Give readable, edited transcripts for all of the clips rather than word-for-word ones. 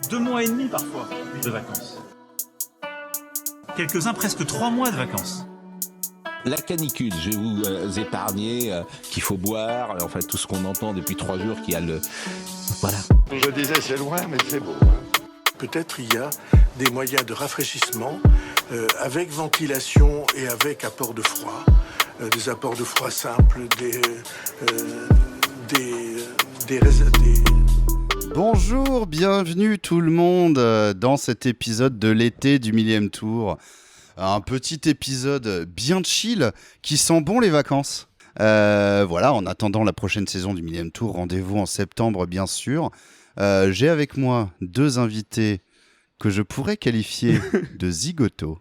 2 mois et demi parfois de vacances. Quelques-uns presque 3 mois de vacances. La canicule, je vais vous épargner qu'il faut boire, enfin tout ce qu'on entend depuis 3 jours qui a le... Voilà. Je disais c'est loin mais c'est beau. Peut-être il y a des moyens de rafraîchissement avec ventilation et avec apport de froid. Des apports de froid simples, Bonjour, bienvenue tout le monde dans cet épisode de l'été du millième tour. Un petit épisode bien chill qui sent bon les vacances. Voilà, en attendant la prochaine saison du millième tour, rendez-vous en septembre bien sûr. J'ai avec moi 2 invités que je pourrais qualifier de zigotos.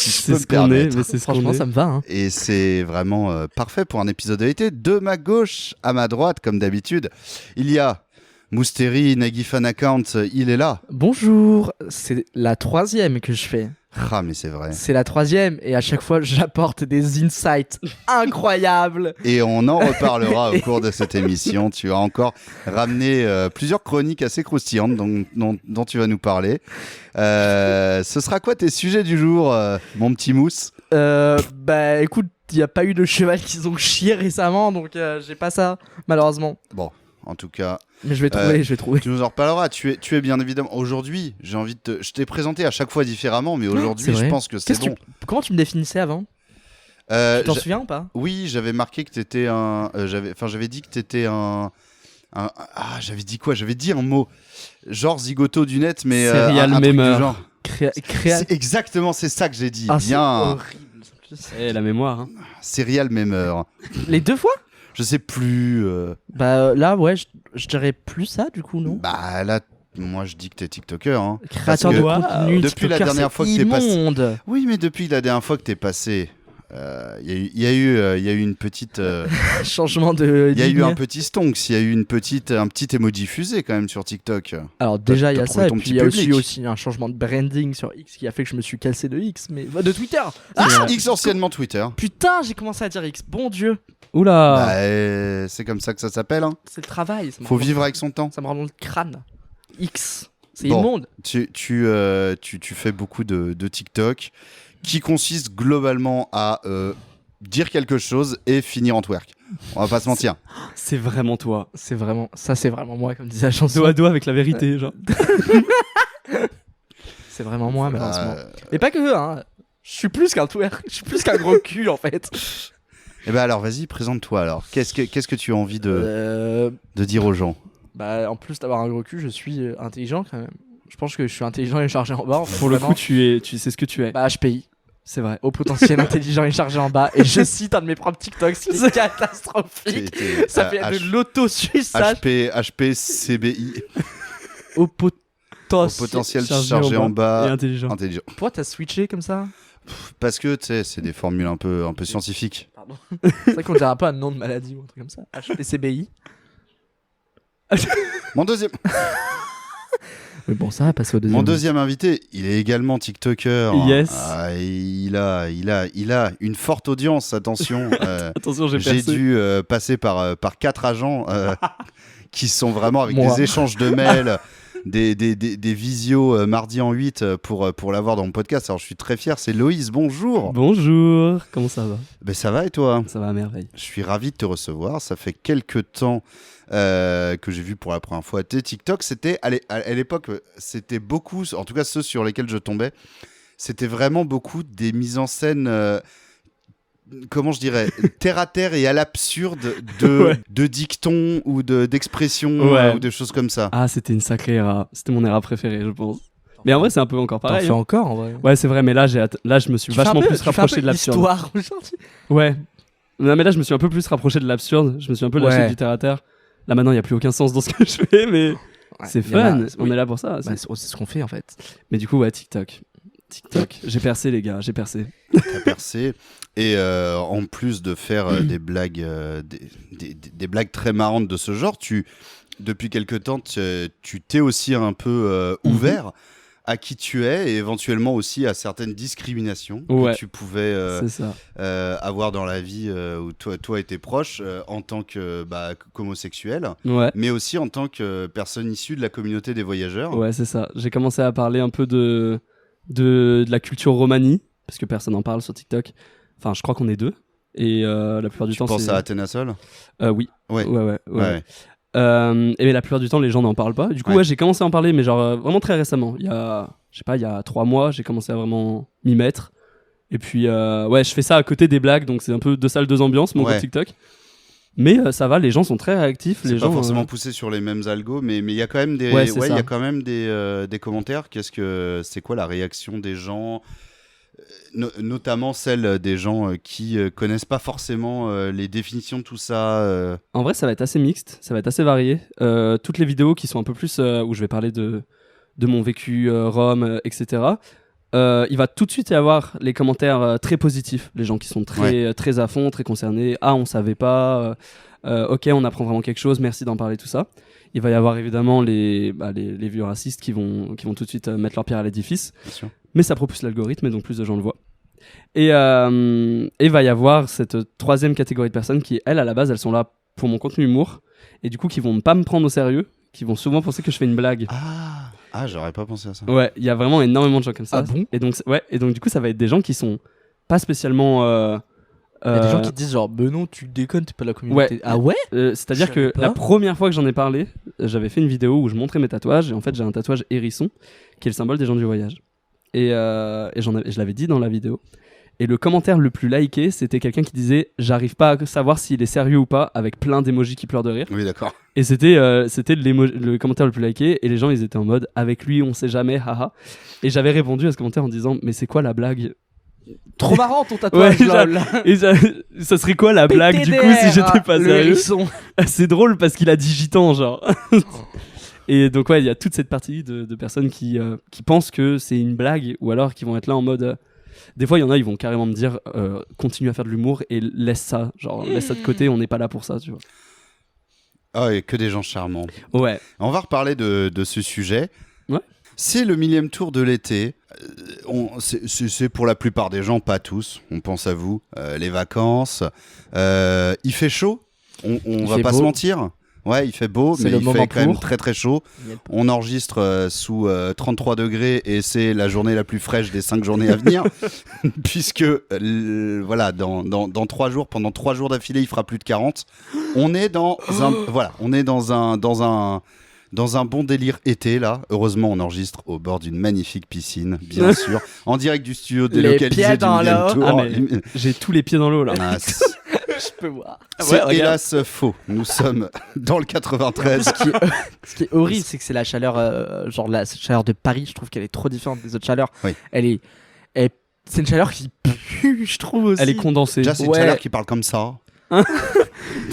C'est ce qu'on est, mais franchement ça me va. Hein. Et c'est vraiment parfait pour un épisode de l'été. De ma gauche à ma droite, comme d'habitude, il y a Mousteri, Nagui Fan Account, il est là. Bonjour, c'est la 3e que je fais. Ah mais c'est vrai. C'est la 3e et à chaque fois j'apporte des insights incroyables. Et on en reparlera au cours de cette émission. Tu as encore ramené plusieurs chroniques assez croustillantes dont tu vas nous parler. Ce sera quoi tes sujets du jour, mon petit Mousse ? Bah écoute, il n'y a pas eu de cheval qu'ils ont chié récemment, donc j'ai pas ça, malheureusement. Bon, en tout cas... Mais je vais trouver. Tu nous en reparleras. Tu es bien évidemment... Aujourd'hui, je t'ai présenté à chaque fois différemment, mais aujourd'hui, je pense que c'est bon. Comment tu me définissais avant ? Tu t'en souviens ou pas ? Oui, j'avais marqué que t'étais un... j'avais dit que t'étais un... j'avais dit quoi ? J'avais dit un mot. Genre zigoto du net, mais... Serial un truc du genre. Exactement, c'est ça que j'ai dit. Ah, bien. C'est horrible. La mémoire. Hein. Serial memeur. Les 2 fois ? Je sais plus. Bah là, ouais, je dirais plus ça, du coup, non ? Bah là, moi je dis que t'es TikToker. Hein. Créateur de contenu, depuis la dernière fois que t'es passé. Oui, mais depuis la dernière fois que t'es passé, il y a eu une petite changement de. Il y a eu un petit stonks, il y a eu un petit emoji fusé quand même sur TikTok. Alors déjà il y a ça, et puis il y a aussi un changement de branding sur X qui a fait que je me suis cassé de X, mais de Twitter. X anciennement Twitter. Putain, j'ai commencé à dire X. Bon Dieu. Oula. Bah, c'est comme ça que ça s'appelle. Hein. C'est le travail. Faut vivre avec son temps. Ça me rend dans le crâne. X. C'est immonde. Tu fais beaucoup de TikTok qui consiste globalement à dire quelque chose et finir en twerk. On va pas se mentir. C'est vraiment toi. C'est vraiment moi, comme disait la chanson. Dos à dos avec la vérité, genre. C'est vraiment moi, malheureusement. Et pas que, hein. Je suis plus qu'un twerk. Je suis plus qu'un gros cul, en fait. Eh ben alors, vas-y, présente-toi alors. Qu'est-ce que tu as envie de dire aux gens ? Bah, en plus d'avoir un gros cul, je suis intelligent quand même. Je pense que je suis intelligent et chargé en bas. Pour le coup, tu sais ce que tu es. Bah, HPI. C'est vrai. Au potentiel intelligent et chargé en bas. Et je cite un de mes propres TikToks, c'est catastrophique. Ça fait de l'auto-suissage. HP CBI. Au potentiel chargé en bas et intelligent. Pourquoi t'as switché comme ça ? Parce que tu sais, c'est des formules un peu scientifiques. Pardon. C'est vrai qu'on dirait pas un nom de maladie ou un truc comme ça. HPCBI. Mon deuxième. Mais bon, ça va passer au deuxième. Mon deuxième invité, il est également TikToker. Yes. Il a une forte audience. Attention. Attention, j'ai dû passer par 4 agents qui sont vraiment avec des échanges de mails. Des visios mardi en 8 pour l'avoir dans mon podcast. Alors je suis très fier, c'est Loïs, bonjour. Bonjour, comment ça va ? Ben ça va et toi ? Ça va à merveille. Je suis ravi de te recevoir, ça fait quelques temps que j'ai vu pour la première fois tes TikTok. C'était, à l'époque, c'était beaucoup, en tout cas ceux sur lesquels je tombais, c'était vraiment beaucoup des mises en scène... comment je dirais, terre à terre et à l'absurde de dictons ou d'expressions ou de choses comme ça. Ah, c'était une sacrée era. C'était mon era préférée, je pense. Mais en vrai, c'est un peu encore pareil. T'en fais encore, en vrai. Ouais, c'est vrai, mais là, je me suis vachement plus rapproché de l'absurde. Histoire aujourd'hui. Ouais. Non, mais là, je me suis un peu plus rapproché de l'absurde. Je me suis un peu lâché du terre à terre. Là, maintenant, il n'y a plus aucun sens dans ce que je fais, mais c'est fun. On est là pour ça. C'est ce qu'on fait, en fait. Mais du coup, ouais, TikTok. J'ai percé, les gars, j'ai percé. T'as percé. Et en plus de faire des blagues, des blagues très marrantes de ce genre, depuis quelque temps, tu t'es aussi un peu ouvert à qui tu es et éventuellement aussi à certaines discriminations que tu pouvais avoir dans la vie où toi et tes proches en tant qu'homosexuel, mais aussi en tant que personne issue de la communauté des voyageurs. Ouais, c'est ça. J'ai commencé à parler un peu de la culture romanie, parce que personne n'en parle sur TikTok. Enfin, je crois qu'on est 2. Et la plupart du temps, tu penses à Athéna Sol ? Oui. Ouais. Et la plupart du temps, les gens n'en parlent pas. Du coup, j'ai commencé à en parler, mais genre vraiment très récemment. Il y a 3 mois, j'ai commencé à vraiment m'y mettre. Et puis, je fais ça à côté des blagues, donc c'est un peu 2 salles, 2 ambiances, mon groupe TikTok. Mais ça va, les gens sont très réactifs. C'est les pas gens, forcément poussé sur les mêmes algos, mais il y a quand même des, des commentaires. C'est quoi la réaction des gens ? Notamment celle des gens qui connaissent pas forcément les définitions de tout ça. En vrai, ça va être assez mixte, ça va être assez varié. Toutes les vidéos qui sont un peu plus où je vais parler de mon vécu Rome, etc. Il va tout de suite y avoir les commentaires très positifs, les gens qui sont très à fond, très concernés. Ah, on savait pas. Ok, on apprend vraiment quelque chose. Merci d'en parler, tout ça. Il va y avoir évidemment les vieux racistes qui vont tout de suite mettre leur pierre à l'édifice. Bien sûr. Mais ça propulse l'algorithme et donc plus de gens le voient. Et il va y avoir cette 3e catégorie de personnes qui, elles, à la base, elles sont là pour mon contenu humour et du coup qui vont pas me prendre au sérieux, qui vont souvent penser que je fais une blague. Ah, j'aurais pas pensé à ça. Ouais, il y a vraiment énormément de gens comme ça. Ah bon ? Et donc du coup, ça va être des gens qui sont pas spécialement... Il y a des gens qui disent genre, non, tu déconnes, t'es pas de la communauté. Ah ouais ? C'est-à-dire que la première fois que j'en ai parlé, j'avais fait une vidéo où je montrais mes tatouages et en fait j'ai un tatouage hérisson qui est le symbole des gens du voyage. Et je l'avais dit dans la vidéo. Et le commentaire le plus liké, c'était quelqu'un qui disait « J'arrive pas à savoir s'il est sérieux ou pas » avec plein d'émojis qui pleurent de rire. Oui, d'accord. Et c'était le commentaire le plus liké et les gens ils étaient en mode « Avec lui on sait jamais, haha ». Et j'avais répondu à ce commentaire en disant « Mais c'est quoi la blague ?» Trop marrant ton tatouage. Et ça serait quoi la blague du coup si j'étais pas sérieux ? C'est drôle parce qu'il a 10 gitans genre. Et donc il y a toute cette partie de personnes qui pensent que c'est une blague ou alors qui vont être là en mode des fois il y en a ils vont carrément me dire continue à faire de l'humour et laisse ça de côté, on n'est pas là pour ça, tu vois. Ah, et que des gens charmants. Ouais. On va reparler de ce sujet. Ouais. C'est le 1000e tour de l'été. C'est pour la plupart des gens, pas tous. On pense à vous. Les vacances. Il fait chaud. On va pas se mentir. Ouais, il fait beau, mais il fait quand même très très chaud. Yep. On enregistre sous 33 degrés et c'est la journée la plus fraîche des 5 journées à venir. Puisque, dans 3 jours, pendant 3 jours d'affilée, il fera plus de 40. On est dans un bon délire été, là. Heureusement, on enregistre au bord d'une magnifique piscine, bien sûr. En direct du studio délocalisé du 1000e tour. Ah, mais j'ai tous les pieds dans l'eau, là. Je peux voir. C'est hélas faux. Nous sommes dans le 93. Ce qui est horrible, c'est que c'est la chaleur, la chaleur de Paris. Je trouve qu'elle est trop différente des autres chaleurs. Oui. C'est une chaleur qui pue, je trouve aussi. Elle est condensée. Déjà, c'est une chaleur qui parle comme ça.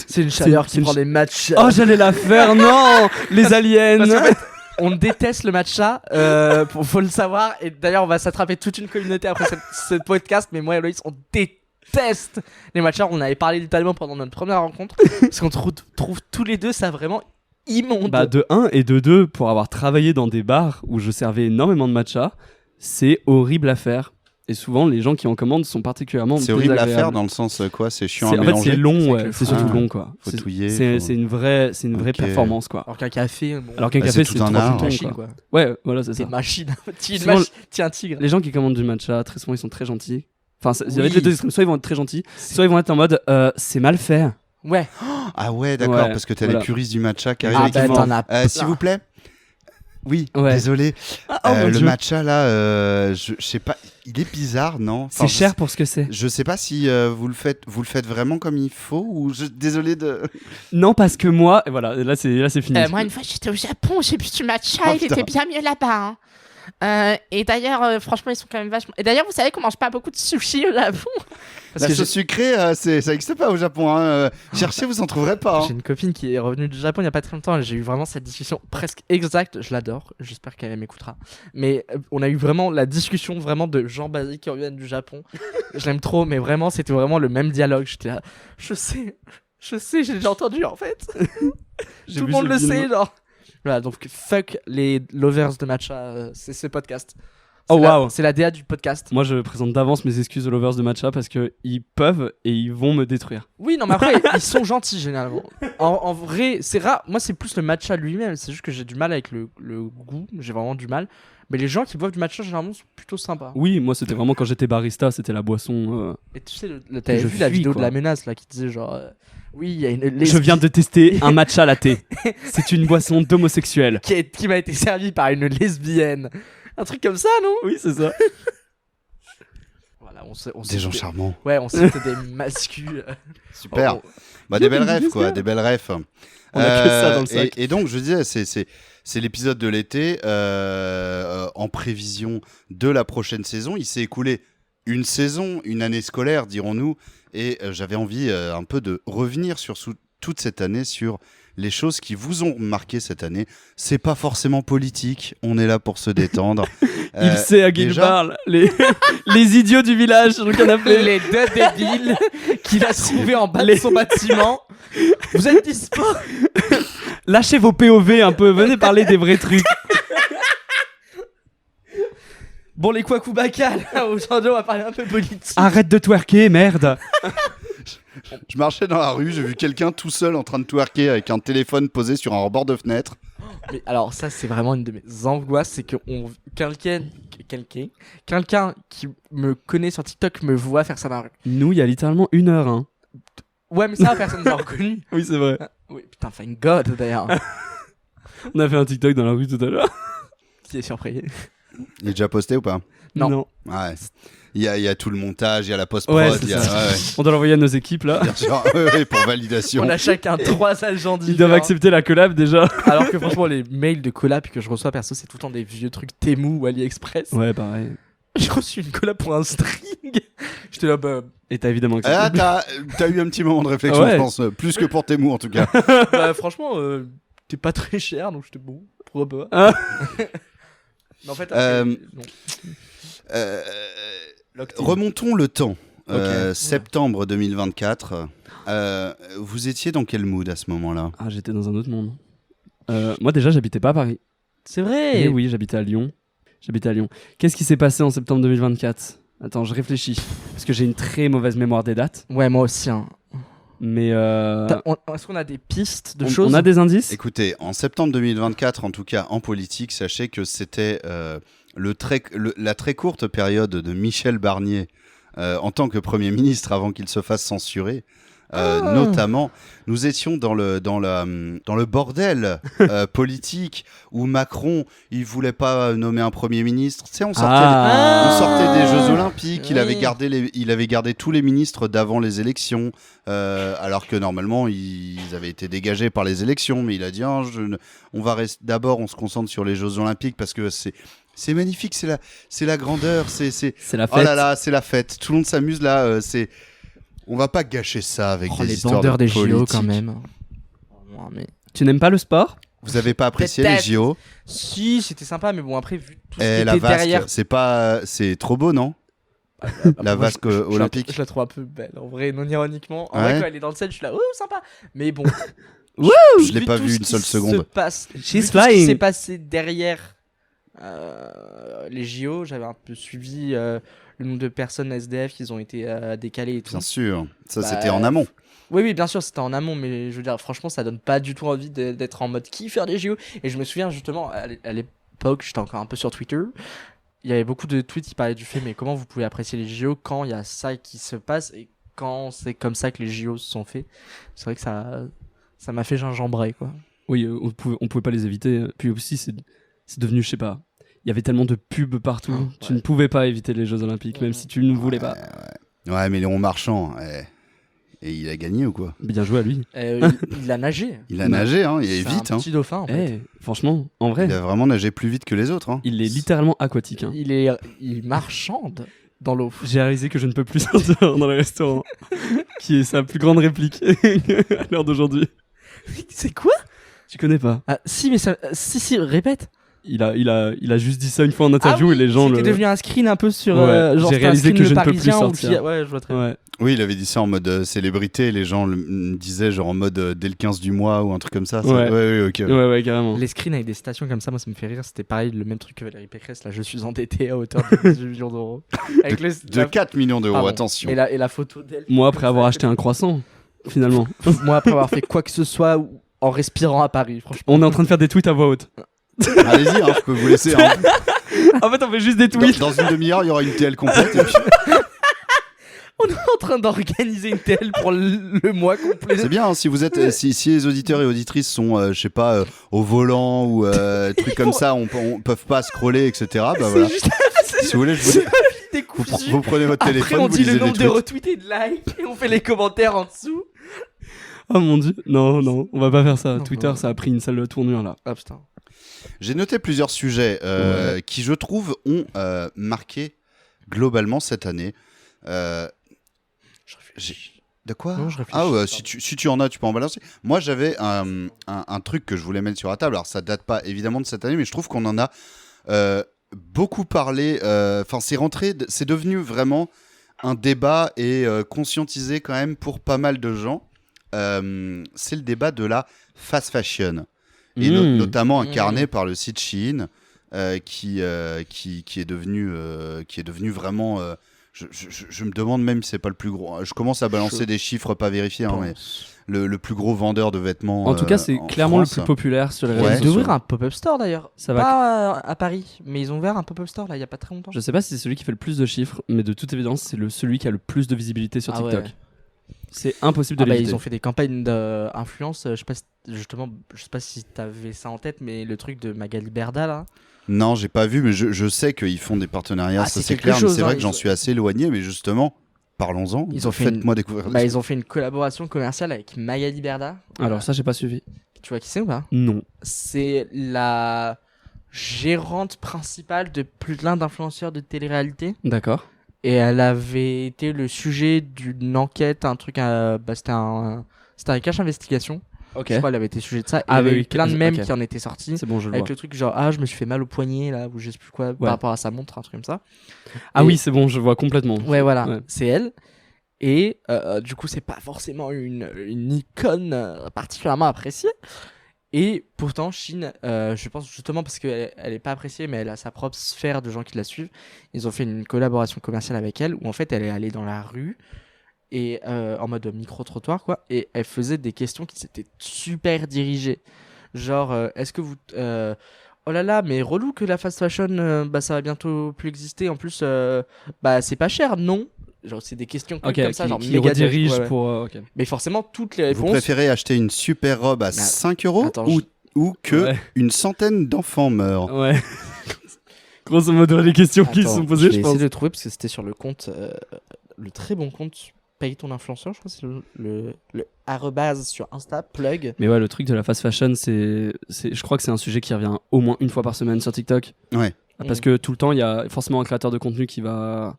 C'est une chaleur qui prend des matchs. Oh, j'allais la faire, non. Les aliens. Parce qu'en fait, on déteste le matcha, faut le savoir. Et d'ailleurs, on va s'attraper toute une communauté après ce podcast. Mais moi et Loïs, on déteste les matchas. On avait parlé littéralement pendant notre première rencontre. Parce qu'on trouve tous les deux ça vraiment immonde. Bah, de 1 et de 2, pour avoir travaillé dans des bars où je servais énormément de matcha, c'est horrible à faire. Et souvent, les gens qui en commandent sont particulièrement désagréables. C'est horrible à faire dans le sens quoi ? C'est chiant à mélanger. En fait, c'est long, c'est surtout long, quoi. Faut touiller. C'est une vraie performance, quoi. Alors qu'un café, c'est tout un art. Machine, quoi. Ouais, voilà, c'est ça. C'est une machine. Tiens, un tigre. Les gens qui commandent du matcha, très souvent, ils sont très gentils. Enfin, il y avait les deux extrêmes. Soit ils vont être très gentils, soit ils vont être en mode c'est mal fait. Ouais. Ah ouais, d'accord, parce que t'as les puristes du matcha qui arrivent et qui font s'il vous plaît. Oui, désolé. Le matcha là, je sais pas, il est bizarre, non ? C'est cher pour ce que c'est. Je sais pas si vous le faites vraiment comme il faut ou désolé de. Non, parce que moi, et voilà, là c'est fini. Moi une fois j'étais au Japon, j'ai bu du matcha, il était bien mieux là-bas. Et d'ailleurs, franchement, ils sont quand même vachement. Et d'ailleurs, vous savez qu'on mange pas beaucoup de sushi au Japon. Parce que sauce sucrée, ça n'existe pas au Japon. Cherchez, vous en trouverez pas. J'ai une copine qui est revenue du Japon il y a pas très longtemps. Et j'ai eu vraiment cette discussion presque exacte. Je l'adore. J'espère qu'elle m'écoutera. Mais on a eu vraiment la discussion vraiment de gens basiques qui reviennent du Japon. Je l'aime trop, mais vraiment, c'était vraiment le même dialogue. J'étais là. Je sais, j'ai déjà entendu en fait. Tout le monde le sait, genre. Voilà, donc fuck les lovers de matcha, c'est ce podcast. Oh, C'est la- waouh. C'est la DA du podcast. Moi, je présente d'avance mes excuses aux lovers de matcha parce que ils peuvent et ils vont me détruire. Oui, non, mais après, ils sont gentils généralement. En vrai, c'est rare. Moi, c'est plus le matcha lui-même. C'est juste que j'ai du mal avec le goût. J'ai vraiment du mal. Mais les gens qui boivent du matcha, généralement, sont plutôt sympas. Oui, moi, c'était vraiment quand j'étais barista, c'était la boisson. Et tu sais, t'avais Je vu la fuis, vidéo quoi. de la menace là qui disait genre. Oui, il y a une Je lesbienne viens de tester un matcha latte. C'est une boisson d'homosexuels. qui m'a été servie par une lesbienne. Un truc comme ça, non? Oui, c'est ça. Voilà, Des gens charmants. Ouais, on cite des masculins. Super. Oh. Bah, des belles rêves, quoi. Des belles rêves. On a que ça dans le sac. Et donc, je disais, c'est l'épisode de l'été en prévision de la prochaine saison. Il s'est écoulé une saison, une année scolaire, dirons-nous. Et j'avais envie un peu de revenir sur toute cette année, sur les choses qui vous ont marqué cette année. C'est pas forcément politique. On est là pour se détendre. Il sait à qui il déjà- parle. Les idiots du village, donc on appelé. Les deux débiles qu'il a trouvés en bas de son bâtiment. Vous êtes dispo? Lâchez vos POV un peu, venez parler des vrais trucs. Bon, les Kwakubaka, là, aujourd'hui, on va parler un peu politique. Arrête de twerker, merde. Je marchais dans la rue, j'ai vu quelqu'un tout seul en train de twerker avec un téléphone posé sur un rebord de fenêtre. Mais alors, ça, c'est vraiment une de mes angoisses, c'est que quelqu'un qui me connaît sur TikTok me voit faire ça dans la rue. Nous, il y a littéralement 1 heure. Hein. Ouais, mais ça, personne ne l'a reconnu. Oui, c'est vrai. Oui, putain, thank God, d'ailleurs. On a fait un TikTok dans la rue tout à l'heure. Qui est surpris. Il est déjà posté ou pas? Non. Ouais. Il y a tout le montage, il y a la post-prod, Ouais, c'est il y a... ça. ouais, On doit l'envoyer à nos équipes là. bien sûr, ouais, pour validation. On a chacun 3 agents Ils doivent différents. accepter la collab déjà. Alors que franchement, les mails de collab que je reçois perso, c'est tout le temps des vieux trucs Temu ou AliExpress. Ouais, pareil. J'ai reçu une collab pour un string. J'étais là, bah, Et t'as évidemment accepté. Ah, t'as eu un petit moment de réflexion, Ouais. je pense. Plus que pour tes mots, en tout cas. bah, franchement, t'es pas très cher, donc j'étais bon. Pourquoi pas? Ah. Mais en fait, Euh, non. Locked in. Remontons le temps. Ok. Septembre 2024. Vous étiez dans quel mood à ce moment-là? Ah, j'étais dans un autre monde. Moi déjà, j'habitais pas à Paris. C'est vrai. Eh oui, j'habitais à Lyon. Qu'est-ce qui s'est passé en septembre 2024? Attends, je réfléchis. Parce que j'ai une très mauvaise mémoire des dates. Ouais, moi aussi. Hein. Mais Est-ce qu'on a des pistes de on choses? a des indices? Écoutez, en septembre 2024, en tout cas en politique, sachez que c'était la très courte période de Michel Barnier en tant que Premier ministre avant qu'il se fasse censurer. Notamment, nous étions dans le bordel politique où Macron, il voulait pas nommer un Premier ministre. Tu sais, on sortait des Jeux Olympiques. Oui. Il avait gardé tous les ministres d'avant les élections, alors que normalement ils avaient été dégagés par les élections. Mais il a dit on va rester d'abord, on se concentre sur les Jeux Olympiques parce que c'est magnifique, c'est la grandeur, c'est la oh fête. là là, c'est la fête. Tout le monde s'amuse là. On va pas gâcher ça avec des les histoires bandeurs de des JO politique. quand même. Ouais, mais... Tu n'aimes pas le sport? Vous avez pas apprécié les Peut-être. JO? Si, c'était sympa, mais bon, après, vu tout ce qui La était vasque, derrière. c'est trop beau, non? La Moi, vasque je olympique. je la trouve un peu belle, en vrai, non ironiquement. En Ouais. vrai, quand elle est dans le ciel, je suis là, oh, sympa. Mais bon. Je l'ai pas tout vu ce une qui seule se seconde. passe, vu She's tout ce qui flying. s'est passé derrière les JO, j'avais un peu suivi le nombre de personnes SDF qui ont été décalées et tout. Bien sûr, ça Bah, c'était en amont. Oui, bien sûr, c'était en amont, mais je veux dire, franchement, ça donne pas du tout envie d'être en mode qui faire des JO. Et je me souviens justement, à l'époque, j'étais encore un peu sur Twitter. Il y avait beaucoup de tweets qui parlaient du fait, mais comment vous pouvez apprécier les JO quand il y a ça qui se passe et quand c'est comme ça que les JO se sont faits. C'est vrai que ça m'a fait gingembrer, quoi. Oui, on pouvait pas les éviter. Puis aussi, c'est devenu, je sais pas. Il y avait tellement de pubs partout. Ouais. Tu ne pouvais pas éviter les Jeux Olympiques, même si tu ne voulais pas. Ouais, mais Léon Marchand, et il a gagné ou quoi? Bien joué à lui. Il a nagé. Il a nagé, hein, il est C'est vite. un Hein. petit dauphin, en fait. Eh, franchement, en vrai, Il a vraiment nagé plus vite que les autres. Hein. il est littéralement aquatique. Hein. Il marchande dans l'eau. J'ai réalisé que je ne peux plus sortir dans les restaurants, qui est sa plus grande réplique à l'heure d'aujourd'hui. C'est quoi? Tu connais pas? Ah, si, mais ça... Si, répète. il a juste dit ça une fois en interview et les gens C'était devenu un screen un peu sur. Ouais, genre, j'ai c'était un réalisé screen que Le je ne peux plus Parisien ou sortir. Ouais, je vois très bien. Ouais. Oui, il avait dit ça en mode célébrité, et les gens me disaient genre en mode dès le 15 du mois ou un truc comme ça. Ouais. Ok. Ouais, carrément. Les screens avec des citations comme ça, moi ça me fait rire. C'était pareil, le même truc que Valérie Pécresse. Là, je suis endetté à hauteur de 18 millions d'euros. Avec De 4 millions d'euros, Pardon. attention. Et la photo d'elle. Moi, après avoir acheté un croissant, finalement. Moi, après avoir fait quoi que ce soit en respirant à Paris, franchement. On est en train de faire des tweets à voix haute. Allez-y, je peux vous laisser. Hein. En fait, on fait juste des Dans, tweets. dans une demi-heure, il y aura une TL complète. Et puis... On est en train d'organiser une TL pour le mois complet. C'est bien, hein, si vous êtes, si les auditeurs et auditrices sont, je sais pas, au volant ou trucs comme ça, on peuvent pas scroller, etc. Bah voilà. Si vous voulez, vous prenez votre Après, téléphone, on vous dit le lisez nombre des de tweets. retweets et de likes et on fait les commentaires en dessous. Oh mon dieu. Non, on va pas faire ça. Non, Twitter, non. ça a pris une sale tournure là. Ah putain. J'ai noté plusieurs sujets qui, je trouve, ont marqué globalement cette année. De quoi? Non, je réfléchis, Ah ouais, pardon. si tu en as, tu peux en balancer. Moi, j'avais un truc que je voulais mettre sur la table. Alors, ça date pas évidemment de cette année, mais je trouve qu'on en a beaucoup parlé. Enfin, c'est devenu vraiment un débat et conscientisé quand même pour pas mal de gens. C'est le débat de la fast fashion. Et notamment incarné par le site Shein, qui est devenu vraiment... je me demande même si c'est pas le plus gros. Je commence à balancer des chiffres pas vérifiés, hein, mais le plus gros vendeur de vêtements. En tout cas, c'est en clairement France. le plus populaire sur les Ouais. réseaux Ils sociaux. ouvrir un pop-up store d'ailleurs. Ça va. Pas à Paris, mais ils ont ouvert un pop-up store là il y a pas très longtemps. Je sais pas si c'est celui qui fait le plus de chiffres, mais de toute évidence, c'est celui qui a le plus de visibilité sur Ah TikTok. ouais. C'est impossible de Ils l'éviter. ont fait des campagnes d'influence. Je sais pas je sais pas si t'avais ça en tête, mais le truc de Magali Berda là. Non, j'ai pas vu, mais je sais qu'ils font des partenariats, Ah, ça c'est c'est quelque clair. Mais chose, c'est hein, vrai que ils j'en ont- suis assez éloigné, mais justement, parlons-en. Ils ont fait Faites-moi découvrir. Ils ont fait une collaboration commerciale avec Magali Berda. Alors ça, j'ai pas suivi. Tu vois qui c'est ou pas? Non. C'est la gérante principale de plein d'influenceurs de télé-réalité. D'accord. Et elle avait été le sujet d'une enquête, un truc, c'était un Cache Investigation. Ok. Je crois qu'elle avait été sujet de ça. Et Ah il y avait oui, eu plein de mèmes ok. qui en étaient sortis. C'est bon, je le Avec vois. le truc genre, je me suis fait mal au poignet là, ou je sais plus quoi, par rapport à sa montre, un truc comme ça. Ah Et- oui, c'est bon, je vois complètement. Ouais, voilà, Ouais. c'est elle. Et du coup, c'est pas forcément une icône particulièrement appréciée. Et pourtant, Shein, je pense justement parce qu'elle est pas appréciée, mais elle a sa propre sphère de gens qui la suivent. Ils ont fait une collaboration commerciale avec elle où en fait elle est allée dans la rue et en mode micro-trottoir quoi. Et elle faisait des questions qui s'étaient super dirigées. Genre, est-ce que vous. Oh là là, mais relou que la fast fashion, ça va bientôt plus exister. En plus, c'est pas cher, non? Genre, c'est des questions Ok, comme ça, genre qui méga redirige ouais, ouais. pour. Ok. Mais forcément, toutes les Vous réponses. préférez acheter une super robe à 5 euros Attends, ou que Ouais. une centaine d'enfants meurent? Ouais. Grosso modo, les questions qui Attends, sont posées, je je vais pense. essayer de le trouver parce que c'était sur le compte, le très bon compte Paye ton influenceur, je crois que c'est le arrobase sur Insta, plug. Mais ouais, le truc de la fast fashion, je crois que c'est un sujet qui revient au moins une fois par semaine sur TikTok. Ouais. Parce que tout le temps, il y a forcément un créateur de contenu qui va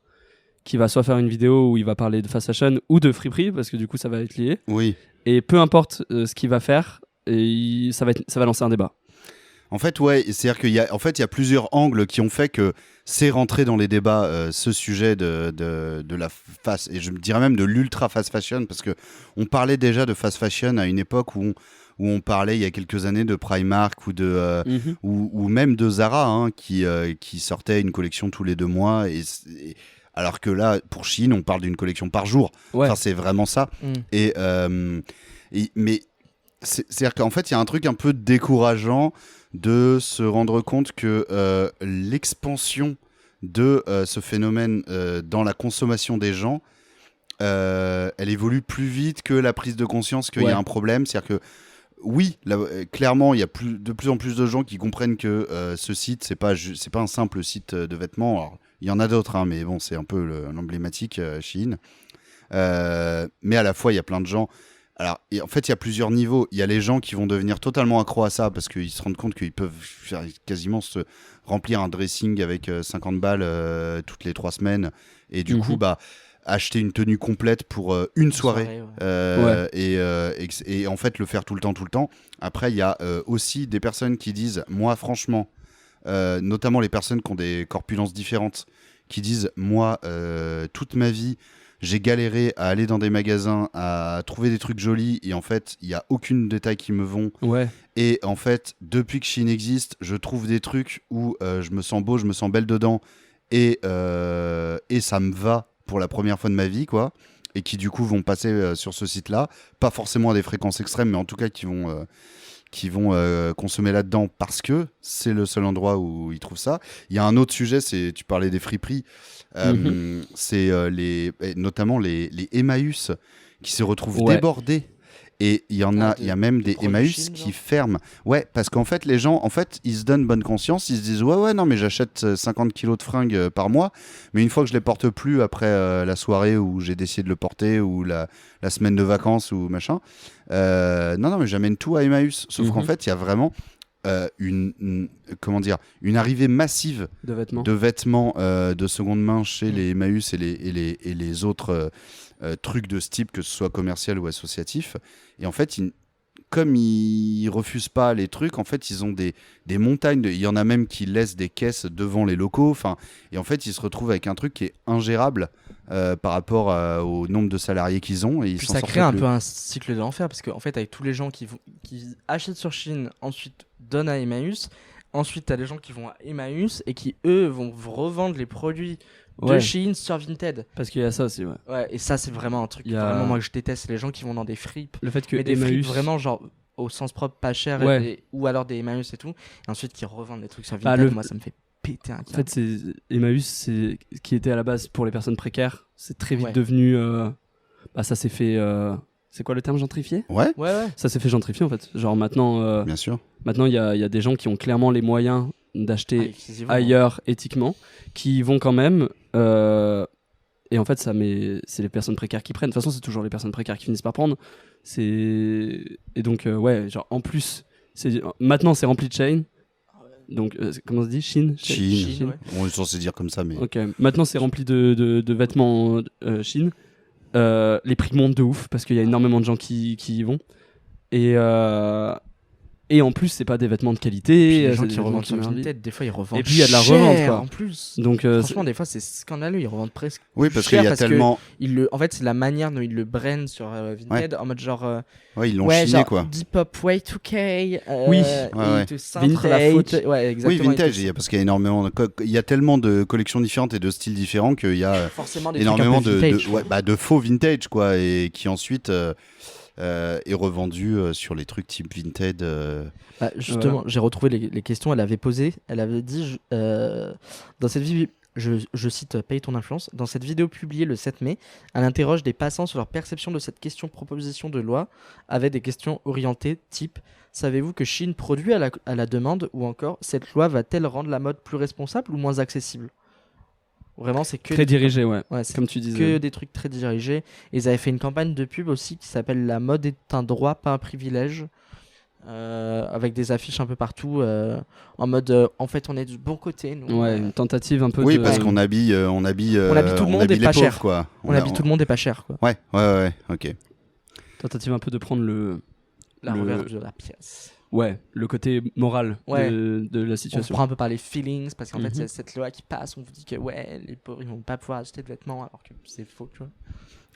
soit faire une vidéo où il va parler de fast fashion ou de friperie, parce que du coup, ça va être lié. Oui. Et peu importe ce qu'il va faire, ça va lancer un débat. En fait, ouais, c'est-à-dire qu'il y a plusieurs angles qui ont fait que c'est rentré dans les débats ce sujet de la fast, et je me dirais même de l'ultra fast fashion, parce que on parlait déjà de fast fashion à une époque où on parlait il y a quelques années de Primark ou ou même de Zara, hein, qui sortait une collection tous les 2 mois, alors que là, pour Shein, on parle d'une collection par jour. Ouais. Enfin, c'est vraiment ça. Mais c'est-à-dire qu'en fait, il y a un truc un peu décourageant de se rendre compte que l'expansion de ce phénomène dans la consommation des gens, elle évolue plus vite que la prise de conscience qu'il y a un problème. C'est-à-dire que oui, clairement, il y a de plus en plus de gens qui comprennent que ce site, c'est pas un simple site de vêtements. Alors, il y en a d'autres, hein, mais bon, c'est un peu l'emblématique Shein. Mais à la fois, il y a plein de gens. Alors, en fait, il y a plusieurs niveaux. Il y a les gens qui vont devenir totalement accros à ça parce qu'ils se rendent compte qu'ils peuvent faire quasiment se remplir un dressing avec 50 balles toutes les 3 semaines. Et du coup, acheter une tenue complète pour une soirée. Et en fait, le faire tout le temps. Après, il y a aussi des personnes qui disent, moi, franchement, notamment les personnes qui ont des corpulences différentes, qui disent moi, toute ma vie, j'ai galéré à aller dans des magasins, à trouver des trucs jolis, et en fait, il n'y a aucune détail qui me vont. Ouais. Et en fait, depuis que Shein existe, je trouve des trucs où je me sens beau, je me sens belle dedans, et ça me va pour la première fois de ma vie, quoi. Et qui, du coup, vont passer sur ce site-là. Pas forcément à des fréquences extrêmes, mais en tout cas, qui vont consommer là-dedans parce que c'est le seul endroit où ils trouvent ça. Il y a un autre sujet, tu parlais des friperies, c'est notamment les Emmaüs qui se retrouvent débordés. Et il y a même des Emmaüs qui ferment. Ouais, parce qu'en fait, les gens, ils se donnent bonne conscience, ils se disent ouais, non, mais j'achète 50 kilos de fringues par mois, mais une fois que je les porte plus après la soirée où j'ai décidé de le porter, ou la semaine de vacances, ou machin, non, mais j'amène tout à Emmaüs. Sauf qu'en fait, il y a vraiment une arrivée massive De vêtements de seconde main chez les Emmaüs et les autres trucs de ce type, que ce soit commercial ou associatif. Et en fait, comme ils refusent pas les trucs, en fait, ils ont des montagnes. Il y en a même qui laissent des caisses devant les locaux. Et en fait, ils se retrouvent avec un truc qui est ingérable par rapport au nombre de salariés qu'ils ont. Et puis ça crée un peu un cycle de l'enfer, parce qu'en fait, avec tous les gens qui achètent sur Shein, ensuite donnent à Emmaüs, ensuite t'as les gens qui vont à Emmaüs et qui, eux, vont revendre les produits de Shein sur Vinted. Parce qu'il y a ça aussi, ouais. Et ça, c'est vraiment un truc vraiment moi que je déteste, c'est les gens qui vont dans des fripes. Le fait que mais des Emmaüs... fripes vraiment genre au sens propre pas cher, ou alors des Emmaüs et tout, et ensuite qui revendent des trucs sur Vinted. Moi, ça me fait péter un câble. En fait, Emmaüs, qui était à la base pour les personnes précaires, c'est très vite devenu... ça s'est fait... C'est quoi le terme, gentrifié ? Ouais. Ça s'est fait gentrifier, en fait. Genre maintenant... Bien sûr. Maintenant, il y a des gens qui ont clairement les moyens d'acheter ailleurs éthiquement, qui vont quand même... Et en fait, c'est les personnes précaires qui prennent. De toute façon, c'est toujours les personnes précaires qui finissent par prendre. Et donc, genre, en plus, maintenant, c'est rempli de Shein. Donc, comment on se dit ? Shein. Ouais. On est censé dire comme ça, mais... Ok. Maintenant, c'est rempli de vêtements Shein. Les prix montent de ouf, parce qu'il y a énormément de gens qui y vont. Et en plus, c'est pas des vêtements de qualité. Les gens qui revendent sur Vinted, des fois ils revendent. Et puis il y a de la revente, quoi. En plus. Donc franchement, des fois c'est scandaleux. Ils revendent presque. Oui, parce qu'il y a tellement. En fait, c'est la manière dont ils le brandent sur Vinted, en mode genre. Ils l'ont chiné, genre, quoi. Depop Way 2K. Oui. Vintage. La faute. Ouais, exactement. Oui, vintage. Parce qu'il y a énormément. Il y a tellement de collections différentes et de styles différents qu'il y a énormément de faux vintage, quoi, et qui ensuite. Est revendu sur les trucs type Vinted. Justement, j'ai retrouvé les questions. Elle avait posé. Elle avait dit dans cette vidéo, je cite Paye ton influence. Dans cette vidéo publiée le 7 mai, elle interroge des passants sur leur perception de cette proposition de loi, avec des questions orientées type savez-vous que Shein produit à la demande, ou encore cette loi va-t-elle rendre la mode plus responsable ou moins accessible? Vraiment, c'est que très dirigé, c'est comme tu disais. Que des trucs très dirigés. Et ils avaient fait une campagne de pub aussi qui s'appelle La mode est un droit, pas un privilège, avec des affiches un peu partout, en mode en fait on est du bon côté. Nous, une tentative un peu. Oui, parce qu'on habille tout le monde et pas cher, quoi. On habille tout le monde et pas cher, quoi. Ouais, ok. Tentative un peu de prendre la revers de la pièce. Ouais, le côté moral de la situation. On se prend un peu par les feelings, parce qu'en fait, c'est cette loi qui passe, on vous dit que les pauvres, ils vont pas pouvoir acheter de vêtements, alors que c'est faux, tu vois.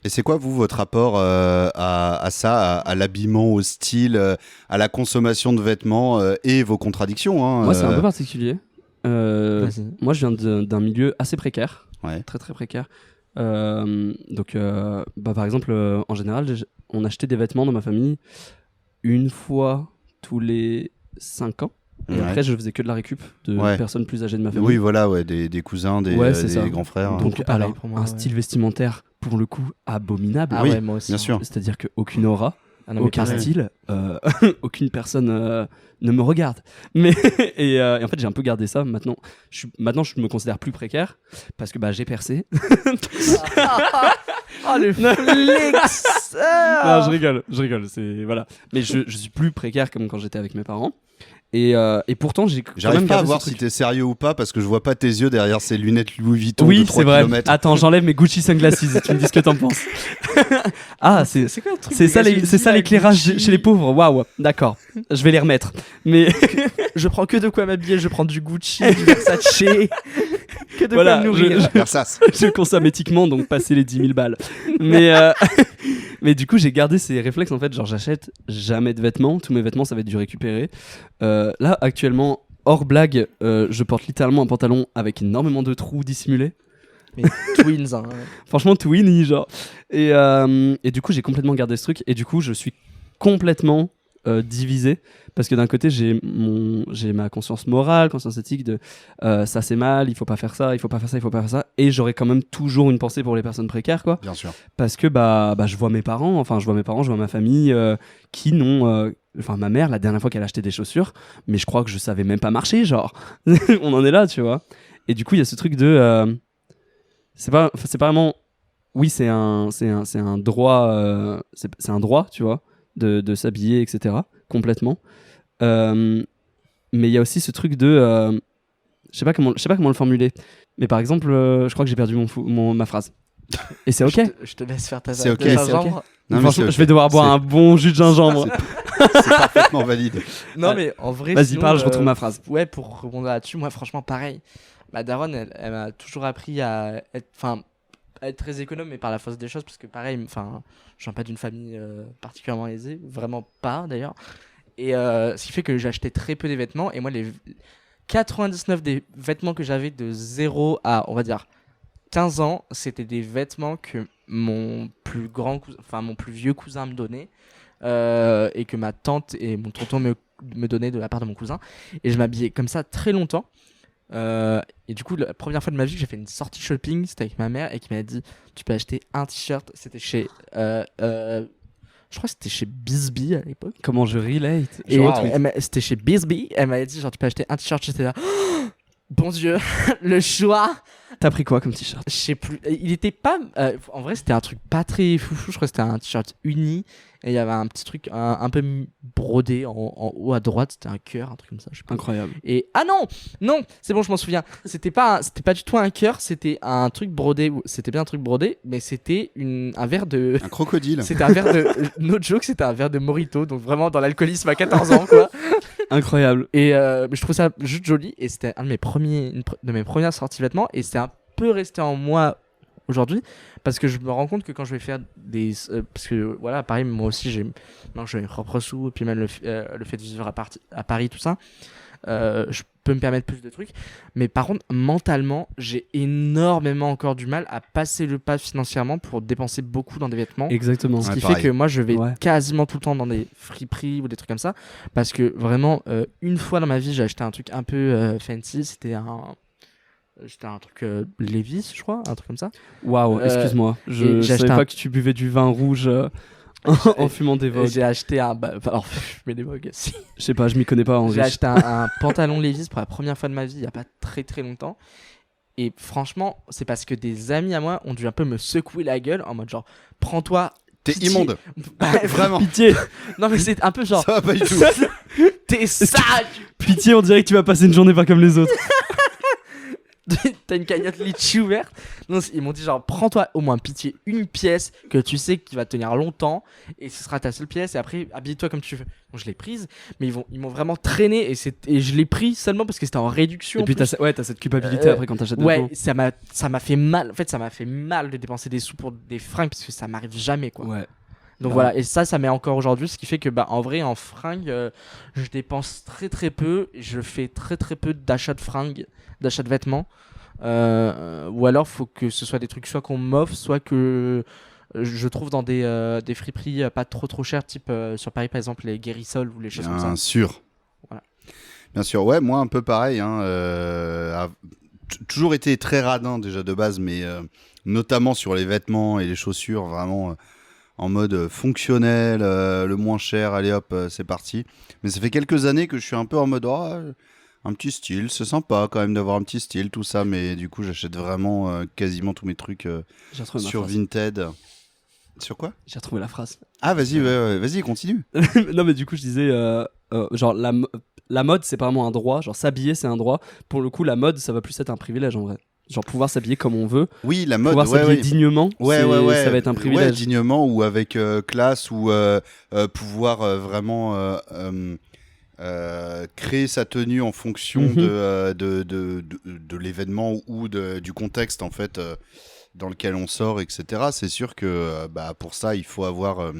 Et c'est quoi, vous, votre rapport à ça, à l'habillement, au style, à la consommation de vêtements et vos contradictions, hein, Moi, c'est un peu particulier. Moi, je viens d'un milieu assez précaire, très très précaire. Donc, par exemple, en général, on achetait des vêtements dans ma famille une fois tous les 5 ans. Et après, je faisais que de la récup de personnes plus âgées de ma famille. Oui, voilà, des cousins, des grands frères. Donc, alors, pour moi, un style vestimentaire, pour le coup, abominable. Oui, moi aussi. Bien sûr. C'est-à-dire qu'aucune aura, aucun style, aucune personne ne me regarde. Et en fait, j'ai un peu gardé ça. Maintenant, je me considère plus précaire parce que j'ai percé. Oh, le flex. Non, je rigole. Voilà. Mais je suis plus précaire comme quand j'étais avec mes parents. Et pourtant, j'ai quand J'arrive même pas à gardé voir ce si truc. t'es sérieux ou pas parce que je vois pas tes yeux derrière ces lunettes Louis Vuitton de Oui, 3 c'est vrai. km. Attends, j'enlève mes Gucci sunglasses. Tu me dis ce que t'en penses. Ah, c'est quoi le truc c'est des ça, gars, je me dis, l'éclairage Gucci. chez les pauvres. Waouh, d'accord. Je vais les remettre. Mais Je prends que de quoi m'habiller, je prends du Gucci, du Versace, que de Voilà, quoi me nourrir. Versace. je consomme éthiquement, donc passer les 10 000 balles. Mais du coup, j'ai gardé ces réflexes. En fait, genre, j'achète jamais de vêtements. Tous mes vêtements, ça va être du récupéré. Là, actuellement, hors blague, je porte littéralement un pantalon avec énormément de trous dissimulés. Mais twins, hein. Franchement, Twinny, genre. Et du coup, j'ai complètement gardé ce truc. Et du coup, je suis complètement divisé. Parce que d'un côté, j'ai ma conscience morale, conscience éthique de ça c'est mal, il faut pas faire ça, il faut pas faire ça, il faut pas faire ça. Et j'aurai quand même toujours une pensée pour les personnes précaires, quoi. Bien sûr. Parce que je vois mes parents, je vois ma famille qui n'ont. Enfin, ma mère, la dernière fois qu'elle a acheté des chaussures, mais je crois que je savais même pas marcher, genre. On en est là, tu vois. Et du coup, il y a ce truc de. C'est pas vraiment. Oui, c'est un droit. C'est un droit, tu vois, de s'habiller, etc. Complètement. Mais il y a aussi ce truc de. Je sais pas comment le formuler. Mais par exemple, je crois que j'ai perdu ma phrase. Et c'est ok. Je te laisse faire ta C'est ok, de c'est gingembre. Non, mais Franchement, c'est je vais devoir boire un bon jus de gingembre. C'est parfaitement valide. Non, mais en vrai. Vas-y, sinon, parle, je retrouve ma phrase. Ouais, pour rebondir là-dessus, moi, franchement, pareil. Ma daronne, elle m'a toujours appris à être très économe, mais par la force des choses, parce que pareil, je viens pas d'une famille particulièrement aisée, vraiment pas d'ailleurs. Et ce qui fait que j'achetais très peu des vêtements, et moi, les 99 des vêtements que j'avais de 0 à, on va dire, 15 ans, c'était des vêtements que mon plus vieux cousin me donnait, et que ma tante et mon tonton me donnaient de la part de mon cousin. Et je m'habillais comme ça très longtemps. Et du coup, la première fois de ma vie que j'ai fait une sortie shopping, c'était avec ma mère et qui m'a dit tu peux acheter un t-shirt. C'était chez je crois que c'était chez Bisbee à l'époque. Comment je relate. Et Genre, c'était chez Bisbee. Elle m'avait dit genre tu peux acheter un t-shirt. J'étais là bon Dieu, le choix. T'as pris quoi comme t-shirt? Je sais plus. Il était pas. En vrai, c'était un truc pas très foufou. Je crois que c'était un t-shirt uni. Et il y avait un petit truc un peu brodé en haut à droite. C'était un cœur, un truc comme ça. Je sais pas. Incroyable. Et ah non, c'est bon, je m'en souviens. C'était pas du tout un cœur. C'était un truc brodé. C'était bien un truc brodé, mais c'était un verre de. Un crocodile. C'était un verre de. No joke, c'était un verre de Mojito. Donc vraiment dans l'alcoolisme à 14 ans, quoi. Incroyable. Et je trouve ça juste joli. Et c'était une de mes premières sorties vêtements. Et c'est un peu resté en moi aujourd'hui. Parce que je me rends compte que quand je vais faire des. Parce que voilà, pareil, moi aussi, j'ai mes propres sous. Et puis même le fait de vivre à Paris, tout ça. Je peux me permettre plus de trucs. Mais par contre, mentalement, j'ai énormément encore du mal à passer le pas financièrement pour dépenser beaucoup dans des vêtements. Exactement. Ce Ouais, qui pareil. fait que moi, je vais Ouais. quasiment tout le temps dans des friperies ou des trucs comme ça. Parce que vraiment, une fois dans ma vie, j'ai acheté un truc un peu fancy. C'était un truc Levi's, je crois, un truc comme ça. Waouh, excuse-moi. et Je j'ai savais acheté pas que tu buvais du vin rouge en fumant des Et Vogue. j'ai acheté alors, je mets des Vogue aussi. Je sais pas, je m'y connais pas en J'ai vrai. acheté un pantalon Levi's pour la première fois de ma vie il y a pas très très longtemps. Et franchement, c'est parce que des amis à moi ont dû un peu me secouer la gueule en mode genre, prends-toi. T'es pitié. immonde. Vraiment. Pitié, Non, mais c'est un peu genre, Ça va pas du tout. t'es sale. pitié, on dirait que tu vas passer une journée pas comme les autres. T'as une cagnotte litchi ouverte. Non, ils m'ont dit genre prends-toi au moins pitié une pièce que tu sais qui va tenir longtemps et ce sera ta seule pièce et après habille-toi comme tu veux. Donc je l'ai prise mais ils m'ont vraiment traîné et je l'ai pris seulement parce que c'était en réduction. Et puis en plus. t'as cette culpabilité après quand t'achètes des Ouais, vêtements. ça m'a fait mal. En fait, ça m'a fait mal de dépenser des sous pour des fringues parce que ça m'arrive jamais quoi. Ouais. Donc Bah. voilà, et ça m'est encore aujourd'hui, ce qui fait que en vrai en fringues, je dépense très très peu, je fais très très peu d'achats de fringues, d'achats de vêtements. Ou alors faut que ce soit des trucs soit qu'on m'offre, soit que je trouve dans des friperies pas trop chères, type sur Paris par exemple les Guérissol ou les choses comme ça. Bien sûr. Voilà. Bien sûr, ouais, moi un peu pareil. Toujours été très radin déjà de base, mais notamment sur les vêtements et les chaussures, vraiment en mode fonctionnel, le moins cher, allez hop, c'est parti. Mais ça fait quelques années que je suis un peu en mode un petit style, c'est sympa quand même d'avoir un petit style, tout ça, mais du coup j'achète vraiment quasiment tous mes trucs J'ai retrouvé ma sur phrase. Vinted. Sur quoi? J'ai retrouvé la phrase. Ah, vas-y, vas-y, continue. Non, mais du coup, je disais, genre, la mode, c'est pas vraiment un droit. Genre, s'habiller, c'est un droit. Pour le coup, la mode, ça va plus être un privilège en vrai. Genre, pouvoir s'habiller comme on veut, Oui, la mode, pouvoir s'habiller dignement, ça va être un Ouais, privilège. dignement ou avec classe ou pouvoir vraiment créer sa tenue en fonction Mhm. de l'événement ou du contexte en fait dans lequel on sort, etc. C'est sûr que pour ça il faut avoir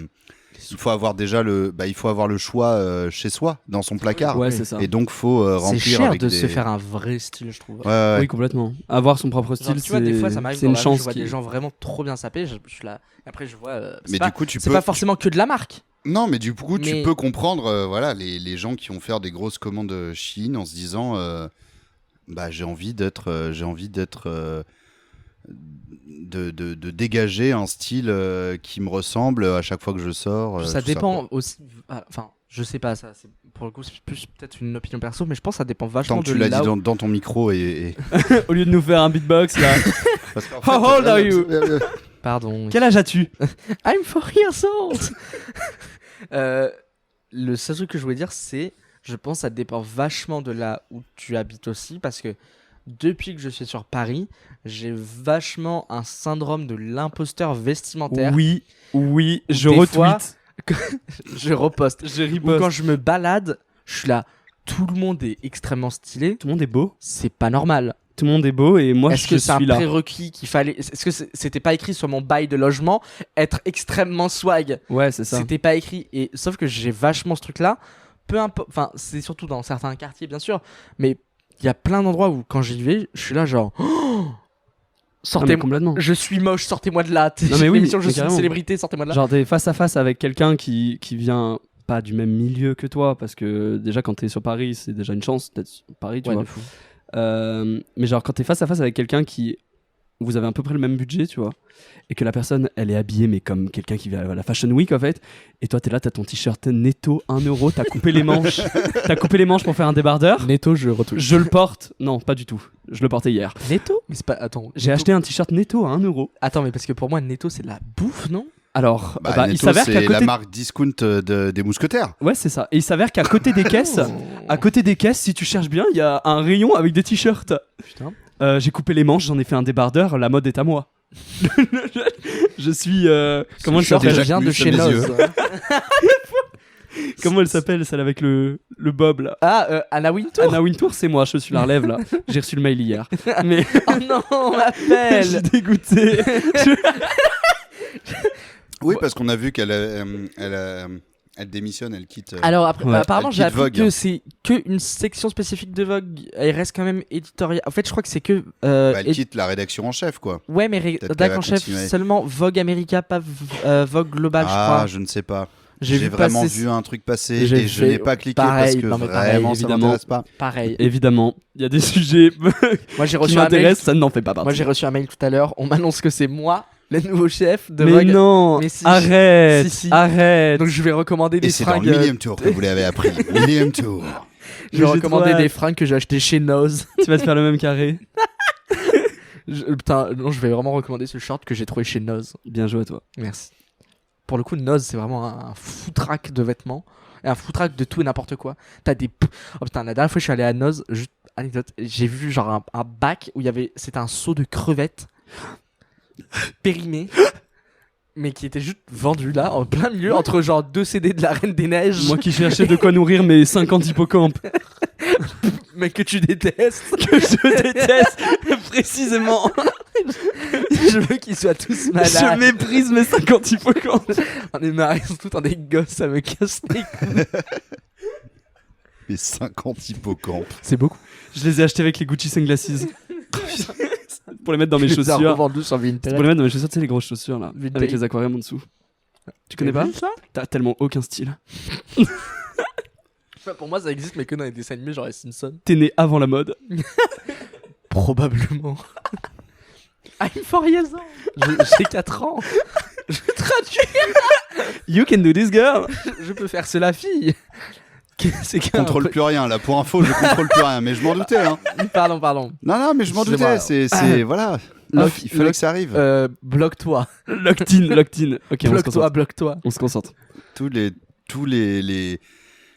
déjà il faut avoir le choix chez soi dans son placard. Ouais, c'est ça. Et donc faut C'est remplir cher avec de des... se faire un vrai style, je trouve. Ouais. Oui, complètement. Avoir son propre Genre, style, tu vois, des fois, ça m'arrive c'est dans une la rue, chance. je vois qui- des gens vraiment trop bien sapés. Je suis là. Et après, je vois. Mais du coup tu c'est peux pas forcément que de la marque. Non, mais du coup, tu Mais- peux comprendre voilà, les gens qui vont faire des grosses commandes Shein en se disant j'ai envie de dégager un style qui me ressemble à chaque fois que je sors. Ça tout dépend quoi. aussi. Enfin, je sais pas, ça. Pour le coup, c'est plus peut-être une opinion perso, mais je pense que ça dépend vachement Tant que de tu l'as là dit où- dans ton micro et... Au lieu de nous faire un beatbox, là. Parce qu'en How old are you? Pardon. Quel âge as-tu? I'm 4 years old. Le seul truc que je voulais dire, c'est, je pense, que ça dépend vachement de là où tu habites aussi, parce que depuis que je suis sur Paris, j'ai vachement un syndrome de l'imposteur vestimentaire. Oui, je Des fois, retweet. Je reposte. Je Ou riposte. quand je me balade, je suis là. Tout le monde est extrêmement stylé. Tout le monde est beau. C'est pas normal. Tout le monde est beau et moi, Est-ce je que c'est un suis là. prérequis qu'il fallait. Est-ce que c'était pas écrit sur mon bail de logement être extrêmement swag? Ouais, c'est ça. C'était pas écrit. Et sauf que j'ai vachement ce truc-là. Peu importe. Enfin, c'est surtout dans certains quartiers, bien sûr. Mais il y a plein d'endroits où, quand j'y vais, je suis là, genre. Oh, Non, mais sortez-moi. complètement. Je suis moche, sortez-moi de là. Non, mais oui, L'émission, je mais suis une carrément. célébrité, sortez-moi de là. Genre, t'es face à face avec quelqu'un qui vient pas du même milieu que toi, parce que déjà, quand t'es sur Paris, c'est déjà une chance d'être sur Paris, tu Ouais, vois. de fou. Mais genre, quand t'es face à face avec quelqu'un qui. Vous avez à peu près le même budget, tu vois, et que la personne, elle est habillée, mais comme quelqu'un qui va à la Fashion Week, en fait, et toi, t'es là, t'as ton t-shirt Netto, 1 euro, t'as coupé les manches. T'as coupé les manches pour faire un débardeur. Netto, je retouche. Je le porte. Non, pas du tout. Je le portais hier. Netto? Mais c'est pas. Attends. J'ai Netto- acheté un t-shirt Netto à 1 euro. Attends, mais parce que pour moi, Netto, c'est de la bouffe, non? Alors, il Netto, s'avère qu'à c'est la côté. marque discount des mousquetaires. Ouais, c'est ça. Et il s'avère qu'à côté des caisses, si tu cherches bien, il y a un rayon avec des t-shirts. Putain. J'ai coupé les manches, j'en ai fait un débardeur. La mode est à moi. Je suis. Comment elle Short s'appelle Jacques vient de Mus, chez à mes Noz. Comment elle s'appelle, celle avec le bob là? Ah, Anna Wintour. Anna Wintour, c'est moi. Je suis la relève là. J'ai reçu le mail hier. Mais Oh non, on je m'appelle. suis dégoûté. Oui, parce qu'on a vu elle démissionne, elle quitte. Alors après, Ouais. apparemment, Elle j'ai quitte appris Vogue. que c'est qu'une section spécifique de Vogue. Elle reste quand même éditoriale. En fait, je crois que c'est que. Elle quitte la rédaction en chef, quoi. Ouais, mais Peut-être rédac qu'elle va en chef continuer. seulement Vogue America, pas Vogue Global, je Ah, crois. je ne sais pas. J'ai J'ai vu vraiment passer- vu un truc passer J'ai et je fait- n'ai pas cliqué pareil, parce que non, mais pareil, vraiment ça évidemment. m'intéresse pas. Pareil. Évidemment, il y a des sujets Moi, j'ai qui reçu un mail. m'intéressent, ça n'en fait pas partie. Moi, j'ai reçu un mail tout à l'heure. On m'annonce que c'est moi, le nouveau chef de Mais Vogue. non, Mais si, arrête, si, si. arrête. Donc, je vais recommander Et des c'est dans fringues. le millième tour que vous l'avez appris. Millième tour. Je vais J'ai recommander trop des hâte. fringues que j'ai achetées chez Noz. Tu vas te faire le même carré. Putain, non, je vais vraiment recommander ce short que j'ai trouvé chez Noz. Bien joué à toi. Merci. Pour le coup, Noz, c'est vraiment un foutraque de vêtements. Et un foutraque de tout et n'importe quoi. T'as des. Oh putain, la dernière fois que je suis allé à Noz, juste anecdote, j'ai vu genre un bac où il y avait. C'était un seau de crevettes périmé. Mais qui était juste vendu là, en plein milieu, entre genre 2 CD de la Reine des Neiges. Moi qui cherchais de quoi nourrir mes 50 hippocampes. Mais que tu détestes. Que je déteste précisément. Je veux qu'ils soient tous malades. Je méprise mes 50 hippocampes. On est marrés, ils sont tous en des gosses, ça me casse les couilles. Les 50 hippocampes. C'est beaucoup. Je les ai achetés avec les Gucci Sunglasses. Pour les mettre dans mes Je les ai chaussures. revendus sur Vinted. Pour les mettre dans mes chaussures, tu sais, les grosses chaussures là. Vinted. Avec les aquariums en dessous. Tu connais pas? ça? T'as tellement aucun style. Pour moi, ça existe, mais que dans les dessins animés, genre les Simpsons. T'es né avant la mode. Probablement. I'm 4 years old. J'ai 4 ans. Je traduis. You can do this, girl. Je peux faire cela, fille. C'est Je contrôle plus rien là. Pour info, je contrôle plus rien. Mais je m'en doutais. Hein. Pardon. Non, mais je m'en Excusez-moi. doutais. C'est voilà. Il fallait que ça arrive. Bloque-toi. Locked in. Ok, on se concentre. Bloque-toi. On se concentre. Tous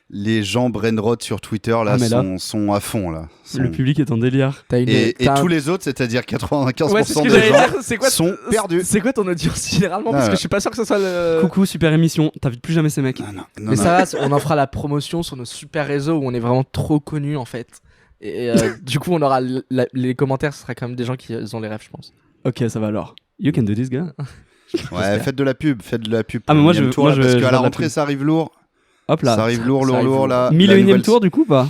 les gens brainrot sur Twitter là, mais là, sont à fond là. Le public est en délire. Et tous les autres, c'est-à-dire 95% Ouais, c'est ce que des j'allais gens dire. C'est quoi sont perdus. C'est quoi ton audience généralement? Parce que je suis pas sûr que ce soit le. Coucou, super émission. T'invites plus jamais ces mecs. Non, Mais ça va, on en fera la promotion sur nos super réseaux où on est vraiment trop connus en fait. Et du coup, on aura les commentaires, ce sera quand même des gens qui ont les rêves, je pense. Ok, ça va alors. You can do this, gars. Ouais, faites de la pub. Ah, mais moi, je tour, là, veux parce qu'à faire la de la rentrée, pub. ça arrive lourd. Hop là. Ça arrive lourd là. 1001ème tour du coup pas?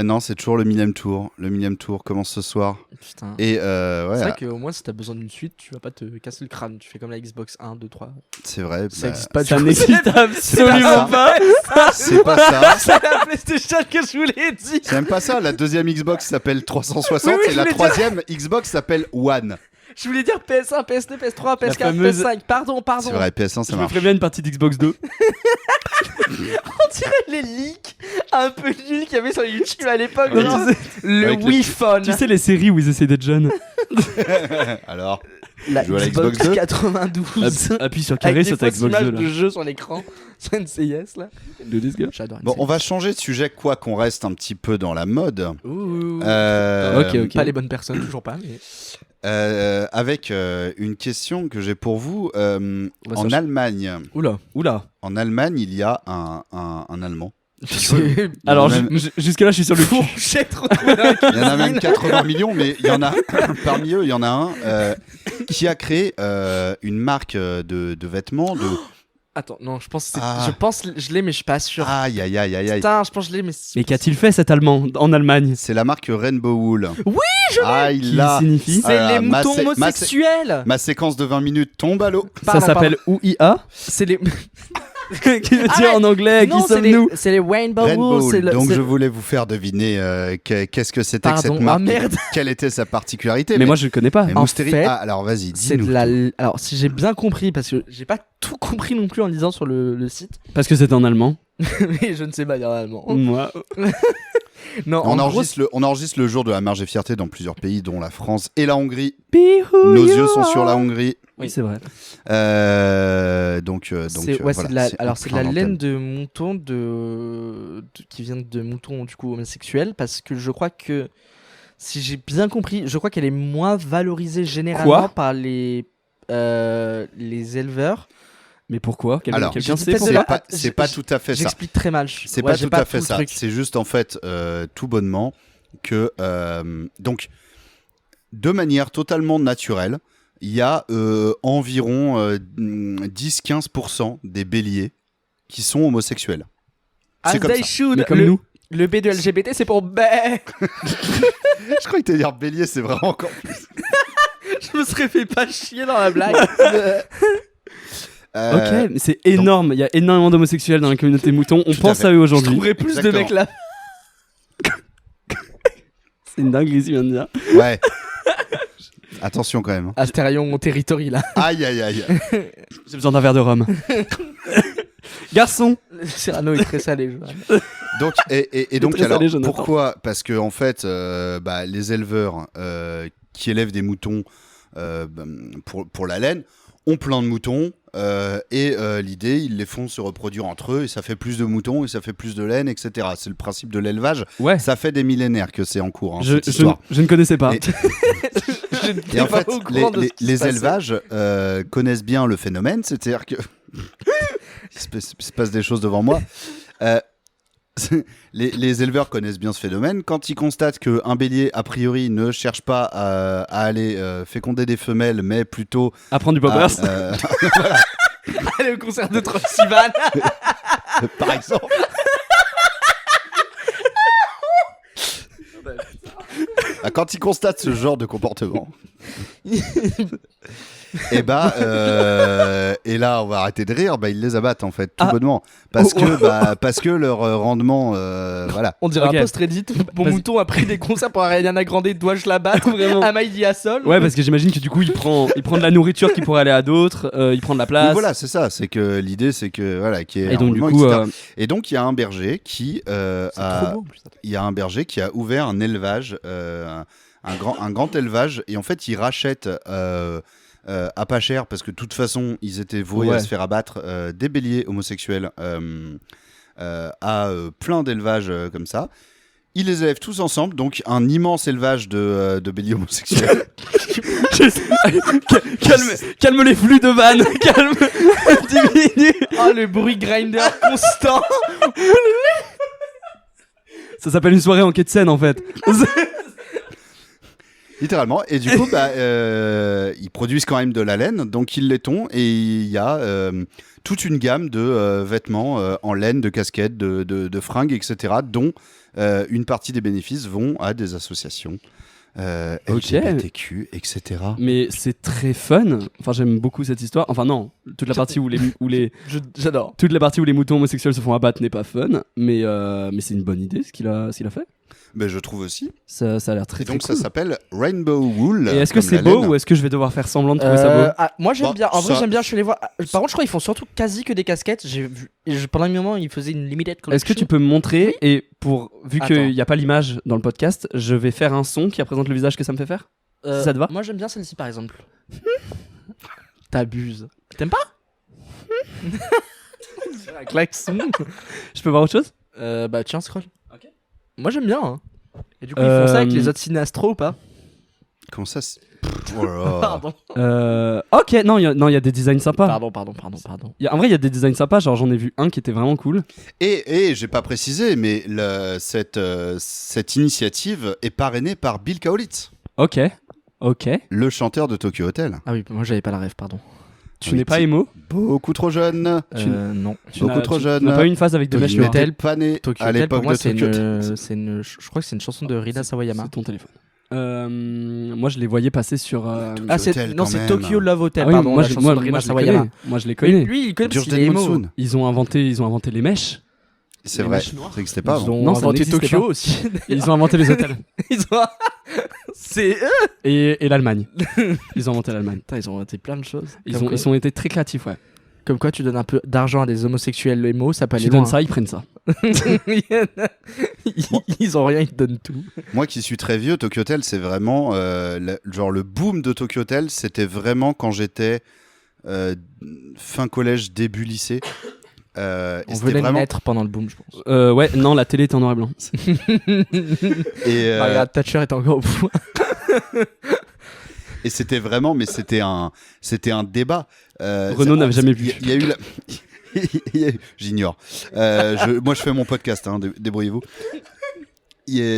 Non, c'est toujours le 1000ème tour. Le 1000ème tour commence ce soir. Putain. Et ouais, C'est vrai qu'au moins, si t'as besoin d'une suite, tu vas pas te casser le crâne. Tu fais comme la Xbox 1, 2, 3. c'est vrai. Ça bah, existe pas. Ça du coup. n'existe absolument pas. pas. c'est pas ça. C'est la PlayStation que je voulais dire. C'est même pas ça. La deuxième Xbox s'appelle 360 Oui, et je la voulais troisième Xbox s'appelle One. Je voulais dire PS1, PS2, PS3, PS4, fameuse- PS5. Pardon. C'est vrai, PS1 ça Je me marche. ferais bien une partie d'Xbox 2. On dirait les leaks un peu nuls qu'il y avait sur YouTube à l'époque. Oui. genre, le Avec le- Wii Phone. Tu sais les séries où ils essaient d'être jeunes. Alors, La joue à la Xbox Xbox 2? 92. Appuie sur Avec carré, des c'est ta fausses Xbox 2 images là. de jeux sur l'écran. C'est NCIS là. Do this, gars. J'adore. bon, on va changer de sujet, quoi qu'on reste un petit peu dans la mode. Ouh. Ok. Pas les bonnes personnes, toujours pas. Mais... Avec une question que j'ai pour vous. va En se- Allemagne, Oula. il y a un Allemand. C'est Alors Même- jusque là je suis sur le cul. fourchette retrouvée dans la Il y en a même cuisine. 80 millions, mais il y en a parmi eux, il y en a un qui a créé une marque de vêtements de. Attends, non, je pense, Ah. je l'ai, mais je suis pas sûr. Aïe aïe aïe aïe aïe. Putain, je pense que je l'ai, mais. Mais qu'a-t-il fait cet Allemand en Allemagne? C'est la marque Rainbow Wool. Oui, je l'ai. Ah, il Qui l'a. signifie C'est Ah, les ma moutons sé- ma sé- homosexuels. Ma séquence de 20 minutes tombe à l'eau. Pardon, Ça s'appelle OUIA. C'est les. Qui veut Ah dire ouais. en anglais Non, qui sommes-nous? c'est les Rainbow Rainbow Wool. Wool. Donc je voulais vous faire deviner qu'est-ce que c'était que Pardon, cette marque. ah, merde. Quelle était sa particularité. Mais moi je le connais pas. mais en Mousteri- fait, Ah, alors vas-y, C'est dis-nous. de la. Alors, si j'ai bien compris, parce que j'ai pas tout compris non plus en lisant sur le site, Parce que c'est en allemand. mais je ne sais pas dire allemand. Moi. Non, On en gros, enregistre le jour de la marche et fierté dans plusieurs pays, dont la France et la Hongrie. Bihou, Nos you yeux sont are. sur la Hongrie. Oui, c'est vrai. Donc c'est voilà, de la, c'est alors en c'est de la plein laine antenne. de mouton qui vient de moutons du coup homosexuels, parce que je crois que si j'ai bien compris, je crois qu'elle est moins valorisée généralement Quoi par les éleveurs. Mais pourquoi? Alors, Quelqu'un j'ai sait peut-être pourquoi? de la- C'est pas tout à fait ça. J'explique très mal. C'est Ouais, pas j'ai tout à fait tout le ça. truc. C'est juste en fait tout bonnement que donc de manière totalement naturelle, il y a environ 10-15% des béliers qui sont homosexuels. As C'est comme they ça. should. Mais comme le, nous. le B de LGBT c'est pour bé. Je crois que t'allais dire bélier, c'est vraiment encore. Je me serais fait pas chier dans la blague. Ok, mais c'est énorme. Il y a énormément d'homosexuels dans la communauté mouton. On Tout à pense fait. à eux Je aujourd'hui. trouverais plus de Exactement. mecs là. C'est une dinguerie, tu viens de dire. Ouais. Attention quand même. Astérion Territory là. Aïe aïe aïe. J'ai besoin d'un verre de rhum. Garçon. Le Cyrano est très salé. Je vois. Donc et donc très alors salé, Jonathan. pourquoi? Parce que en fait les éleveurs qui élèvent des moutons pour la laine ont plein de moutons et l'idée ils les font se reproduire entre eux et ça fait plus de moutons et ça fait plus de laine, etc. C'est le principe de l'élevage. Ouais. Ça fait des millénaires que c'est en cours, hein, Je, cette je, histoire. je ne connaissais pas. Et- Je Et n'étais en pas fait, au courant de ce qui se les passait. élevages connaissent bien le phénomène, c'est-à-dire que il se passe des choses devant moi. Les éleveurs connaissent bien ce phénomène. Quand ils constatent qu'un bélier, a priori, ne cherche pas à aller féconder des femelles, mais plutôt Apprendre du à, poppers. Allez au concert de Troy Sivan. par exemple. Quand ils constatent ce genre de comportement, et et là on va arrêter de rire, ils les abattent en fait tout Ah. bonnement parce que leur rendement voilà. On dirait Ok. un post Reddit. Mon Vas-y. mouton a pris des concerts pour Ariana Grande. Dois-je la battre? Vraiment. Amaïdi Assol. Ouais, parce que j'imagine que du coup, il prend de la nourriture qui pourrait aller à d'autres, il prend de la Donc place. voilà, c'est ça, c'est que l'idée c'est que voilà qui est Et donc, du un coup, roulement, etc. Et donc il y a un berger qui C'est trop beau en plus. il y a un berger qui a ouvert un élevage un grand élevage. Et en fait, ils rachètent à pas cher, parce que de toute façon, ils étaient voués à se faire abattre, des béliers homosexuels à plein d'élevages comme ça. Ils les élèvent tous ensemble, donc un immense élevage de béliers homosexuels. Calme les flux de vannes. Calme. Diminue. Oh, le bruit grinder constant. Ça s'appelle une soirée en quai de Seine en fait. Littéralement. Et du coup, ils produisent quand même de la laine, donc ils l'étont. Et il y a toute une gamme de vêtements en laine, de casquettes, de fringues, etc., dont une partie des bénéfices vont à des associations LGBTQ, etc. Mais c'est très fun. Enfin, j'aime beaucoup cette histoire. Enfin non, toute la partie où les J'adore. toute la partie où les moutons homosexuels se font abattre n'est pas fun. Mais c'est une bonne idée ce qu'il a fait. Ben, je trouve aussi. Ça a l'air très Et donc très cool. ça s'appelle Rainbow Wool. Et est-ce que comme c'est la beau laine. ou est-ce que je vais devoir faire semblant de trouver ça beau? Moi j'aime Bon, bien. En vrai ça- j'aime bien. Je suis allé voir. Par contre je crois qu'ils font surtout quasi que des casquettes. J'ai vu. Pendant un moment ils faisaient une limited collection. Est-ce que tu peux me montrer et vu Attends. qu'il n'y a pas l'image dans le podcast, je vais faire un son qui représente le visage que ça me fait faire. Si ça te va? Moi j'aime bien celle-ci par exemple. T'abuses. T'aimes pas? Un klaxon. Je peux voir autre chose? Bah tiens scroll. Moi j'aime bien. Hein. Et du coup ils font ça avec les autres Sinastro ou pas? Comment ça Oh là là. Pardon. Ok, non, il y a des designs sympas. Pardon. En vrai, il y a des designs sympas. Genre, j'en ai vu un qui était vraiment cool. Et j'ai pas précisé, mais cette initiative est parrainée par Bill Kaulitz, Ok. le chanteur de Tokyo Hotel. Ah oui moi j'avais pas la rêve pardon. Tu Oui, n'es pas tu- émo. Beaucoup trop jeune. Non. Beaucoup trop jeune. Tu n'as pas eu une phase avec de Il mèches Tokyo noires. Hotel. n'était pas né Tokyo à Hotel l'époque pour moi de c'est Tokyo Hotel. je crois que c'est une chanson de Rina Sawayama. C'est ton téléphone. Moi, je les voyais passer sur. Ah c'est Hotel, non quand c'est même. Tokyo Love Hotel Ah oui, pardon moi, la je, chanson moi, de Rina moi, je les Sawayama. connais. Moi, je les connais. Lui il connaît parce Just qu'il est Dead emo. Monsoon. Ils ont inventé les mèches. C'est Les vrai. mèches noires. C'est que c'était pas Ils avant. ont Non, ça inventé n'existait Tokyo pas. aussi. Ils ont inventé les hôtels. Ils ont c'est eux. Et l'Allemagne. Ils ont inventé l'Allemagne. Putain, ils ont inventé plein de choses. Ils ont été très créatifs, ouais. Comme quoi tu donnes un peu d'argent à des homosexuels émo, ça peut aller Tu loin. donnes ça, ils prennent ça. Ils ont rien, ils te donnent tout. Moi qui suis très vieux, Tokyo Hotel, c'est vraiment genre le boom de Tokyo Hotel, c'était vraiment quand j'étais fin collège, début lycée. Et On c'était venait de vraiment. naître pendant le boom, je pense. Ouais, non, la télé était en noir et blanc. Et, Margaret Thatcher est encore au pouvoir. et c'était vraiment, mais c'était un débat. Renaud n'avait jamais vu. Il y a eu J'ignore. Moi, je fais mon podcast, hein, débrouillez-vous.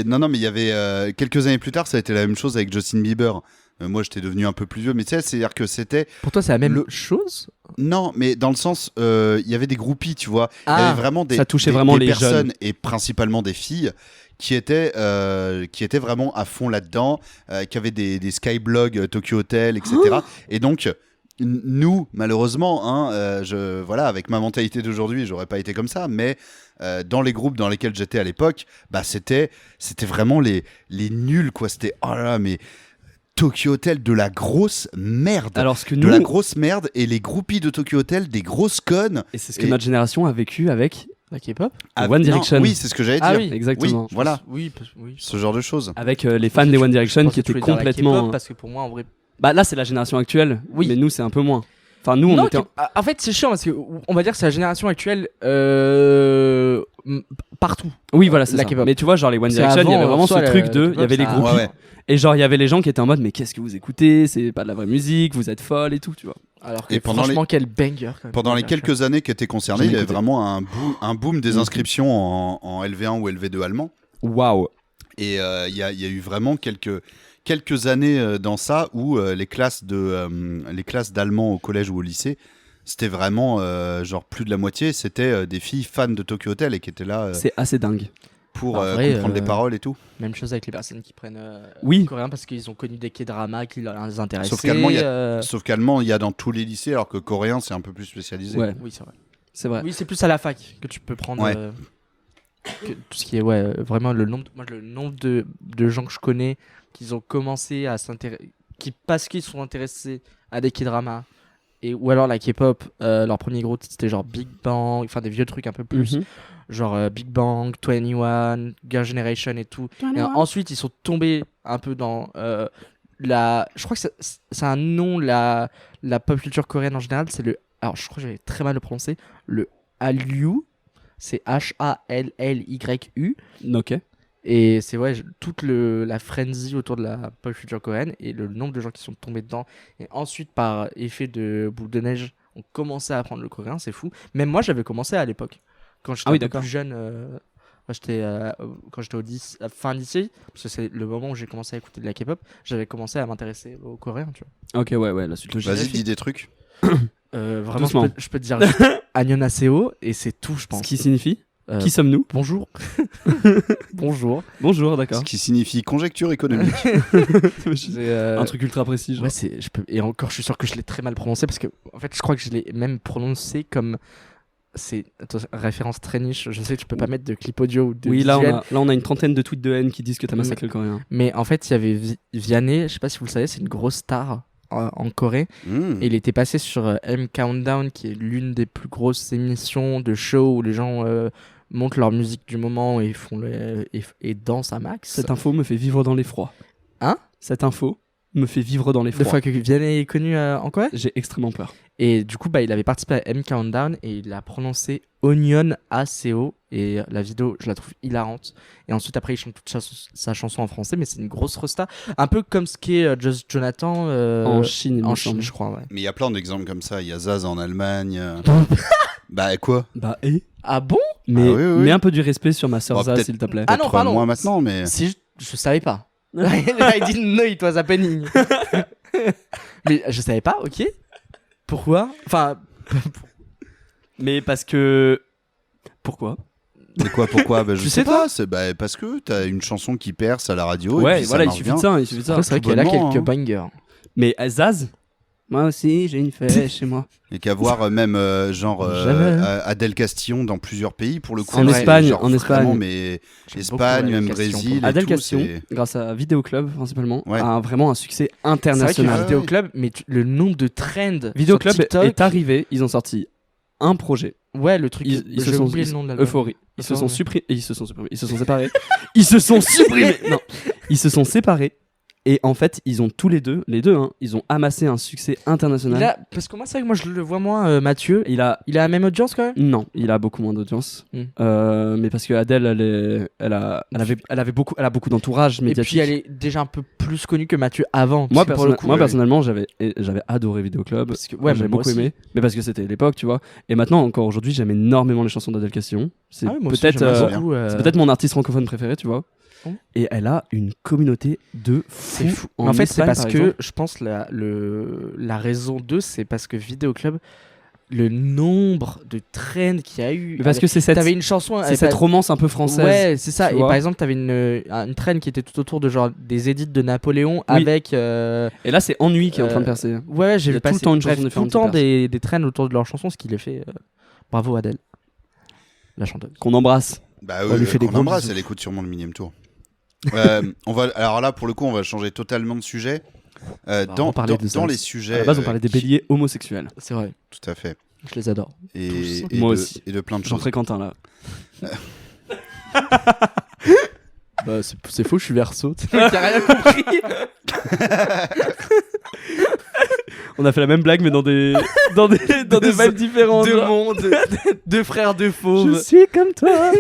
Non, mais il y avait quelques années plus tard, ça a été la même chose avec Justin Bieber. Moi, j'étais devenu un peu plus vieux, mais tu sais, c'est-à-dire que c'était. Pour toi, c'est la même Le- chose? Non, mais dans le sens, il y avait des groupies, tu vois. Il y Ah, avait vraiment ça touchait vraiment des les personnes, jeunes. et principalement des filles, qui étaient vraiment à fond là-dedans, qui avaient des skyblogs Tokyo Hotel, etc. Et donc, nous, malheureusement, hein, voilà, avec ma mentalité d'aujourd'hui, j'aurais pas été comme ça, mais dans les groupes dans lesquels j'étais à l'époque, bah, c'était vraiment les nuls, quoi. C'était, oh là là, mais Tokyo Hotel, de la grosse merde. Alors, ce que De nous. la grosse merde, et les groupies de Tokyo Hotel, des grosses connes. Et c'est ce que Et- notre génération a vécu avec La K-pop? One non, Direction. oui, c'est ce que j'allais dire. Ah oui, Exactement. Oui, voilà, Oui. ce genre de choses. Avec les fans des One Direction qui étaient complètement. Parce que pour moi, en vrai. Bah là, c'est la génération actuelle. Oui. Mais nous, c'est un peu moins. Enfin, nous, on Non, était. en fait, c'est chiant parce que on va dire que c'est la génération actuelle partout. Oui, voilà, c'est la ça. K-pop. Mais tu vois, genre les One C'est Direction, il y avant, avait vraiment ce soit truc la de. K-pop, Il y avait les ça- groupies. Ouais, ouais. Et genre, il y avait les gens qui étaient en mode, mais qu'est-ce que vous écoutez? C'est pas de la vraie musique, vous êtes folle et tout, tu vois. Alors que Et pendant franchement, quel banger. quand même. Pendant les Banger, quelques années qui étaient concernées, J'en il y avait écoutais. vraiment un boom des inscriptions en LV1 ou LV2 allemand. Waouh. Et il y a eu vraiment quelques années dans ça où les classes d'allemand au collège ou au lycée, c'était vraiment genre plus de la moitié, c'était des filles fans de Tokyo Hotel et qui étaient là C'est assez dingue. pour En vrai, comprendre les paroles et tout. Même chose avec les personnes qui prennent Oui. coréen parce qu'ils ont connu des K-dramas qui leur intéressaient. Sauf qu'allemand, Sauf qu'allemand, il y a dans tous les lycées, alors que coréen, c'est un peu plus spécialisé. Ouais, Oui, c'est vrai. c'est vrai. Oui, c'est plus à la fac que tu peux prendre Ouais. que tout ce qui est vraiment le nombre de gens que je connais qui ont commencé à s'intéresser parce qu'ils sont intéressés à des K-dramas ou alors la K-pop, leur premier groupe c'était genre Big Bang, enfin des vieux trucs un peu plus Mhm. genre Big Bang, 21, Girl Generation et tout. Et ensuite, ils sont tombés un peu dans je crois que c'est un nom, la pop culture coréenne en général, c'est alors je crois que j'avais très mal le prononcer, le Hallyu, c'est H-A-L-L-Y-U. Ok. Et c'est toute la frenzy autour de la pop culture coréenne et le nombre de gens qui sont tombés dedans. Et ensuite, par effet de boule de neige, on commençait à apprendre le coréen, c'est fou. Même moi, j'avais commencé à l'époque. Quand j'étais un peu plus jeune, quand j'étais au fin lycée, parce que c'est le moment où j'ai commencé à écouter de la K-pop, j'avais commencé à m'intéresser au coréen, tu vois. Ok, ouais, la suite logique. Vas-y, dis des trucs. Vraiment, je peux te dire juste Annyeonghaseyo et c'est tout, je pense. Ce qui signifie qui sommes-nous? Bonjour. Bonjour. Bonjour, d'accord. Ce qui signifie conjecture économique. Un truc ultra précis. Genre. Ouais, et encore, je suis sûr que je l'ai très mal prononcé parce que, en fait, je crois que je l'ai même prononcé comme. C'est référence très niche. Je sais que je peux pas mettre de clip audio ou de oui, visuel. là, on a une trentaine de tweets de haine qui disent que t'as massacré le coréen. Mais en fait, il y avait Vianney, je sais pas si vous le savez, c'est une grosse star en Corée. Et il était passé sur M Countdown, qui est l'une des plus grosses émissions de show où les gens montent leur musique du moment et font et dansent à max. Cette info me fait vivre dans l'effroi. Hein? Cette info me fait vivre dans l'effroi. Deux fois que Vianney est connu en Corée? J'ai extrêmement peur. Et du coup, il avait participé à M Countdown et il a prononcé Onion ACO. Et la vidéo, je la trouve hilarante. Et ensuite, après, il chante toute sa chanson en français, mais c'est une grosse resta. Un peu comme ce qu'est Just Jonathan en Chine, je crois. Ouais. Mais il y a plein d'exemples comme ça. Il y a Zaz en Allemagne. Bah quoi? Ah bon? Mais, oui. Mets un peu du respect sur ma sœur Zaz, s'il te plaît. Ah non, pardon. Moi maintenant, mais. Si je savais pas. I didn't know it was happening. Mais je savais pas, ok. Pourquoi? Enfin. Mais parce que. Pourquoi? Mais quoi, pourquoi? Bah, je tu sais sais pas. C'est parce que t'as une chanson qui perce à la radio. Ouais, et puis voilà, ça il suffit de ça. Après, c'est vrai qu'elle a quelques bangers. Mais Zaz, moi aussi, j'ai une fête chez moi. Et qu'à voir même Adèle Castillon dans plusieurs pays pour le coup. En Espagne, vraiment, mais Espagne, même Brésil. Adèle et tout, Castillon, grâce à Vidéo Club principalement, ouais. a vraiment un succès C'est vrai international. que Vidéo Club, mais le nombre de trends. Vidéo Club TikTok, est arrivé, ils ont sorti un projet. Ouais, le truc. Ils se j'ai sont oublié le nom de l'album. Euphorie. Ils se sont séparés. Ils se sont supprimés. Non, ils se sont séparés. Et en fait, ils ont tous les deux, ils ont amassé un succès international. Parce que moi, c'est vrai que moi, je le vois moins, Mathieu. Il a la même audience quand même? Non, il a beaucoup moins d'audience. Mais parce que Adèle, elle a beaucoup d'entourage médiatique. Et puis, elle est déjà un peu plus connue que Mathieu avant. Moi, personnellement, j'avais adoré Vidéo Club. Parce que, j'avais beaucoup aimé. Mais parce que c'était l'époque, tu vois. Et maintenant, encore aujourd'hui, j'aime énormément les chansons d'Adèle Castillon. C'est peut-être mon artiste francophone préféré, tu vois. Et elle a une communauté de fous. En fait, c'est parce que je pense la raison c'est parce que Vidéo Club, le nombre de trends qu'il y a eu. Parce que t'avais une chanson, cette romance un peu française. Ouais, c'est ça. Et par exemple, t'avais une trend qui était tout autour de genre des édits de Napoléon avec. Et là, c'est Ennui qui est en train de percer. Ouais, j'ai vu tout le temps une chanson différente. Tout le temps des trends autour de leur chanson, ce qu'il a fait. Bravo Adèle, la chanteuse. Qu'on embrasse. Bah oui, on embrasse. Elle écoute sûrement le Millième Tour. Alors là, pour le coup, on va changer totalement de sujet. Dans les sujets. À la base, on parlait des béliers homosexuels. C'est vrai. Tout à fait. Je les adore. Moi aussi. Et de plein de J'en choses. fréquente un là. C'est faux, je suis verso. T'as rien compris. On a fait la même blague, mais dans des vibes différentes. Deux mondes, deux frères, deux fauves. Je suis comme toi.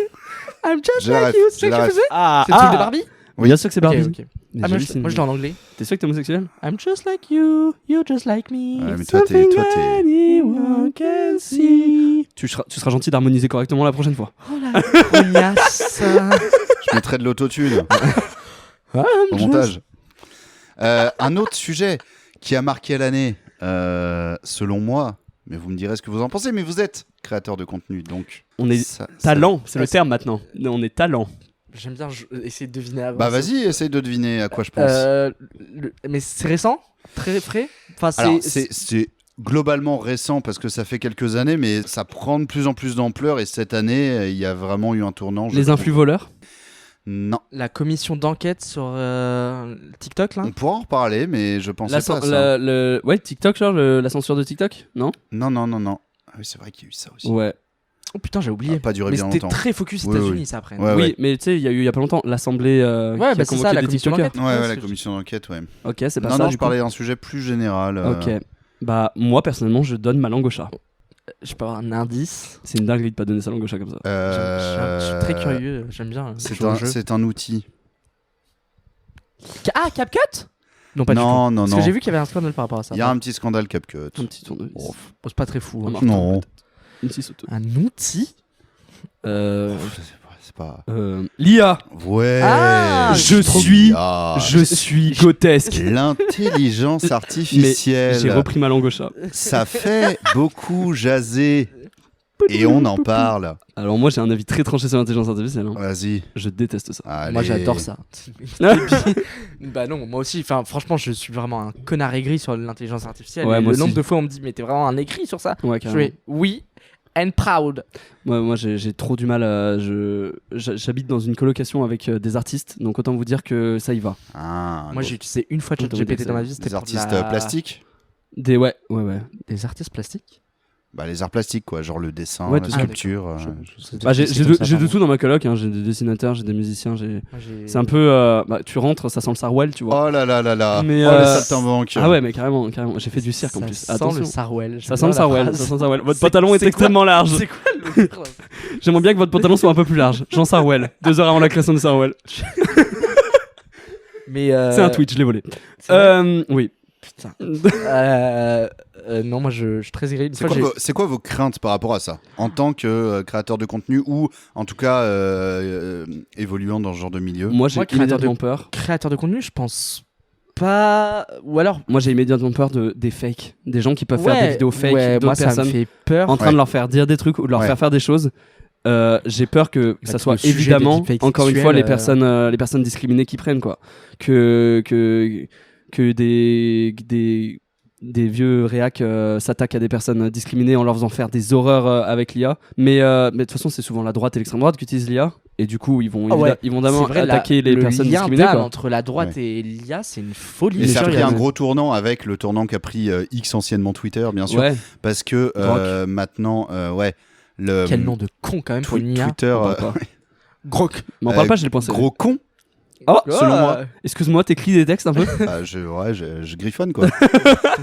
I'm just like you. C'est ce que tu faisais? C'est le truc de Barbie? Oui, bien sûr que c'est Barbie. Okay. Moi, je l'ai en anglais. T'es sûr que t'es homosexuel? I'm just like you, you're just like me. Ouais, mais toi, t'es... anyone can see. Tu seras gentil d'harmoniser correctement la prochaine fois. Oh la grognasse. Je mettrai de l'autotune au montage. Un autre sujet qui a marqué l'année, selon moi, mais vous me direz ce que vous en pensez, mais vous êtes créateur de contenu, donc... On est talent, c'est le terme maintenant. On est talent. J'aime bien essayer de deviner avant. Bah vas-y, essaye de deviner à quoi je pense. Mais c'est récent? Très frais? Alors, c'est globalement récent parce que ça fait quelques années, mais ça prend de plus en plus d'ampleur et cette année, il y a vraiment eu un tournant. Les influx voleurs? Non. La commission d'enquête sur TikTok, là? On pourra en reparler, mais je pensais pas à ça. Ouais, TikTok, genre la censure de TikTok? Non? Non. Ah oui, c'est vrai qu'il y a eu ça aussi. Ouais. Oh putain, j'ai oublié. pas duré mais bien c'était longtemps. très focus Oui, États-Unis, oui. ça après. Ouais, oui, ouais. mais tu sais, il y a eu il y a pas longtemps l'assemblée qui a c'est ça, convoqué la des commission TikTokers. d'enquête. Ouais, Ouais, la c'est ce que commission d'enquête, ouais. Ok, c'est pas Non, ça. non, du je coup. parlais d'un sujet plus général. Ok. Bah, moi, personnellement, je donne ma langue au chat. Je peux avoir un indice. C'est une dinguerie de pas donner sa langue au chat comme ça. Je suis très curieux, j'aime bien. C'est un outil. Ah, CapCut? Non, pas du tout. Non, non, Parce non. que j'ai vu qu'il y avait un scandale par rapport à ça. Il y a un petit scandale CapCut. Un petit tournevis. Oh, c'est pas très fou. hein. Un marteau, Non. peut-être. Une scie sauteuse. Un outil? C'est pas. L'IA. Ouais. Ah, je suis grotesque. L'intelligence artificielle. J'ai repris ma langue au chat. Ça fait beaucoup jaser. Et on en parle. Alors moi j'ai un avis très tranché sur l'intelligence artificielle. hein. Vas-y. Je déteste ça. Allez. Moi j'adore ça. Bah non, moi aussi. Enfin, franchement, je suis vraiment un connard aigri sur l'intelligence artificielle. Ouais, Et moi le nombre aussi. de fois on me dit, mais t'es vraiment un écrit sur ça. Ouais, Je carrément. fais oui and proud. Moi j'ai trop du mal. J'habite dans une colocation avec des artistes, donc autant vous dire que ça y va. Ah, Moi j'ai utilisé une fois ChatGPT dans ma vie. C'était des pour artistes la- plastiques. Ouais. Des artistes plastiques. Bah, les arts plastiques, quoi. Genre le dessin, Ouais, la tout ça. sculpture. Bah, j'ai C'est comme ça, de pardon. tout dans ma coloc. Hein. J'ai des dessinateurs, j'ai des musiciens. C'est un peu. Bah, tu rentres, ça sent le Sarwell, tu vois. Oh là là là là. Mais, oh, les saltimbanques. Ah ouais, mais carrément. J'ai fait du cirque en Ça plus. sent Attention. le Sarwell. Ça sent le Sarwell. Ça sent le Sarwell. Votre C'est- pantalon est c'est quoi extrêmement large. C'est quoi le J'aimerais bien que votre pantalon soit un peu plus large. Jean Sarwell. 2 heures avant la création de Sarwell. Mais C'est un tweet, je l'ai volé. c'est vrai Oui. Putain. Non, moi je suis très aigri. Une C'est fois, quoi, c'est quoi vos craintes par rapport à ça en tant que créateur de contenu ou en tout cas évoluant dans ce genre de milieu? Moi, j'ai Moi, créateur immédiatement peur. créateur de contenu, je pense pas. Ou alors. Moi, j'ai immédiatement peur des fakes. Des gens qui peuvent faire des vidéos fake ouais, d'autres moi ça me personnes fait peur. en train de leur faire dire des trucs ou de leur Ouais. faire faire des choses. J'ai peur que Bah, ça tout soit le sujet des évidemment, deepfakes encore une fois, sexuels, les personnes discriminées qui prennent, quoi. Que des vieux réacs s'attaquent à des personnes discriminées en leur faisant faire des horreurs avec l'IA. Mais de toute façon, c'est souvent la droite et l'extrême droite qui utilisent l'IA. Et du coup, ils vont d'abord C'est vrai, attaquer les personnes le lien discriminées. d'âme Quoi. entre la droite et l'IA, c'est une folie. Et ça a pris furieuse. un gros tournant avec le tournant qu'a pris X, anciennement Twitter, bien sûr, Ouais. parce que maintenant, ouais, le Quel nom de con quand même pour une IA. Twitter, On parle pas. Grok. M'en parle pas, je l'ai pensé. gros con. Oh, selon moi. Excuse-moi, t'écris des textes un peu. Bah, je griffonne quoi.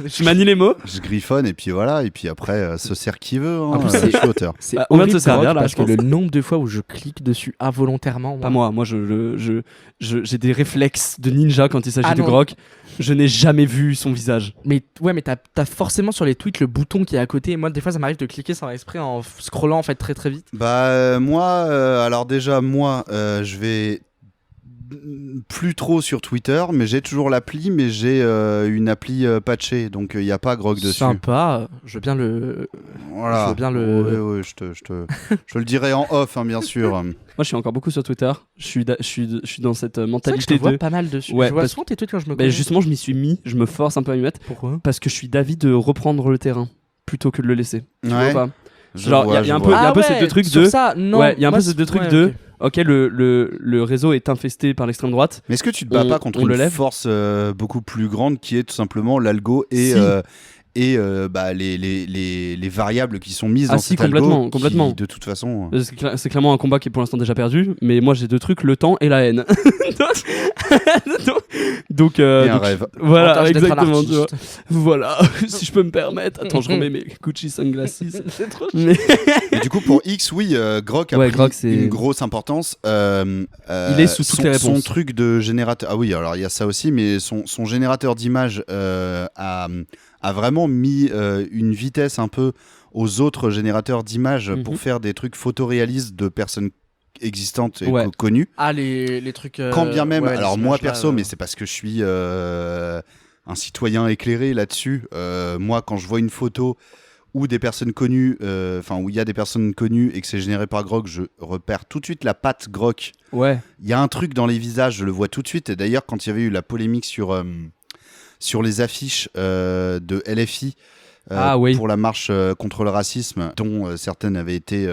Je manie les mots. Je griffonne et puis voilà, et puis après se sert qui veut. Hein, En plus, je suis auteur. C'est Bah, on vient de horrible se servir, Grok, là, parce je que pense. le nombre de fois où je clique dessus involontairement. Pas moi, j'ai des réflexes de ninja quand il s'agit Ah de non. Grok. Je n'ai jamais vu son visage. Mais ouais, mais t'as forcément sur les tweets le bouton qui est à côté. Et moi, des fois, ça m'arrive de cliquer sans exprès en scrollant en fait très très vite. Bah moi, alors déjà moi, je vais plus trop sur Twitter, mais j'ai toujours l'appli, mais j'ai une appli patchée, donc il n'y a pas Grok dessus. Sympa. Je veux bien le. Voilà. Je veux bien le- Ouais, je te le dirai en off, hein, bien sûr. Moi, je suis encore beaucoup sur Twitter. Je suis dans cette C'est vrai que je te mentalité vois de. pas mal dessus. Ouais, je vois parce- souvent tes tweets quand je me Bah, connais. justement, je m'y suis mis. Je me force un peu à m'y mettre Pourquoi parce que je suis d'avis de reprendre le terrain plutôt que de le laisser. Tu Ouais. vois pas Je Genre, vois, y a je un vois. peu- il y a un peu ouais, ces deux trucs sur de- ça, non. Ouais, il y a un moi, peu ces deux c'est- trucs ouais, de. ok. Ok, le réseau est infesté par l'extrême droite. Mais est-ce que tu te bats On- pas contre on le une lève. force beaucoup plus grande qui est tout simplement l'algo et Si. bah, les variables qui sont mises Ah dans si, cet algo complètement, qui, complètement. de toute façon C'est clairement un combat qui est pour l'instant déjà perdu, mais moi j'ai deux trucs, le temps et la haine. donc, est un donc, rêve. voilà, Avantage d'être un exactement. Tu vois. artiste. Voilà, si je peux me permettre. Attends, je remets mes Gucci sunglasses. C'est trop Mais- Et du coup pour X, oui, Grok a Ouais, pris Grok, c'est- une grosse importance. Il est sous toutes les Son réponses. truc de générateur. Ah oui, alors il y a ça aussi, mais son générateur d'images a vraiment mis une vitesse un peu aux autres générateurs d'images Mhm. pour faire des trucs photoréalistes de personnes existantes et Ouais. connues. Ah, les trucs. Quand bien même, ouais, les alors moi images-là, perso, mais c'est parce que je suis un citoyen éclairé là-dessus. Moi, quand je vois une photo où des personnes connues, enfin où il y a des personnes connues et que c'est généré par Grok, je repère tout de suite la patte Grok. Ouais, Il y a un truc dans les visages, je le vois tout de suite. Et d'ailleurs, quand il y avait eu la polémique sur les affiches de LFI Ah oui. pour la marche contre le racisme, dont certaines avaient été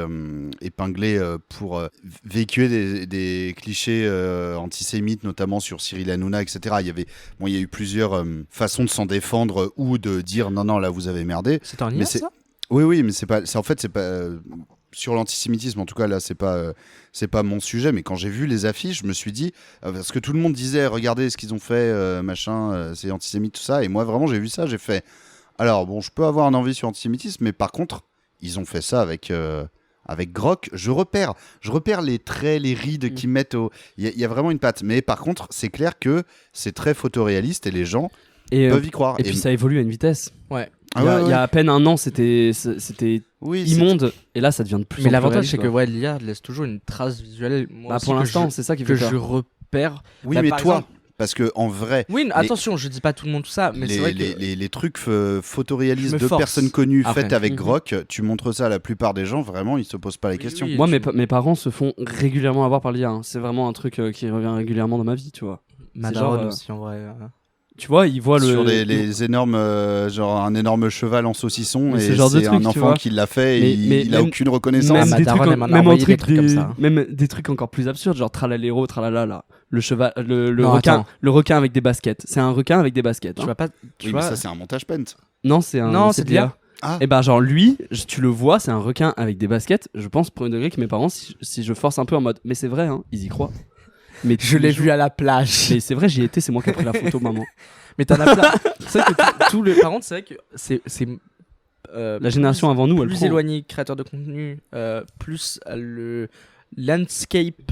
épinglées pour véhiculer des clichés antisémites, notamment sur Cyril Hanouna, etc. Il y a eu plusieurs façons de s'en défendre ou de dire non, là vous avez merdé. C'est en IA, Mais c'est- ça Oui, mais c'est pas. En fait, c'est pas. sur l'antisémitisme, en tout cas là c'est pas mon sujet, mais quand j'ai vu les affiches, je me suis dit parce que tout le monde disait regardez ce qu'ils ont fait, machin, c'est antisémite tout ça, et moi vraiment j'ai vu ça, j'ai fait alors bon je peux avoir un envie sur l'antisémitisme, mais par contre ils ont fait ça avec Grok, je repère les traits, les rides qu'ils mettent il y a vraiment une patte, mais par contre c'est clair que c'est très photoréaliste et les gens peuvent y croire. Et puis ça évolue à une vitesse. Ouais. Il y a à peine un an, c'était immonde, et là ça devient de plus en Mais plus l'avantage, réaliste, c'est que quoi. l'IA laisse toujours une trace visuelle. Moi aussi, pour que l'instant, je- c'est ça qui que fait je peur. repère. Oui, Bah, mais par toi, exemple- parce que en vrai, Oui, attention, je dis pas tout le monde tout ça, mais c'est vrai que. les trucs photoréalistes Je me de force. personnes connues Après. faites avec Mhm. Grok, tu montres ça à la plupart des gens, vraiment, ils se posent pas la question. oui. Moi, tu- mes parents se font régulièrement avoir par l'IA. Hein. C'est vraiment un truc qui revient régulièrement dans ma vie, tu vois. Madaron genre, aussi, en vrai. Tu vois, ils voient Sur le. les énormes, genre un énorme cheval en saucisson, Mais et ce genre de c'est truc, un tu enfant vois. qui l'a fait, et Mais il a même- aucune reconnaissance. Même ma des daronne, trucs, elle m'en a même en envoyé des truc trucs comme ça. même des trucs encore plus absurdes, genre tralaléro, tralala, là. Le cheval, le Non, requin, attends. le requin avec des baskets. C'est un requin avec des baskets. Tu hein. vois pas. Tu Oui, vois. mais ça c'est un montage paint. Non, Non, c'est de l'IA. Ah. Et ben genre lui, tu le vois, c'est un requin avec des baskets. Je pense premier degré que mes parents, si je force un peu en mode, mais c'est vrai, hein, ils y croient. Mais Je l'ai vu à la plage. Mais c'est vrai, j'y étais, c'est moi qui ai pris la photo, maman. Mais t'en as plein. C'est vrai que tous les parents, c'est vrai que c'est La génération avant nous, elle plus prend. éloigné créateur de contenu, plus le landscape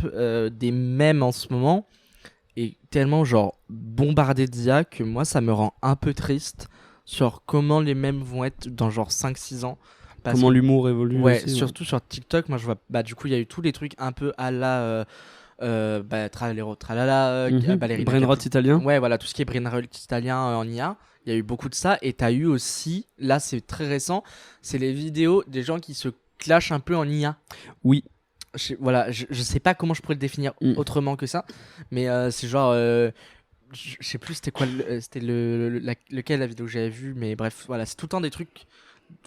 des mèmes en ce moment est tellement genre bombardé d'IA que moi ça me rend un peu triste sur comment les mèmes vont être dans genre 5-6 ans. Parce Comment que- l'humour évolue. Ouais, aussi, surtout sur TikTok, moi je vois, bah du coup il y a eu tous les trucs un peu à la Tralero, tralala, ballerina Brainrot italien. Ouais, voilà, tout ce qui est brainrot italien en IA, il y a eu beaucoup de ça. Et t'as eu aussi, là c'est très récent, c'est les vidéos des gens qui se clashent un peu en IA. Oui. Voilà, je sais pas comment je pourrais le définir autrement que ça, mais c'est genre, je sais plus c'était quoi, c'était lequel la vidéo que j'avais vue, mais bref, voilà, c'est tout le temps des trucs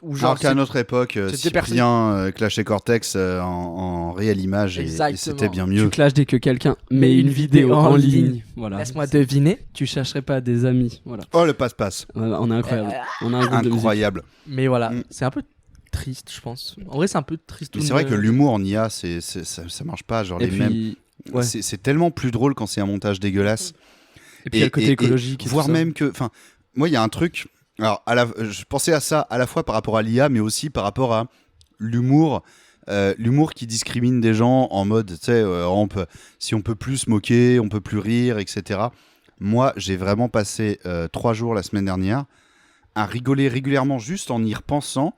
où genre. Alors qu'à notre époque, c'est des Cyprien clashait Cortex en réelle image, et Exactement. c'était bien Tu mieux. clashes dès que quelqu'un met une vidéo en ligne. Voilà. Laisse-moi deviner. Tu chercherais pas des amis. Voilà. Oh, le passe-passe. On est incroyable. On a un groupe de musique. Incroyable. Mais voilà, Mm. c'est un peu triste, je pense. En vrai, c'est un peu triste. Mais c'est vrai que l'humour en IA, ça marche pas. Genre Et les mêmes. puis, ouais. C'est tellement plus drôle quand c'est un montage dégueulasse. Et puis il y a le côté écologique. et Voire tout ça. même que. Enfin, moi, il y a un truc. Alors, je pensais à ça à la fois par rapport à l'IA, mais aussi par rapport à l'humour. L'humour qui discrimine des gens en mode, tu sais, si on peut plus se moquer, on peut plus rire, etc. Moi, j'ai vraiment passé 3 jours la semaine dernière à rigoler régulièrement juste en y repensant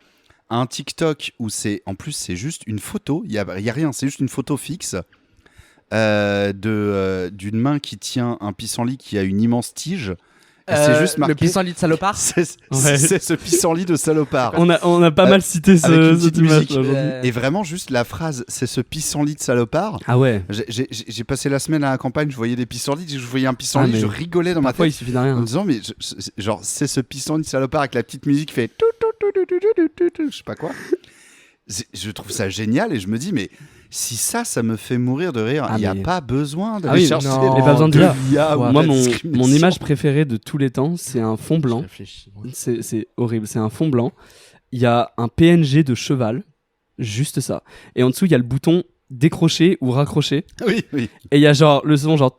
à un TikTok où en plus c'est juste une photo, il y a rien, c'est juste une photo fixe d'une main qui tient un pissenlit qui a une immense tige. Et c'est juste marqué. Le pissenlit de salopard. C'est Ouais. ce pissenlit de salopard. On a pas mal cité avec une cette petite image musique. là, aujourd'hui. Et vraiment juste la phrase, c'est ce pissenlit de salopard. Ah ouais. J'ai passé la semaine à la campagne, je voyais des pissenlits, je voyais un pissenlit, mais je rigolais dans ma Parfois il tête suffit de en rien. me disant mais genre c'est ce pissenlit de salopard avec la petite musique qui fait tout, tout, tout, tout, tout, tout, tout, je sais pas quoi. Je trouve ça génial et je me dis mais si ça me fait mourir de rire, il n'y a mais- pas besoin Ah d'aller oui, chercher non, mais pas besoin de l'IA. l'IA ou Moi, de la mon discrimination. image préférée de tous les temps, c'est un fond Je blanc. réfléchis. C'est horrible. C'est un fond blanc. Il y a un PNG de cheval, juste ça. Et en dessous, il y a le bouton décrocher ou raccrocher. Oui, oui. Et il y a genre le son genre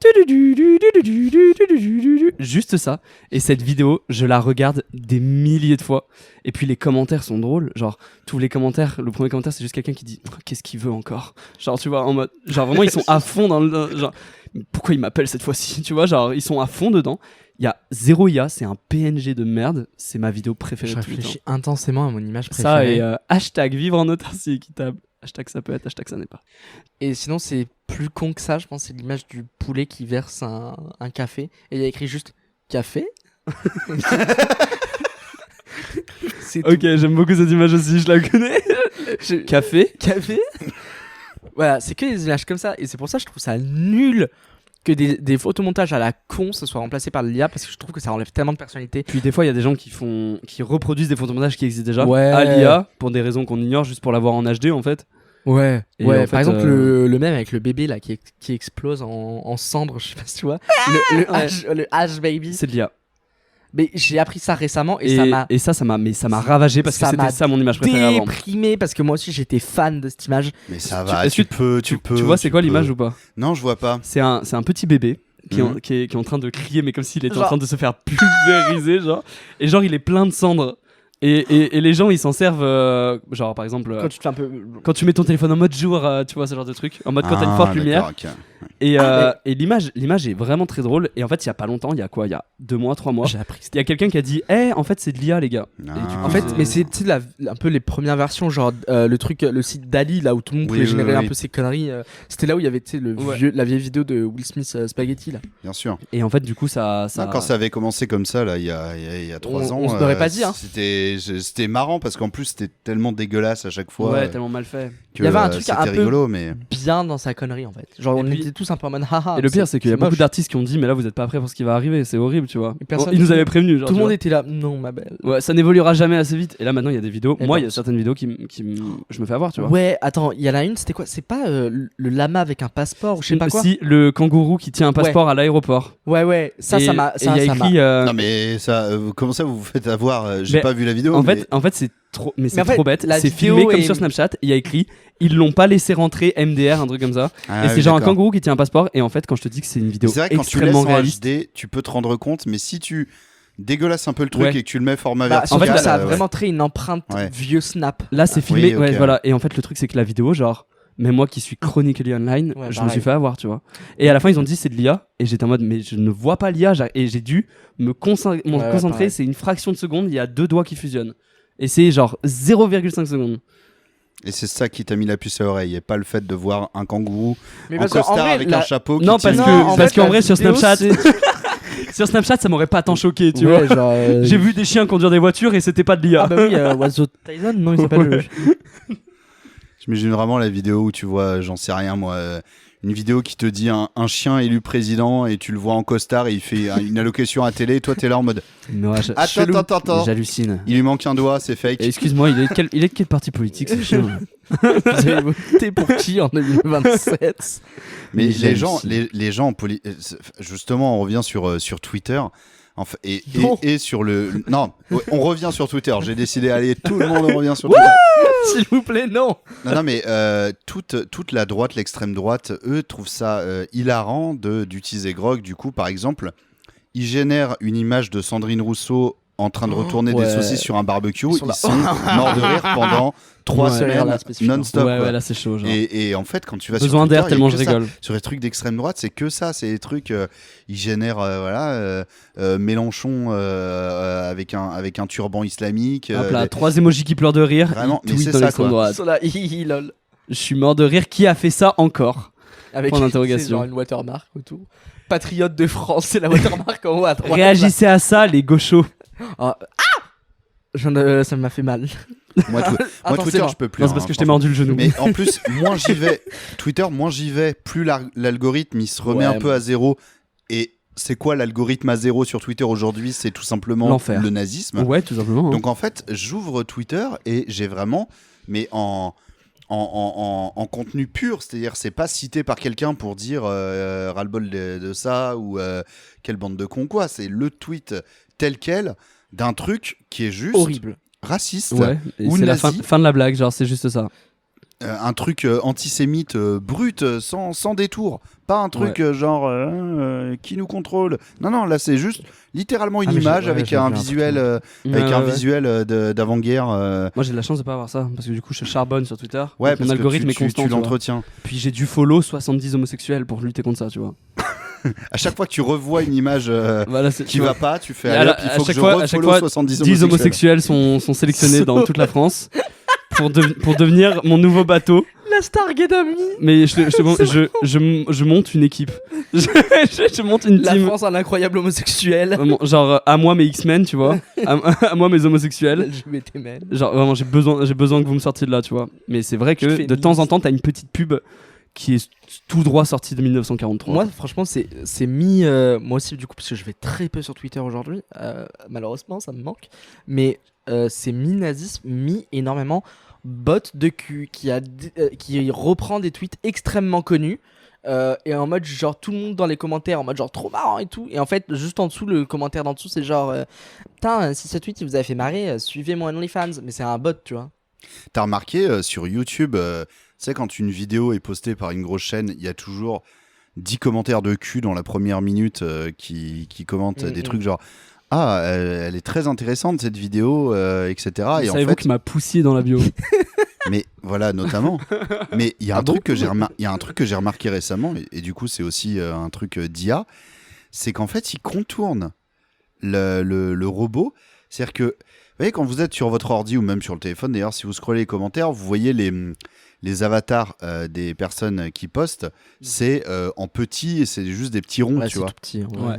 juste ça. Et cette vidéo, je la regarde des milliers de fois. Et puis les commentaires sont drôles. Genre tous les commentaires, le premier commentaire c'est juste quelqu'un qui dit qu'est-ce qu'il veut encore. Genre tu vois en mode genre vraiment ils sont à fond dans le genre pourquoi il m'appelle cette fois-ci. Tu vois genre ils sont à fond dedans. Il y a zéro IA, c'est un PNG de merde. C'est ma vidéo préférée Je de tous les temps. réfléchis intensément à mon image Ça préférée. et hashtag vivre en autarcie équitable. Hashtag ça peut être, hashtag ça n'est pas. Et sinon, c'est plus con que ça, je pense. C'est l'image du poulet qui verse un café. Et il y a écrit juste café. C'est tout. Ok, j'aime beaucoup cette image aussi, je la connais. Café. Café. Voilà, c'est que des images comme ça. Et c'est pour ça que je trouve ça nul que des photomontages à la con se soient remplacés par l'IA parce que je trouve que ça enlève tellement de personnalité. Puis des fois, il y a des gens qui reproduisent des photomontages qui existent déjà Ouais. à l'IA pour des raisons qu'on ignore, juste pour l'avoir en HD en fait. Ouais, Et ouais. en Par fait, exemple, le même avec le bébé là qui explose en cendres, je sais pas si tu vois. Le H baby. C'est de l'IA. Mais j'ai appris ça récemment et ça m'a ça m'a ravagé parce que ça c'était m'a ça mon image préférée avant. déprimé parce que moi aussi j'étais fan de cette image. Mais ça va, Tu vois c'est quoi l'image ou pas? Non, je vois pas. C'est un petit bébé qui est en train de crier, mais comme s'il était en train de se faire pulvériser, genre. Et genre, il est plein de cendres. Et les gens, ils s'en servent, genre par exemple, Quand tu te fais un peu. quand tu mets ton téléphone en mode jour, tu vois, ce genre de truc. En mode quand t'as une forte lumière. Ok. Et l'image est vraiment très drôle. Et en fait, il y a pas longtemps, il y a quoi? Il y a 2 mois, 3 mois. J'ai appris. Il y a quelqu'un qui a dit, en fait, c'est de l'IA, les gars. Ah. Et du coup, En fait, mais c'est tu sais, un peu les premières versions, genre le site Dali, là où tout le monde Oui, pouvait oui, générer oui. un peu ses conneries. C'était là où il y avait tu sais, la vieille vidéo de Will Smith Spaghetti là. Bien sûr. Et en fait, du coup, ça... Non, quand ça avait commencé comme ça, là, il y a 3 ans, on se l'aurait pas dit, hein. C'était marrant parce qu'en plus, c'était tellement dégueulasse à chaque fois. Ouais, tellement mal fait. Que, Il y avait un truc c'était un peu rigolo, mais bien dans sa connerie en fait. Genre Et on puis- était tous un peu en mode haha. Et le pire, c'est qu'il y a beaucoup moche. d'artistes qui ont dit, mais là, vous êtes pas prêts pour ce qui va arriver, c'est horrible, tu vois. Et personne- Ils nous avaient prévenus. Genre, Tout le tu monde vois. était là. Non, ma belle. Ouais, ça n'évoluera jamais assez vite. Et là, maintenant, il y a des vidéos. Et Moi, ben, il y a certaines vidéos je me fais avoir, tu vois. Ouais, attends, il y en a une, c'était quoi? C'est pas le lama avec un passeport ou je sais pas quoi? Si, le kangourou qui tient un passeport à l'aéroport. Ouais, ça m'a. Et il y a écrit. non, mais ça, comment ça vous vous faites avoir? J'ai Mais pas vu la vidéo. En mais- fait, c'est trop, mais c'est en fait, trop bête. la C'est vidéo filmé comme est- sur Snapchat. Il y a écrit, ils l'ont pas laissé rentrer MDR, un truc comme ça. Ah et oui, c'est genre un d'accord. kangourou qui tient un passeport. Et en fait, quand je te dis que c'est une vidéo C'est vrai que quand tu laisses extrêmement en réaliste, HD, tu peux te rendre compte, mais si tu dégueulasses un peu le truc Ouais. et que tu le mets format Bah, vertical, en fait, ça a ouais. vraiment créé une empreinte Ouais. vieux Snap. là, c'est filmé. oui, ok. Ouais, voilà. Et en fait, le truc, c'est que la vidéo, genre. Mais moi qui suis chronically online, Ouais, je me pareil. suis fait avoir, tu vois. Et à la fin, ils ont dit c'est de l'IA. Et j'étais en mode, mais je ne vois pas l'IA. Et j'ai dû me concentrer. pareil. C'est une fraction de seconde. Il y a 2 doigts qui fusionnent. Et c'est genre 0,5 secondes. Et c'est ça qui t'a mis la puce à l'oreille, et pas le fait de voir un kangourou Mais en parce qu'en costard vrai, avec la- un chapeau. Non, qui tient parce une- que- en parce fait, qu'en la vrai, sur vidéo, Snapchat, c'est- Sur Snapchat, ça m'aurait pas tant choqué, tu Ouais, vois. genre, J'ai vu des chiens conduire des voitures et c'était pas de l'IA. Ah bah oui, Oiseau Tyson, non, il s'appelle. J'imagine vraiment la vidéo où tu vois, j'en sais rien moi, une vidéo qui te dit un chien élu président et tu le vois en costard et il fait une allocution à télé et toi t'es là en mode Attends. J'hallucine. il lui manque un doigt, c'est fake. Et excuse-moi, il est de quel parti politique ce chien? Vous avez voté pour qui en 2027? Mais Mais les gens, j'hallucine. les gens, justement, on revient sur Twitter. Enfin, Non. et sur le. Non, on revient sur Twitter. J'ai décidé, allez, tout le monde revient sur Twitter. S'il vous plaît, non. Non, mais toute la droite, l'extrême droite, eux, trouvent ça hilarant d'utiliser Grok. Du coup, par exemple, ils génèrent une image de Sandrine Rousseau en train de retourner des ouais. saucisses sur un barbecue. Ils sont Ils là. sont morts de rire pendant 3 Ouais, semaines là, spécifiquement. non-stop. Ouais, quoi. ouais, là c'est chaud. Genre. Et en fait, quand tu vas Besoin sur Twitter, d'air il y a tellement que je ça. rigole. Sur les trucs d'extrême droite, c'est que ça. C'est des trucs, ils génèrent Mélenchon avec un turban islamique. Hop là, des- 3 emojis qui pleurent de rire. Vraiment, ils mais tweetent c'est dans ça, l'extrême quoi. droite. Ils sont là, hihi, lol. Je suis mort de rire. Qui a fait ça encore? Avec Point d'interrogation. c'est genre une watermark autour. Patriote de France, c'est la watermark en haut à droite. Réagissez à ça, les gauchos. Ça m'a fait mal. Moi, Twitter, Intensément. je peux plus. Non, c'est parce hein, que je t'ai franchement. mordu le genou. Mais en plus, moins j'y vais, Twitter, moins j'y vais, plus l'algorithme il se remet Ouais, un peu à zéro. Et c'est quoi l'algorithme à zéro sur Twitter aujourd'hui? C'est tout simplement L'enfer. le nazisme. Ouais, tout simplement. hein. Donc en fait, j'ouvre Twitter et j'ai vraiment, mais en contenu pur, c'est-à-dire c'est pas cité par quelqu'un pour dire ras-le-bol de ça ou quelle bande de cons quoi. C'est le tweet tel quel d'un truc qui est juste Horrible. raciste, Ouais, et ou c'est la nazi. fin de la blague, genre c'est juste ça. un truc antisémite brut sans détour, pas un truc genre qui nous contrôle. Non, là c'est juste littéralement une Ah, mais image j'ai- ouais, avec j'ai un vu un visuel, truc, avec un ouais. visuel d'avant-guerre. Moi j'ai de la chance de pas avoir ça parce que du coup je charbonne sur Twitter. Ouais, donc parce mon algorithme que est constant. tu tu vois. l'entretiens. Puis j'ai dû follow 70 homosexuels pour lutter contre ça, tu vois. À chaque fois que tu revois une image Voilà, c'est qui va pas, tu fais Et allez, à hop, il à faut que chaque je fois- à chaque refollow fois, 70 10 homosexuels. homosexuels sont sélectionnés dans toute la France pour devenir mon nouveau bateau. La Stargate Army. Mais je monte une équipe. je monte une La team. France, un incroyable homosexuel. Vraiment, genre à moi mes X-Men, tu vois. À moi mes homosexuels. LGBTmen. Genre vraiment j'ai besoin que vous me sortiez de là, tu vois. Mais c'est vrai Je te que fais de une temps en liste. temps t'as une petite pub qui est tout droit sortie de 1943. Moi, franchement, c'est moi aussi, du coup, parce que je vais très peu sur Twitter aujourd'hui. Malheureusement, ça me manque. Mais c'est mi-nazisme, mi-énormément bot de cul qui reprend des tweets extrêmement connus. et en mode genre tout le monde dans les commentaires en mode genre trop marrant et tout, et en fait juste en dessous le commentaire d'en dessous c'est genre putain si ce tweet il vous a fait marrer suivez mon OnlyFans, mais c'est un bot tu vois. T'as remarqué sur YouTube, tu sais, quand une vidéo est postée par une grosse chaîne, il y a toujours 10 commentaires de cul dans la première minute qui commentent des trucs genre ah, elle est très intéressante cette vidéo, etc. Et en Savez-vous fait, que ma poussière dans la bio. mais voilà, notamment. Mais il y a un truc que j'ai remarqué récemment, et du coup, c'est aussi un truc d'IA, c'est qu'en fait, il contourne le robot. C'est-à-dire que, vous voyez, quand vous êtes sur votre ordi ou même sur le téléphone, d'ailleurs, si vous scrollez les commentaires, vous voyez les avatars des personnes qui postent, c'est en petit et c'est juste des petits ronds, Ouais, tu c'est vois. tout petit. Ouais.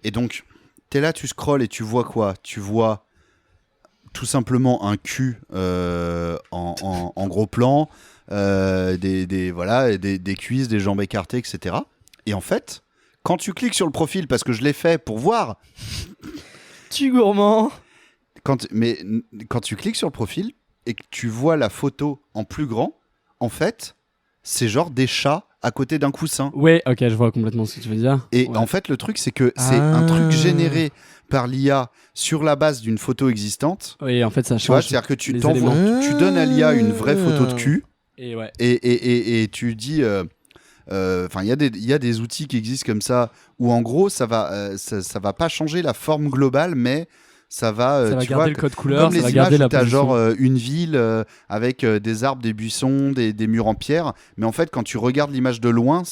Et donc, t'es là, tu scrolles et tu vois quoi? Tu vois tout simplement un cul en gros plan, des cuisses, des jambes écartées, etc. Et en fait, quand tu cliques sur le profil, parce que je l'ai fait pour voir, Tu gourmand. quand tu cliques sur le profil et que tu vois la photo en plus grand, en fait, c'est genre des chats à côté d'un coussin. Ouais, ok, je vois complètement ce que tu veux dire. Et Ouais. en fait, le truc, c'est que c'est un truc généré par l'IA sur la base d'une photo existante. Oui, en fait, ça Tu vois, change. c'est-à-dire que tu les t'envoies, éléments. tu donnes à l'IA une vraie photo de cul Et ouais. et tu dis. Enfin, il y a des outils qui existent comme ça où en gros, ça va pas changer la forme globale, mais ça va. Ça va tu garder vois, le code couleur, comme ça les va images garder où la t'as position. genre une ville avec des arbres, des buissons, des murs en pierre, mais en fait, quand tu regardes l'image de loin,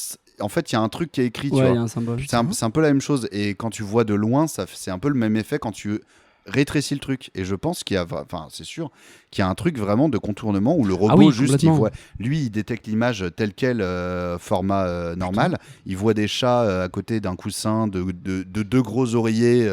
en fait, il y a un truc qui est écrit. Tu Ouais, il vois. y a un symbole. C'est un peu la même chose. Et quand tu vois de loin, c'est un peu le même effet quand tu rétrécis le truc. Et je pense qu'il y a, enfin, c'est sûr, qu'il y a un truc vraiment de contournement où le robot, oui, juste, complètement. lui, il détecte l'image telle quelle, format normal. Il voit des chats à côté d'un coussin, de deux gros oreillers.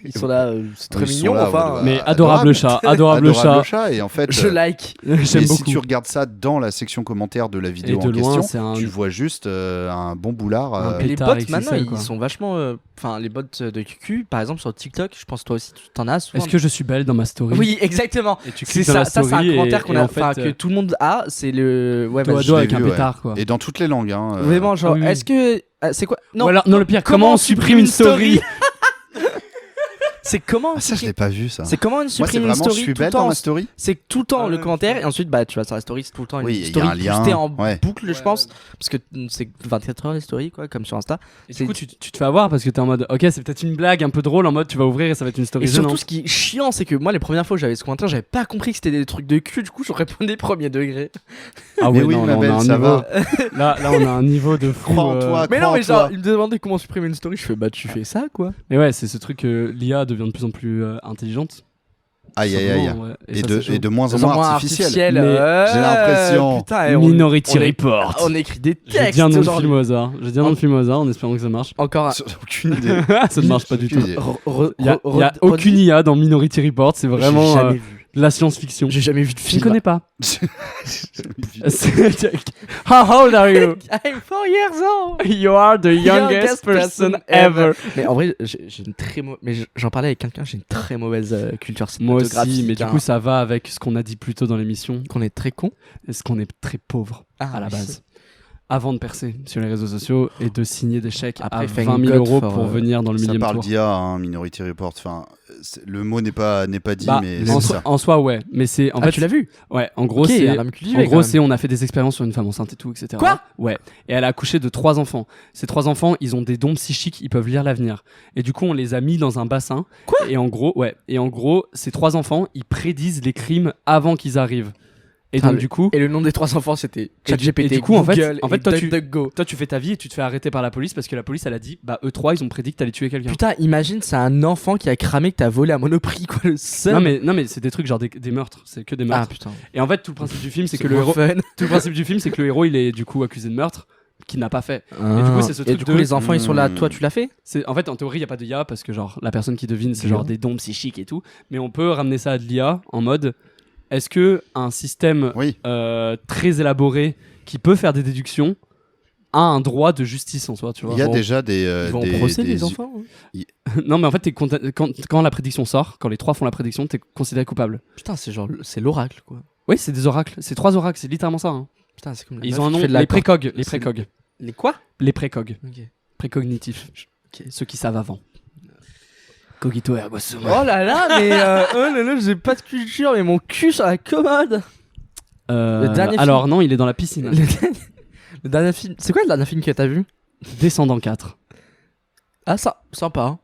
Ils sont là, c'est très Ils sont mignon là, enfin. ouais, Mais adorable. adorable chat, adorable chat. Et en fait, Je like. J'aime mais si beaucoup. tu regardes ça dans la section commentaire de la vidéo Et de en loin, question, c'est un. tu vois juste un bon boulard. Un Et les pétard bots XXL, maintenant quoi. ils sont vachement enfin les bots de QQ par exemple sur TikTok, je pense que toi aussi tu t'en as souvent. Est-ce que je suis belle dans ma story? Oui, exactement. Et tu C'est cliques dans la ça, c'est un story commentaire qu'on et a, en fait, enfin que tout le monde a, c'est le ouais, dos à vas-y. dos l'ai avec un vu, ouais. pétard, quoi. Et dans toutes les langues. Hein, Vraiment genre oui, oui. est-ce que c'est quoi Ou alors, non, le pire, comment on supprime une story? C'est comment Ah, ça, je l'ai pas vu, ça. C'est comment on Moi, c'est supprime une vraiment, je story suis tout le belle dans temps. ma story. C'est que tout le temps Ah le ouais. commentaire et ensuite bah tu vas sur la story, c'est tout le temps Oui, une il y a story un lien, boostée en ouais. boucle, je pense, parce que c'est 24 heures les stories quoi, comme sur Insta. Et du coup, tu te fais avoir parce que t'es en mode, ok, c'est peut-être une blague un peu drôle, en mode, tu vas ouvrir et ça va être une story Et surtout, gênante. ce qui est chiant, c'est que moi, les premières fois où j'avais ce commentaire, j'avais pas compris que c'était des trucs de cul. Du coup, je répondais premier degré. Ah Mais ouais, oui, non, ma on a belle, un ça niveau. va. Là, on a un niveau de fou. Crois en toi. Mais non, mais Crois en genre, toi. il me demandait comment supprimer une story. Je fais, bah, tu fais ça, quoi. Mais ouais, c'est ce truc que l'IA devient de plus en plus intelligente. Aïe, aïe, aïe. Simplement, ouais. Et ça, de, c'est chaud. et de moins en moins artificiel. Mais j'ai l'impression. Putain, et Minority on est- Report. On écrit des Je textes. dis un nom de genre, film au hasard. Je dis un nom de film au hasard en espérant que ça marche. Encore un. Aucune idée. Ça ne marche pas du tout. Aucune idée. Il y a aucune IA dans Minority Report, c'est J'ai vraiment jamais vu. de la science-fiction. J'ai jamais vu de Je ne film. connais pas. J'ai How old are you? I'm 4 years old. You are the youngest person ever. Mais en vrai, j'ai une très mais j'en parlais avec quelqu'un, j'ai une très mauvaise culture Moi cinématographique. aussi, mais du coup, ça va avec ce qu'on a dit plus tôt dans l'émission. qu'on est très con. Est-ce qu'on est très pauvre à la oui. base avant de percer sur les réseaux sociaux et de signer des chèques Après, à thank 20 000 God euros for, pour venir dans le Ça millième parle tour. d'IA, hein, Minority Report. Enfin, le mot n'est pas dit, Bah, mais en, c'est soi, ça. en soi, ouais. Mais c'est en Ah, fait, tu l'as vu? ouais. En gros, Ok, c'est elle a même cultivé, en quand gros, même. c'est on a fait des expériences sur une femme enceinte et tout, etc. Quoi? Ouais. Et elle a accouché de 3 enfants. Ces 3 enfants, ils ont des dons psychiques, ils peuvent lire l'avenir. Et du coup, on les a mis dans un bassin. Quoi? Et en gros, ouais. Et en gros, ces 3 enfants, ils prédisent les crimes avant qu'ils arrivent. Et Putain, donc, du coup, Et le nom des 3 enfants, c'était ChatGPT, et du coup, en fait, Google, et toi, tu- DuckDuckGo. toi, tu fais ta vie et tu te fais arrêter par la police parce que la police, elle a dit, bah, eux 3, ils ont prédit que t'allais tuer quelqu'un. Putain, imagine, c'est un enfant qui a cramé que t'as volé à Monoprix, quoi, le seul. Non mais c'est des trucs genre des meurtres, c'est que des Ah meurtres. putain. Et en fait tout le principe du film c'est que le moins héros, fun. tout le principe du film c'est que le héros il est du coup accusé de meurtre qu'il n'a pas fait. Et du coup, c'est ce truc du coup, de- les enfants, ils sont là. Toi, tu l'as fait? C'est en fait en théorie il y a pas de IA parce que genre la personne qui devine c'est Dur. genre des dons psychiques et tout, mais on peut ramener ça à de l'IA en mode est-ce que un système Oui. très élaboré qui peut faire des déductions a un droit de justice en soi, tu vois. Il y a Genre- déjà des. Ils vont des- au procès, des- les enfants? hein. Non mais en fait quand la prédiction sort, quand les 3 font la prédiction, t'es considéré coupable. Putain, c'est genre, c'est l'oracle, quoi. Oui, c'est des oracles, c'est 3 oracles, c'est littéralement ça. Hein. Putain, c'est comme la Ils meuf ont un qui nom, fait de la les précogs, les c'est- précogs. Les quoi? Les précogs. Ok. Précognitifs. Ceux qui savent avant. Cogito ergo sum. Oh là là, mais oh là là, j'ai pas de culture, mais mon cul sur la commode. Le dernier alors non, il est dans la piscine. Le dernier film. C'est quoi le dernier film que t'as vu? Descendant 4. Ah, ça, sympa.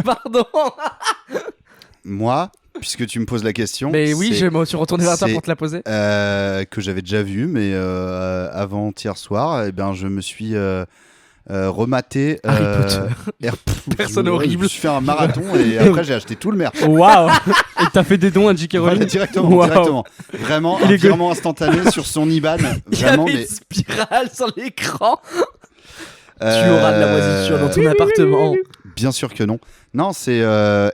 Pardon. Moi, puisque tu me poses la question. Mais oui, je me suis retourné vers toi c'est- pour te la poser. Que j'avais déjà vu, mais avant-hier soir, eh ben, je me suis rematé. Harry Potter. Personne horrible. Je me suis fait un marathon et après j'ai acheté tout le merch. Waouh. Et t'as fait des dons à J.K. Rowling. Voilà, directement, Wow. directement. Vraiment, un virement instantané sur son IBAN. Il y Vraiment, avait mais une spirale sur l'écran. Tu auras de la moisissure dans ton appartement. Bien sûr que non. Non, c'est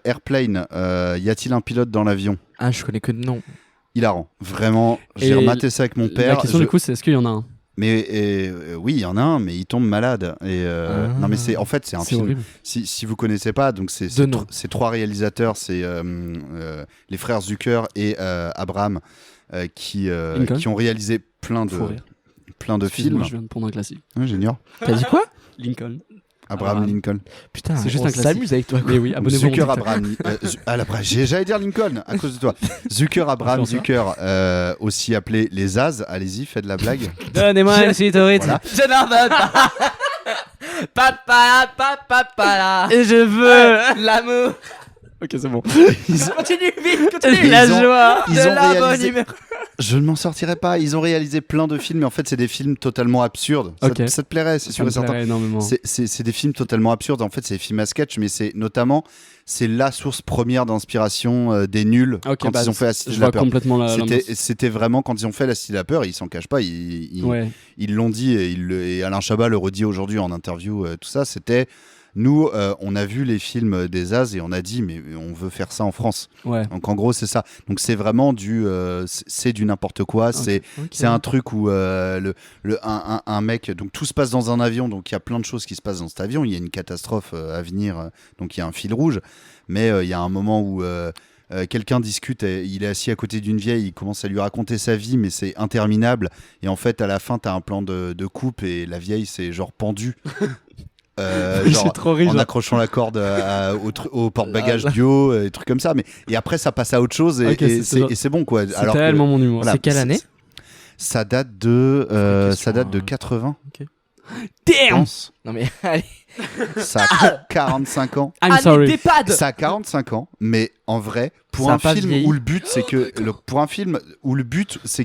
Airplane. Y a-t-il un pilote dans l'avion? Ah, je connais que de nom. Hilarant. Vraiment, j'ai Et rematé ça avec mon père. La question du coup, c'est est-ce qu'il y en a un? Mais oui, il y en a un, mais il tombe malade. Et non, mais c'est un C'est film. horrible. Si vous connaissez pas, donc c'est De nom. c'est trois réalisateurs, c'est les frères Zucker et Abraham qui ont réalisé plein Faut rire. de Excuse-moi, films. je viens de prendre un classique. Ouais, génial. T'as dit quoi? Lincoln. Abraham Abraham. Lincoln. Putain, C'est juste on un classique. s'amuse avec toi. Mais oui, abonnez-vous. à mon Zucker TikTok. Abraham. J'allais dire Lincoln à cause de toi. Zucker Abraham Influenceur. Zucker, aussi appelé les As. Allez-y, faites de la blague. Donnez-moi une suite au rythme. Voilà. Je n'en veux pas. Papa. Et je veux L'amour. Ok, c'est bon. Continue vite, continue. La Ils ont- joie. ils De ont la bonne réalisé- humeur. Je ne m'en sortirai pas. Ils ont réalisé plein de films, mais en fait, c'est des films totalement absurdes. Ça, Ok. ça te plairait, c'est Ça sûr me et certain. plairait énormément. C'est des films totalement absurdes. En fait, c'est des films à sketch, mais c'est notamment la source première d'inspiration des nuls Ok, quand bah, ils ont fait La Cité je de la vois Peur. complètement la C'était vraiment quand ils ont fait La Cité de la Peur, ils s'en cachent pas. Ils Ouais. l'ont dit et Alain Chabat le redit aujourd'hui en interview. Tout ça, c'était nous, on a vu les films des As et on a dit mais on veut faire ça en France. Ouais. Donc en gros, c'est ça. Donc c'est vraiment c'est du n'importe quoi. C'est un truc où un mec, donc tout se passe dans un avion, donc il y a plein de choses qui se passent dans cet avion, il y a une catastrophe à venir, donc il y a un fil rouge, mais il y a un moment où quelqu'un discute, il est assis à côté d'une vieille, il commence à lui raconter sa vie, mais c'est interminable, et en fait à la fin t'as un plan de coupe et la vieille c'est genre pendue. Genre C'est trop riche. en accrochant la corde au porte-bagages du haut, et trucs comme ça, mais et après ça passe à autre chose et, Ok, c'est c'est bon quoi. C'est Alors que- tellement mon humour. voilà, C'est quelle année? Ça date de question, 80. je Damn. pense. Non mais allez. Ça a 45 ans. I'm Année sorry. d'EHPAD. Ça a 45 ans, mais en vrai, pour Ça a un pas film vieilli. où le but c'est que qu'il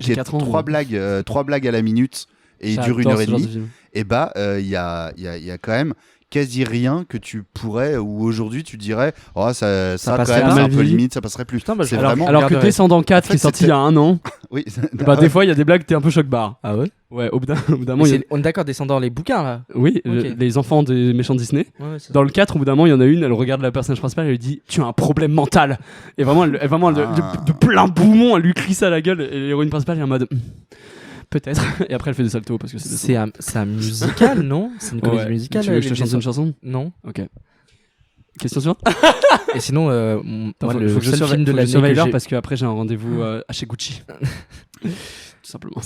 y ait 4 ans, trois ouais. blagues à la minute et il dure une J'adore heure et ce genre de demie, film. et bah il y a quand même quasi rien que tu pourrais, ou aujourd'hui tu dirais oh ça quand passerait même pas. c'est un Mal peu vieilli. limite, ça passerait plus. Putain, bah, C'est alors- vraiment Alors que regarderai. Descendant 4 En qui est fait, sorti il y a un an, oui. bah des fois il y a des blagues t'es un peu choc-barre. Ah ouais? Ouais, au bout d'un moment, il y a- On est d'accord, descendant les bouquins là. oui, Ok. les enfants des méchants Disney. Ouais, c'est Dans le 4, au bout d'un moment, il y en a une, elle regarde la personnage principale, elle lui dit tu as un problème mental. Et vraiment, de plein poumon, elle lui crie ça à la gueule, et l'héroïne principale est en mode peut-être. Et après, elle fait des saltos parce que c'est C'est un musical, non? C'est une comédie Ouais. musicale. Tu veux que je te les chante une chanson? Non. Ok. Question suivante. Et sinon, moi, le faut que je seul surveille film de l'année surveille que l'heure j'ai... parce qu'après j'ai un rendez-vous chez Gucci. Tout simplement.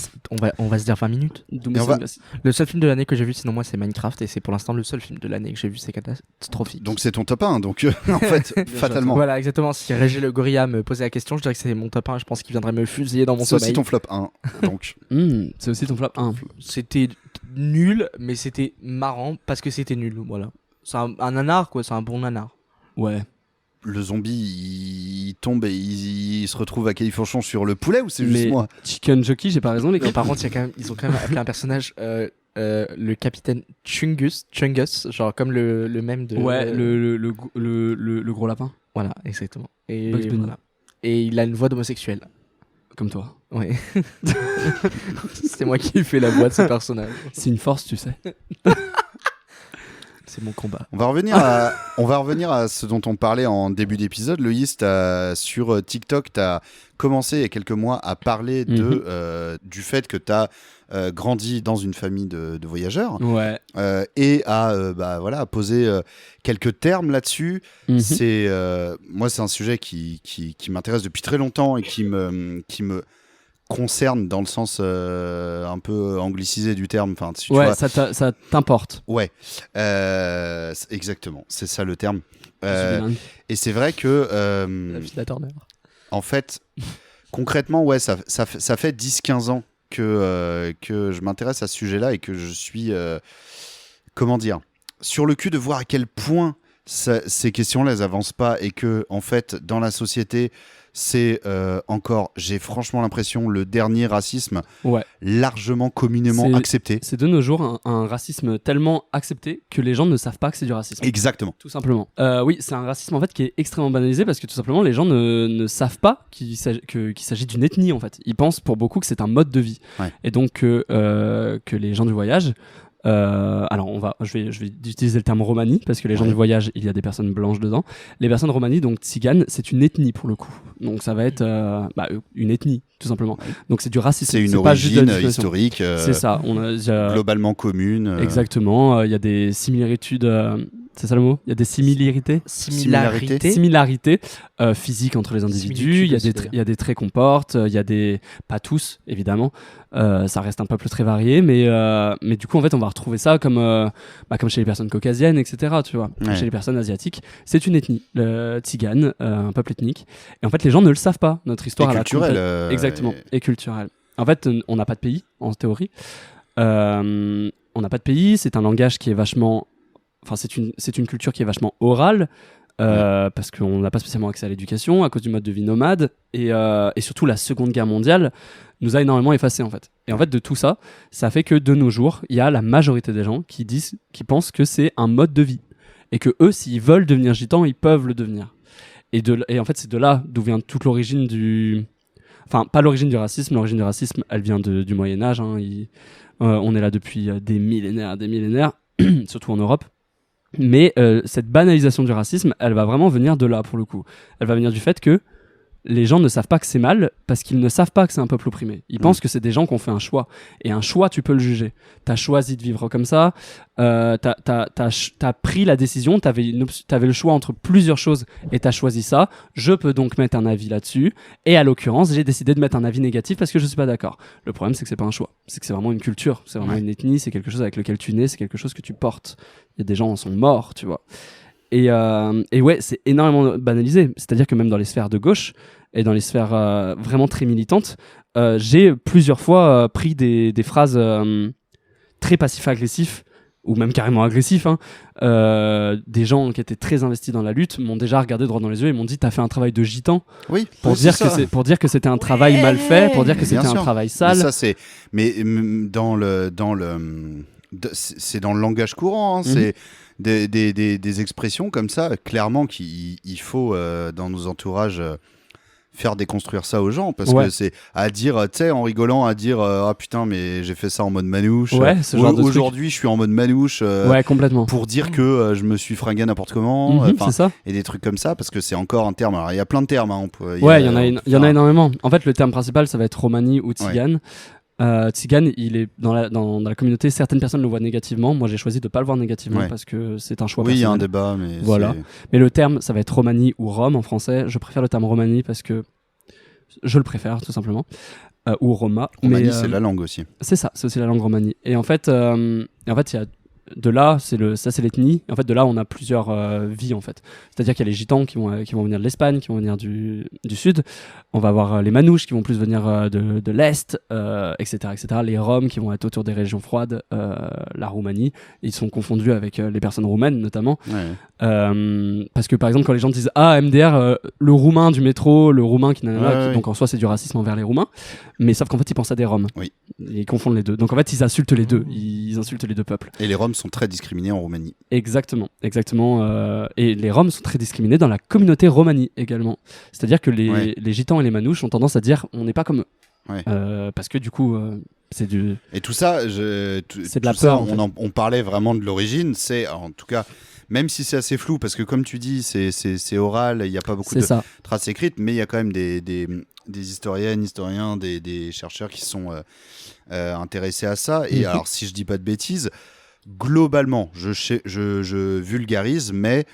On va se dire 20 minutes. Et on va- Le seul film de l'année que j'ai vu, sinon moi, c'est Minecraft, et c'est pour l'instant le seul film de l'année que j'ai vu, c'est catastrophique. Donc c'est ton top 1, donc en fait fatalement. Voilà, exactement. Si Régis Le Gorilla me posait la question, je dirais que c'est mon top 1. Je pense qu'il viendrait me fusiller dans mon C'est aussi sommeil. ton flop 1, donc. C'est aussi ton flop 1. C'était nul, mais c'était marrant parce que c'était nul. Voilà. C'est un nanar, quoi. C'est un bon nanar. Ouais. Le zombie il tombe et il se retrouve à Califourchon sur le poulet, ou c'est juste Mais moi? Chicken Jockey, j'ai pas raison les gars. Non, par contre, ils ont quand même appelé un personnage le capitaine Chungus, genre comme le même de. Ouais, le gros lapin, Voilà, exactement. Et, Bugs Bunny. voilà. Et il a une voix d'homosexuel. comme toi. Ouais. C'est moi qui ai fait la voix de ce personnage. C'est une force, tu sais. C'est mon combat. On va revenir à ce dont on parlait en début d'épisode. Loïs, sur TikTok, tu as commencé il y a quelques mois à parler du fait que tu as grandi dans une famille de voyageurs, Ouais. et à poser quelques termes là-dessus. Mhm. Moi, c'est un sujet qui m'intéresse depuis très longtemps et qui me concerne dans le sens un peu anglicisé du terme. Enfin, tu Ouais, vois, ça t'importe. ouais, exactement, c'est ça le terme. Je suis bilingue. Et c'est vrai que La fille Turner. en fait, concrètement, ouais, ça fait 10-15 ans que je m'intéresse à ce sujet-là et que je suis, comment dire, sur le cul de voir à quel point ces questions-là, elles avancent pas et que, en fait, dans la société, c'est encore, j'ai franchement l'impression, le dernier racisme Ouais. largement, communément C'est- accepté. C'est de nos jours un racisme tellement accepté que les gens ne savent pas que c'est du racisme. Exactement. Tout simplement. Oui, c'est un racisme en fait qui est extrêmement banalisé parce que tout simplement les gens ne savent pas qu'il s'agit d'une ethnie en fait. Ils pensent pour beaucoup que c'est un mode de vie. Ouais. Et donc que les gens du voyage. Alors je vais utiliser le terme Romani parce que les gens Ouais. du voyage, il y a des personnes blanches dedans. Les personnes Romani, donc tziganes, c'est une ethnie pour le coup. Donc ça va être une ethnie tout simplement. Donc c'est du racisme. C'est une pas juste de la origine discrimination. historique C'est ça. Il y a- globalement commune. Exactement. Il y a des similitudes. C'est ça le mot? Il y a des similarités. Similarités physiques entre les individus. Il y a Similitudes aussi, il y a des traits qu'on porte. Il y a des, pas tous évidemment. Ça reste un peuple très varié, mais du coup en fait on va retrouver ça comme chez les personnes caucasiennes, etc. Tu vois, Ouais. chez les personnes asiatiques, c'est une ethnie, le tzigane, un peuple ethnique. Et en fait les gens ne le savent pas. Notre histoire Et elle a culturelle. complète- Exactement. Et culturelle. En fait on n'a pas de pays en théorie. On n'a pas de pays. C'est un langage qui est vachement Enfin, c'est une culture qui est vachement orale parce qu'on n'a pas spécialement accès à l'éducation à cause du mode de vie nomade et surtout la Seconde Guerre mondiale nous a énormément effacé en fait. Et en fait de tout ça, ça fait que de nos jours, il y a la majorité des gens qui pensent que c'est un mode de vie et que eux, s'ils veulent devenir gitans, ils peuvent le devenir. Et en fait, c'est de là d'où vient toute l'origine du... Enfin, pas l'origine du racisme. L'origine du racisme, elle vient du Moyen-Âge. Hein. On est là depuis des millénaires, surtout en Europe. Mais cette banalisation du racisme, elle va vraiment venir de là, pour le coup. Elle va venir du fait que les gens ne savent pas que c'est mal parce qu'ils ne savent pas que c'est un peuple opprimé. Ils pensent que c'est des gens qui ont fait un choix. Et un choix, tu peux le juger. T'as choisi de vivre comme ça. T'as pris la décision. T'avais le choix entre plusieurs choses et t'as choisi ça. Je peux donc mettre un avis là-dessus. Et à l'occurrence, j'ai décidé de mettre un avis négatif parce que je suis pas d'accord. Le problème, c'est que c'est pas un choix. C'est que c'est vraiment une culture. C'est vraiment une ethnie. C'est quelque chose avec lequel tu nais. C'est quelque chose que tu portes. Il y a des gens qui en sont morts, tu vois. Et ouais, c'est énormément banalisé. C'est-à-dire que même dans les sphères de gauche et dans les sphères vraiment très militantes, j'ai plusieurs fois pris des phrases très passifs-agressifs ou même carrément agressifs. Hein. Des gens qui étaient très investis dans la lutte m'ont déjà regardé droit dans les yeux et m'ont dit « T'as fait un travail de gitan ?» Oui, pour dire que c'était un travail mal fait, pour dire que Bien c'était un sûr. travail Mais sale. ça, c'est. Mais c'est dans le langage courant. Hein, C'est des expressions comme ça, clairement, qu'il faut, dans nos entourages, faire déconstruire ça aux gens. Parce que c'est à dire, tu sais, en rigolant, à dire ah putain, mais j'ai fait ça en mode manouche. Ouais, ce genre de truc. Aujourd'hui, je suis en mode manouche. Ouais, complètement. Pour dire que je me suis fringué n'importe comment. C'est ça. Et des trucs comme ça, parce que c'est encore un terme. Alors, il y a plein de termes. Hein, Il y en a énormément. En fait, le terme principal, ça va être Romani ou Tzigane. Tzigane, il est dans la communauté. Certaines personnes le voient négativement. Moi, j'ai choisi de ne pas le voir négativement parce que c'est un choix Oui, il y a un personnel. débat, mais Voilà. Mais le terme, ça va être Romani ou Rome en français. Je préfère le terme Romani parce que je le préfère, tout simplement. Ou Roma. Romani, c'est la langue aussi. C'est ça, c'est aussi la langue Romani. Et en fait, il y a de là, c'est l'ethnie. Et en fait, de là, on a plusieurs vies en fait. C'est-à-dire qu'il y a les gitans qui vont venir de l'Espagne, qui vont venir du sud. On va avoir les manouches qui vont plus venir de l'est, etc., etc. Les Roms qui vont être autour des régions froides, la Roumanie. Ils sont confondus avec les personnes roumaines notamment. Parce que par exemple, quand les gens disent MDR, le roumain du métro, le roumain donc en soi c'est du racisme envers les Roumains, mais sauf qu'en fait ils pensent à des Roms. Oui. Ils confondent les deux. Donc en fait ils insultent les deux. Ils insultent les deux peuples. Et les Roms sont très discriminés en Roumanie. Exactement. Et les Roms sont très discriminés dans la communauté romani également. C'est-à-dire que les gitans et les manouches ont tendance à dire on n'est pas comme eux. Parce que du coup, c'est du. Et tout ça, c'est de la tout peur. Ça, on parlait vraiment de l'origine. C'est en tout cas, même si c'est assez flou, parce que comme tu dis, c'est oral, il n'y a pas beaucoup de traces écrites, mais il y a quand même des historiennes, historiens, des chercheurs qui sont intéressés à ça. Et alors, si je dis pas de bêtises, globalement, je vulgarise, mais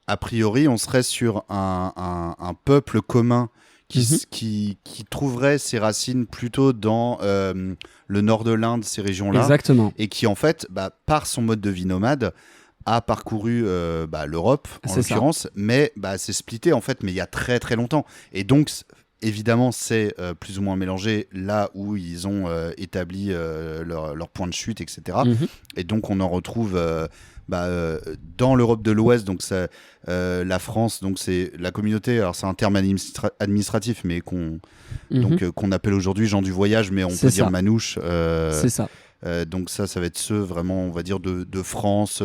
a priori, on serait sur un peuple commun qui trouverait ses racines plutôt dans le nord de l'Inde, ces régions-là. Exactement. Et qui, en fait, par son mode de vie nomade, a parcouru l'Europe, en C'est ça. l'occurrence, mais c'est splitté, en fait, mais il y a très très longtemps. Et donc, évidemment, c'est plus ou moins mélangé là où ils ont établi leur point de chute, etc. Et donc, on en retrouve dans l'Europe de l'Ouest, donc la France, donc c'est la communauté, alors c'est un terme administratif, mais qu'on appelle aujourd'hui gens du voyage, mais on peut dire manouche. C'est ça. Donc ça va être ceux vraiment, on va dire, de France,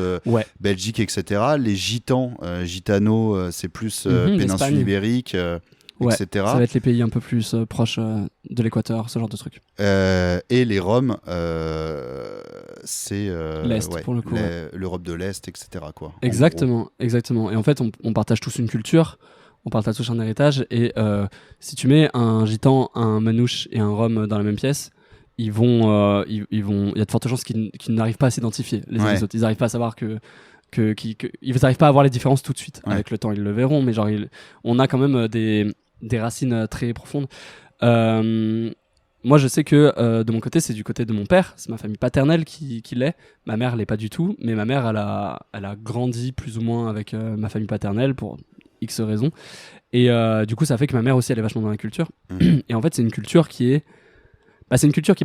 Belgique, etc. Les gitans, gitanos, c'est plus péninsule l'Espagne. Ibérique, etc. Ça va être les pays un peu plus proches de l'équateur, ce genre de truc. Et les Roms, c'est l'Est, pour le coup, l'Europe de l'Est, etc. quoi, exactement. Et en fait, on partage tous une culture, on partage tous un héritage. Et si tu mets un gitan, un manouche et un Rom dans la même pièce, il y a de fortes chances qu'ils n'arrivent pas à s'identifier les uns les autres. Ils n'arrivent pas à savoir ils n'arrivent pas à voir les différences tout de suite. Avec le temps, ils le verront, mais on a quand même des racines très profondes. Moi, je sais que de mon côté, c'est du côté de mon père, c'est ma famille paternelle qui l'est. Ma mère l'est pas du tout, mais ma mère, elle a grandi plus ou moins avec ma famille paternelle pour X raisons. Et du coup, ça fait que ma mère aussi, elle est vachement dans la culture. Et en fait, c'est une culture qui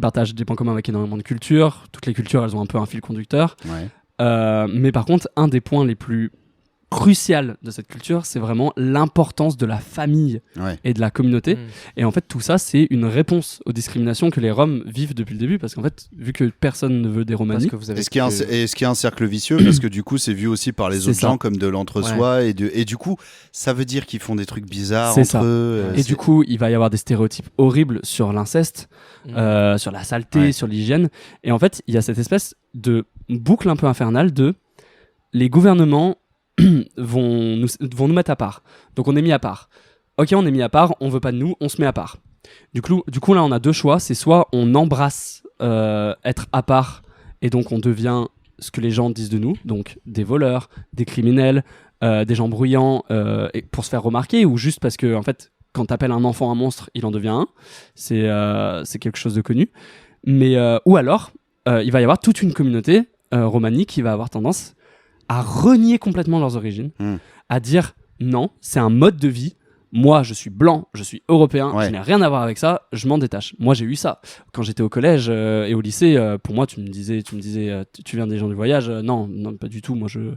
partage des points communs avec énormément de cultures. Toutes les cultures, elles ont un peu un fil conducteur. Mais par contre, un des points les plus crucial de cette culture, c'est vraiment l'importance de la famille et de la communauté. Et en fait, tout ça, c'est une réponse aux discriminations que les Roms vivent depuis le début, parce qu'en fait, vu que personne ne veut des Romani... Est-ce qu'il y a un cercle vicieux, parce que du coup, c'est vu aussi par les autres gens comme de l'entre-soi, et du coup, ça veut dire qu'ils font des trucs bizarres entre eux. Et du coup, il va y avoir des stéréotypes horribles sur l'inceste, sur la saleté, sur l'hygiène. Et en fait, il y a cette espèce de boucle un peu infernale de les gouvernements vont nous mettre à part. Donc on est mis à part. Ok, on est mis à part, on veut pas de nous, on se met à part. Du coup là, on a deux choix. C'est soit on embrasse être à part, et donc on devient ce que les gens disent de nous, donc des voleurs, des criminels, des gens bruyants, et pour se faire remarquer, ou juste parce que en fait, quand t'appelles un enfant un monstre, il en devient un. C'est quelque chose de connu. Mais ou alors, il va y avoir toute une communauté romani qui va avoir tendance à renier complètement leurs origines, à dire non, c'est un mode de vie. Moi, je suis blanc, je suis européen, je n'ai rien à voir avec ça, je m'en détache. Moi, j'ai eu ça. Quand j'étais au collège et au lycée, pour moi, tu me disais, tu viens des gens du voyage. Non, pas du tout. Moi, je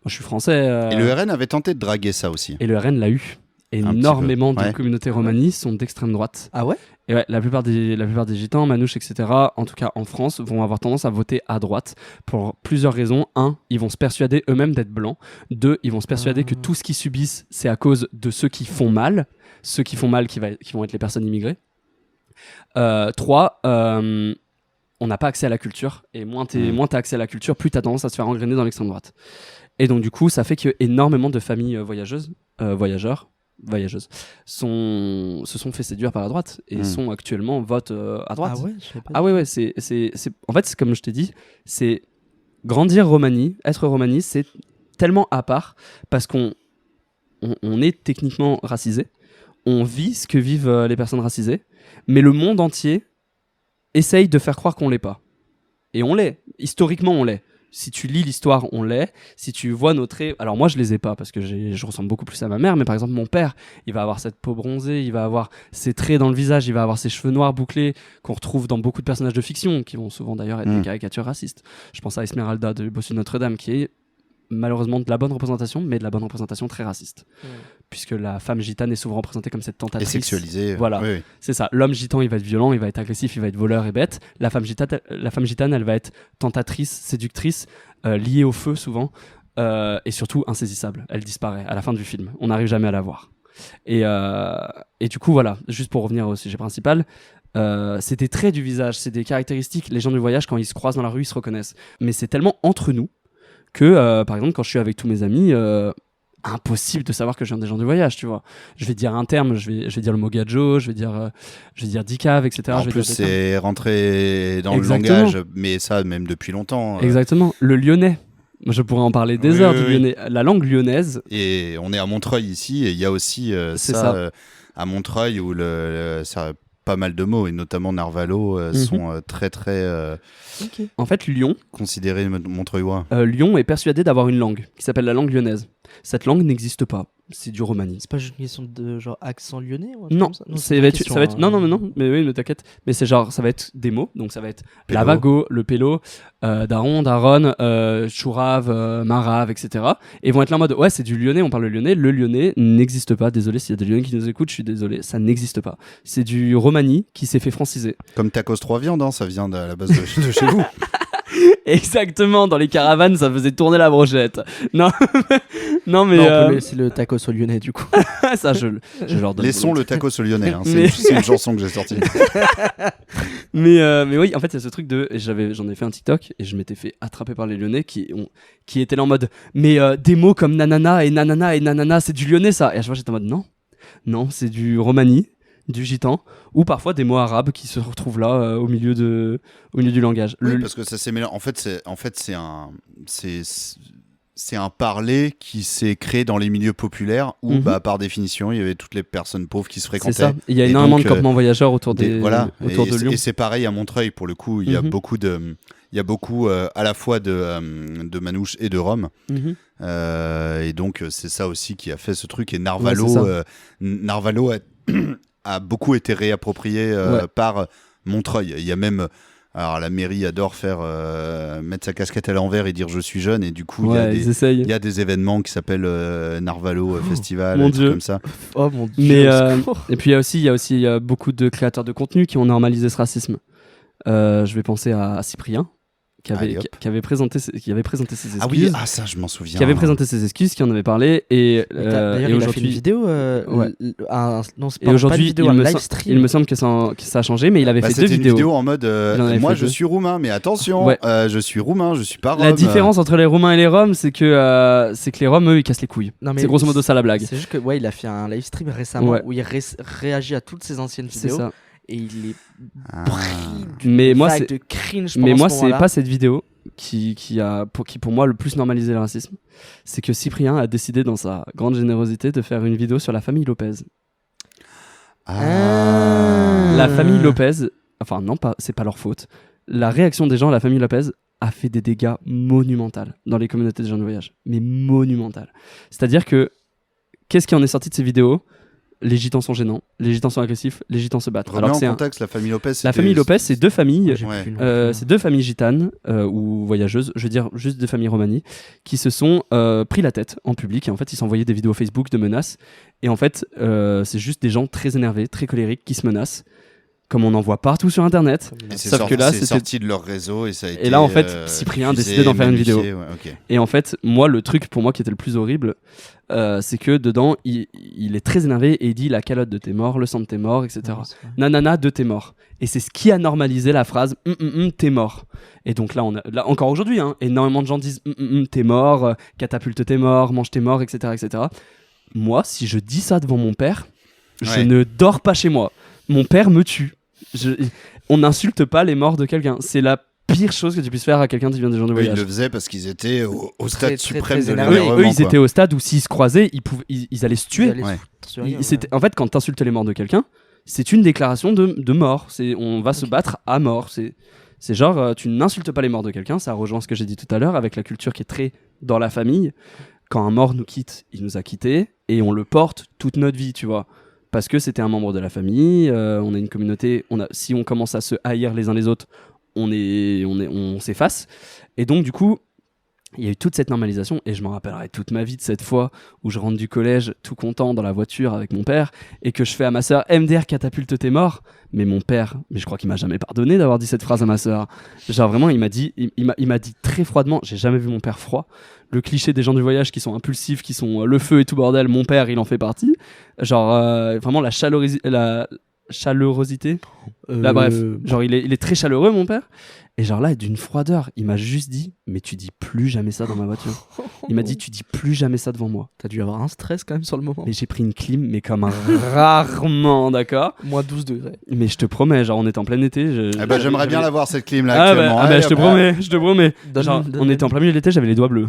suis français. Et le RN avait tenté de draguer ça aussi. Et le RN l'a eu. Énormément de communautés romani sont d'extrême droite. Ah ouais? Et la plupart des gitans, manouches, etc., en tout cas en France, vont avoir tendance à voter à droite pour plusieurs raisons. 1, ils vont se persuader eux-mêmes d'être blancs. 2, ils vont se persuader que tout ce qu'ils subissent, c'est à cause de ceux qui font mal. Ceux qui font mal qui vont être les personnes immigrées. 3, on n'a pas accès à la culture. Et moins t'as accès à la culture, plus t'as tendance à se faire engrainer dans l'extrême droite. Et donc du coup, ça fait que énormément de familles voyageuses se sont fait séduire par la droite et sont actuellement votent à droite. Ah ouais, je sais pas. Ah ouais, c'est en fait, c'est comme je t'ai dit, c'est grandir Romani, être Romani, c'est tellement à part parce qu'on est techniquement racisé, on vit ce que vivent les personnes racisées, mais le monde entier essaye de faire croire qu'on l'est pas. Et on l'est, historiquement on l'est. Si tu lis l'histoire, on l'est. Si tu vois nos traits... Alors moi, je les ai pas parce que je ressemble beaucoup plus à ma mère. Mais par exemple, mon père, il va avoir cette peau bronzée, il va avoir ses traits dans le visage, il va avoir ses cheveux noirs bouclés qu'on retrouve dans beaucoup de personnages de fiction, qui vont souvent d'ailleurs être des caricatures racistes. Je pense à Esmeralda de Bossu Notre-Dame, qui est malheureusement de la bonne représentation, mais de la bonne représentation très raciste. Puisque la femme gitane est souvent représentée comme cette tentatrice. Et sexualisée. Voilà, c'est ça. L'homme gitan, il va être violent, il va être agressif, il va être voleur et bête. La femme gitane, elle va être tentatrice, séductrice, liée au feu souvent, et surtout insaisissable. Elle disparaît à la fin du film. On n'arrive jamais à la voir. Et du coup, voilà, juste pour revenir au sujet principal, c'est des traits du visage, c'est des caractéristiques. Les gens du voyage, quand ils se croisent dans la rue, ils se reconnaissent. Mais c'est tellement entre nous que, par exemple, quand je suis avec tous mes amis, impossible de savoir que je viens des gens du voyage, tu vois. Je vais dire un terme, je vais dire le mot gadjo, je vais dire dicave, etc. En plus, c'est rentré dans le langage, mais ça, même depuis longtemps. Exactement. Le lyonnais. Je pourrais en parler des heures du lyonnais. La langue lyonnaise. Et on est à Montreuil ici, et il y a aussi à Montreuil où ça, pas mal de mots, et notamment Narvalo, sont très très En fait, Lyon considérés montreuillois. Lyon est persuadé d'avoir une langue qui s'appelle la langue lyonnaise. Cette langue n'existe pas. C'est du romani. C'est pas juste une question de genre accent lyonnais ou un truc Non, comme ça ça va être non, mais oui, mais t'inquiète. Mais c'est genre, ça va être des mots, donc ça va être Pélo. lavago, le pélo, daron, daronne, chourave, marave, etc. Et ils vont être là en mode, ouais, c'est du lyonnais, on parle le lyonnais n'existe pas. Désolé s'il y a des lyonnais qui nous écoutent, je suis désolé, ça n'existe pas. C'est du romani qui s'est fait franciser. Comme tacos 3 viandes, hein, ça vient à la base de chez vous. Exactement, dans les caravanes, ça faisait tourner la brochette. Non, non mais Non, on peut laisser le tacos au lyonnais du coup. ça, je leur donne. Laissons le tacos au lyonnais, hein, Mais- c'est une chanson que j'ai sortie. Mais oui, en fait, il y a ce truc de. J'en ai fait un TikTok et je m'étais fait attraper par les Lyonnais qui étaient là en mode. Mais des mots comme nanana et nanana, c'est du lyonnais ça. Et à chaque fois, j'étais en mode non, c'est du romani, du gitan, ou parfois des mots arabes qui se retrouvent là au milieu du langage. Oui, parce que ça s'est mélangé. En fait, c'est un parler qui s'est créé dans les milieux populaires où, par définition, il y avait toutes les personnes pauvres qui se C'est fréquentaient. ça. Et il y a Et énormément donc, de campements voyageurs autour de Lyon. Et c'est pareil à Montreuil pour le coup. Il y a beaucoup à la fois de manouches et de roms. Et donc c'est ça aussi qui a fait ce truc. Et Narvalo, Ouais, c'est ça. Narvalo a beaucoup été réapproprié par Montreuil. Il y a même alors la mairie adore mettre sa casquette à l'envers et dire je suis jeune, et du coup Ils essayent. il y a des événements qui s'appellent Narvalo Festival, mon des trucs Dieu. comme ça. Oh mon dieu. Mais au secours. et puis il y a aussi beaucoup de créateurs de contenu qui ont normalisé ce racisme. Je vais penser à Cyprien qui Allez, avait présenté ses excuses. Ah oui, ça je m'en souviens. Qui avait présenté ses excuses, qui en avait parlé et D'ailleurs, et il a fait une aujourd'hui vidéo. ouais. Non, c'est et pas aujourd'hui une vidéo, il un me live sem- stream. il me semble que ça a changé, mais il avait fait deux C'était une vidéos. vidéo en mode Il en avait moi fait je deux. suis roumain, mais attention, Ouais. je suis roumain, je suis pas rom. La différence entre les Roumains et les Roms, c'est que les Roms, eux, ils cassent les couilles. Non, mais C'est grosso modo ça la blague. C'est juste que il a fait un live stream récemment Ouais. où il réagit à toutes ses anciennes C'est vidéos ça. et il est Ah. pris d'une Mais moi, vague c'est- de cringe. Mais pendant moi, ce c'est moment-là. pas cette vidéo qui pour moi le plus normalisé le racisme. C'est que Cyprien a décidé, dans sa grande générosité, de faire une vidéo sur la famille Lopez. La famille Lopez, enfin non, c'est pas leur faute. La réaction des gens à la famille Lopez a fait des dégâts monumentaux dans les communautés de gens de voyage. Mais monumentaux. C'est-à-dire que, qu'est-ce qui en est sorti de ces vidéos ? Les gitans sont gênants, les gitans sont agressifs, les gitans se battent. Remets en contexte, la famille Lopez. La famille Lopez, c'est deux familles. J'ai Ouais. plus le nom. C'est deux familles gitanes ou voyageuses, je veux dire juste deux familles romanies, qui se sont pris la tête en public, et en fait ils s'envoyaient des vidéos Facebook de menaces, et en fait c'est juste des gens très énervés, très colériques qui se menacent, comme on en voit partout sur internet. Et c'est Sauf que là, c'est c'était- sorti de leur réseau et ça a été. Et là, en fait, Cyprien a décidé d'en faire une vidéo. magnifié, ouais, ok. Et en fait, moi, le truc pour moi qui était le plus horrible, c'est que dedans, il est très énervé et il dit la calotte de tes morts, le sang de tes morts, etc. Nanana de tes morts. Et c'est ce qui a normalisé la phrase t'es mort. Et donc là, là encore aujourd'hui, hein, énormément de gens disent t'es mort, catapulte t'es mort, mange t'es mort, etc., etc. Moi, si je dis ça devant mon père, je Ouais. ne dors pas chez moi. Mon père me tue. On n'insulte pas les morts de quelqu'un. C'est la pire chose que tu puisses faire à quelqu'un qui vient des gens de Eux, ils voyage. le faisaient parce qu'ils étaient au Très, stade très, suprême très de énervés. Eux, l'énervement. ils étaient au stade où s'ils se croisaient, ils allaient se tuer. Vous allez Ouais. foutre sur rien, En fait, quand tu insultes les morts de quelqu'un, c'est une déclaration de mort. On va se battre à mort. C'est genre, tu n'insultes pas les morts de quelqu'un. Ça rejoint ce que j'ai dit tout à l'heure avec la culture qui est très dans la famille. Quand un mort nous quitte, il nous a quittés et on le porte toute notre vie, tu vois. Parce que c'était un membre de la famille, on a une communauté, si on commence à se haïr les uns les autres, on s'efface. Et donc, du coup, il y a eu toute cette normalisation, et je m'en rappellerai toute ma vie de cette fois où je rentre du collège tout content dans la voiture avec mon père, et que je fais à ma sœur MDR catapulte t'es mort. Mais mon père, je crois qu'il m'a jamais pardonné d'avoir dit cette phrase à ma sœur. Genre vraiment, il m'a dit très froidement, j'ai jamais vu mon père froid. Le cliché des gens du voyage qui sont impulsifs, qui sont le feu et tout bordel, mon père il en fait partie. Genre vraiment la chaleurosité. Là bref, genre il est très chaleureux mon père. Et genre là, d'une froideur, il m'a juste dit, mais tu dis plus jamais ça dans ma voiture. Il m'a dit, tu dis plus jamais ça devant moi. T'as dû avoir un stress quand même sur le moment. Mais j'ai pris une clim, mais comme rarement, d'accord. Moins 12 degrés. Mais je te promets, genre on était en plein été. Eh ben, j'aimerais bien l'avoir cette clim là Ah actuellement. bah, Allez, je te hop, promets, je te promets. Donne- Genre, donne- on était en plein milieu de l'été, j'avais les doigts bleus.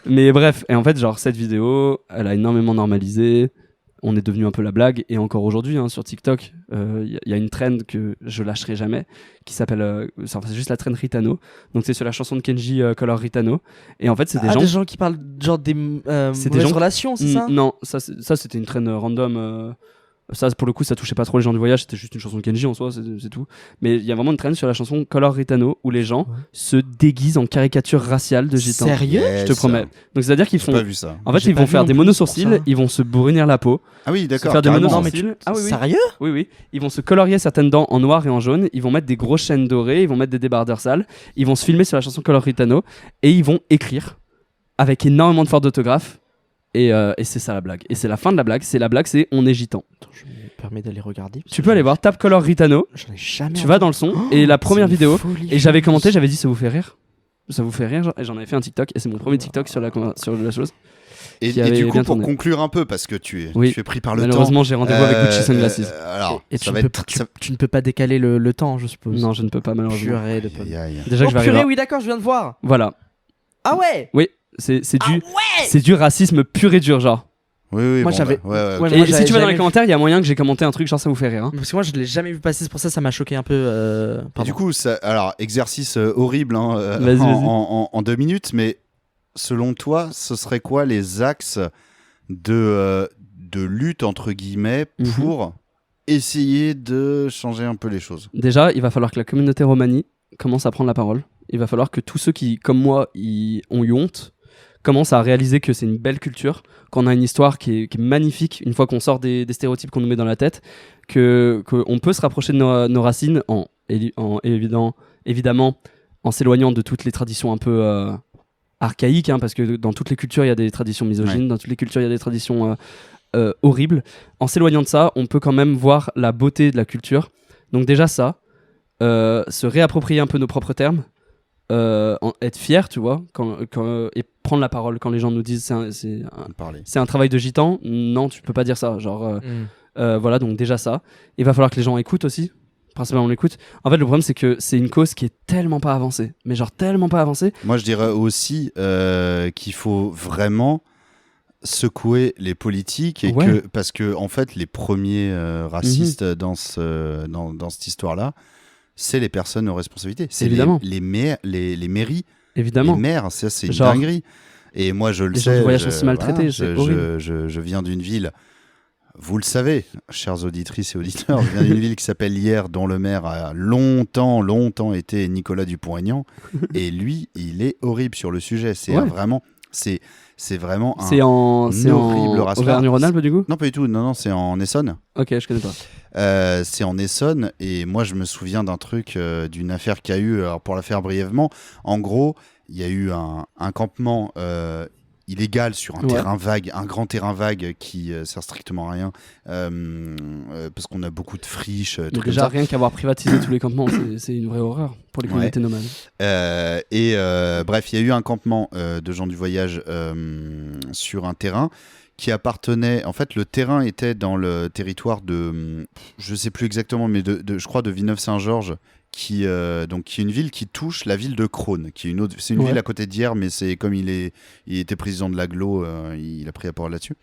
Mais bref, et en fait, genre cette vidéo, elle a énormément normalisé. on est devenu un peu la blague, et encore aujourd'hui sur TikTok, il y a une trend que je lâcherai jamais, qui s'appelle, c'est juste la trend Ritano, donc c'est sur la chanson de Kenji Color Ritano, et en fait c'est des gens qui parlent genre des c'est mauvaises des gens relations, c'est ça? Non, ça c'était une trend random. Ça pour le coup ça touchait pas trop les gens du voyage, c'était juste une chanson de Kenji en soi, c'est tout. Mais il y a vraiment une trend sur la chanson Color Ritano où les gens se déguisent en caricature raciale de gitans. Sérieux? Je te promets. Donc c'est à dire qu'ils J'ai font pas vu ça. en fait J'ai ils pas vont vu faire non des plus monosourcils, pour ça. ils vont se brunir la peau, Ah oui, d'accord. faire des carrément. monosourcils. Ah oui, oui. Sérieux? Oui, ils vont se colorier certaines dents en noir et en jaune, ils vont mettre des grosses chaînes dorées, ils vont mettre des débardeurs sales, ils vont se filmer sur la chanson Color Ritano et ils vont écrire avec énormément de fautes d'orthographe. Et c'est ça la blague. Et c'est la fin de la blague. La blague, c'est on est gitan. Attends, je me permets d'aller regarder. Tu peux aller voir, tape Color Ritano, J'en ai jamais. tu vas dans le son, et la première vidéo, et j'avais commenté, j'avais j'avais dit ça vous fait rire? Ça vous fait rire genre, et j'en avais fait un TikTok, et c'est mon premier TikTok sur la chose. Et qui du avait coup, bien pour tourné. conclure un peu, parce que tu Oui. es pris par le temps. Malheureusement, j'ai rendez-vous avec Gucci Sunglasses. Alors, Et ça va être. tu ne peux pas décaler le temps, je suppose. Non, je ne peux pas, malheureusement. Purée de pommes. Aïe, aïe. Déjà que Oh je vais purée, arriver. oui d'accord, je viens de voir. Voilà. Ah ouais. Oui, c'est c'est du racisme pur et dur, genre. Oui, oui. Moi, bon, j'avais- bah, ouais, Ouais, ok. mais moi, Et si j'avais tu vas dans les jamais commentaires, il y a moyen que j'ai commenté un truc, genre ça vous fait rire. Hein. Parce que moi je l'ai jamais vu passer, c'est pour ça que ça m'a choqué un peu. Et Pardon. du coup, alors, exercice horrible hein, Vas-y, vas-y. en 2 minutes, mais selon toi, ce serait quoi les axes de lutte, entre guillemets, Mhm. pour essayer de changer un peu les choses? Déjà, il va falloir que la communauté romanie commence à prendre la parole. Il va falloir que tous ceux qui, comme moi, ont eu honte, commencent à réaliser que c'est une belle culture, qu'on a une histoire qui est magnifique, une fois qu'on sort des stéréotypes qu'on nous met dans la tête, qu'on peut se rapprocher de nos racines évidemment en s'éloignant de toutes les traditions un peu archaïques, hein, parce que dans toutes les cultures, il y a des traditions misogynes, dans toutes les cultures, il y a des traditions horribles. En s'éloignant de ça, on peut quand même voir la beauté de la culture. Donc déjà ça, se réapproprier un peu nos propres termes, être fier, tu vois, et prendre la parole quand les gens nous disent Parler. c'est un travail de gitan. Non, tu peux pas dire ça. Genre, voilà, donc déjà ça. Il va falloir que les gens écoutent aussi. Principalement on l'écoute. En fait, le problème, c'est que c'est une cause qui est tellement pas avancée. Mais genre tellement pas avancée. Moi, je dirais aussi qu'il faut vraiment secouer les politiques et Ouais. parce que en fait, les premiers racistes dans cette histoire-là, c'est les personnes aux responsabilités. C'est Évidemment. les mairies, Évidemment. les maires. Ça, c'est une Genre, dinguerie. Et moi, je le les gens sais. du voyage sont si maltraités, c'est horrible. je viens d'une ville. Vous le savez, chères auditrices et auditeurs, je viens d'une ville qui s'appelle Lierre, dont le maire a longtemps été Nicolas Dupont-Aignan. Et lui, il est horrible sur le sujet. C'est Ouais. vraiment, c'est vraiment un C'est en horrible race. Auvergne-Rhône-Alpes, du coup. Non, pas du tout. Non, c'est en Essonne. Ok, je connais pas. C'est en Essonne. Et moi, je me souviens d'un truc, d'une affaire qu'il y a eu. Alors, pour la faire brièvement, en gros, il y a eu un campement illégal sur un Ouais. terrain vague, un grand terrain vague qui sert strictement à rien, parce qu'on a beaucoup de friches, Mais trucs comme déjà, ça. rien qu'avoir privatisé tous les campements, c'est une vraie horreur pour les communautés nomades. Bref, il y a eu un campement de gens du voyage sur un terrain qui appartenait. En fait, le terrain était dans le territoire de, je sais plus exactement, mais je crois de Villeneuve-Saint-Georges, qui est une ville qui touche la ville de Crône, qui est c'est une Ouais. ville à côté d'Hyères, mais c'est comme il était président de l'agglo, il a pris la parole là-dessus.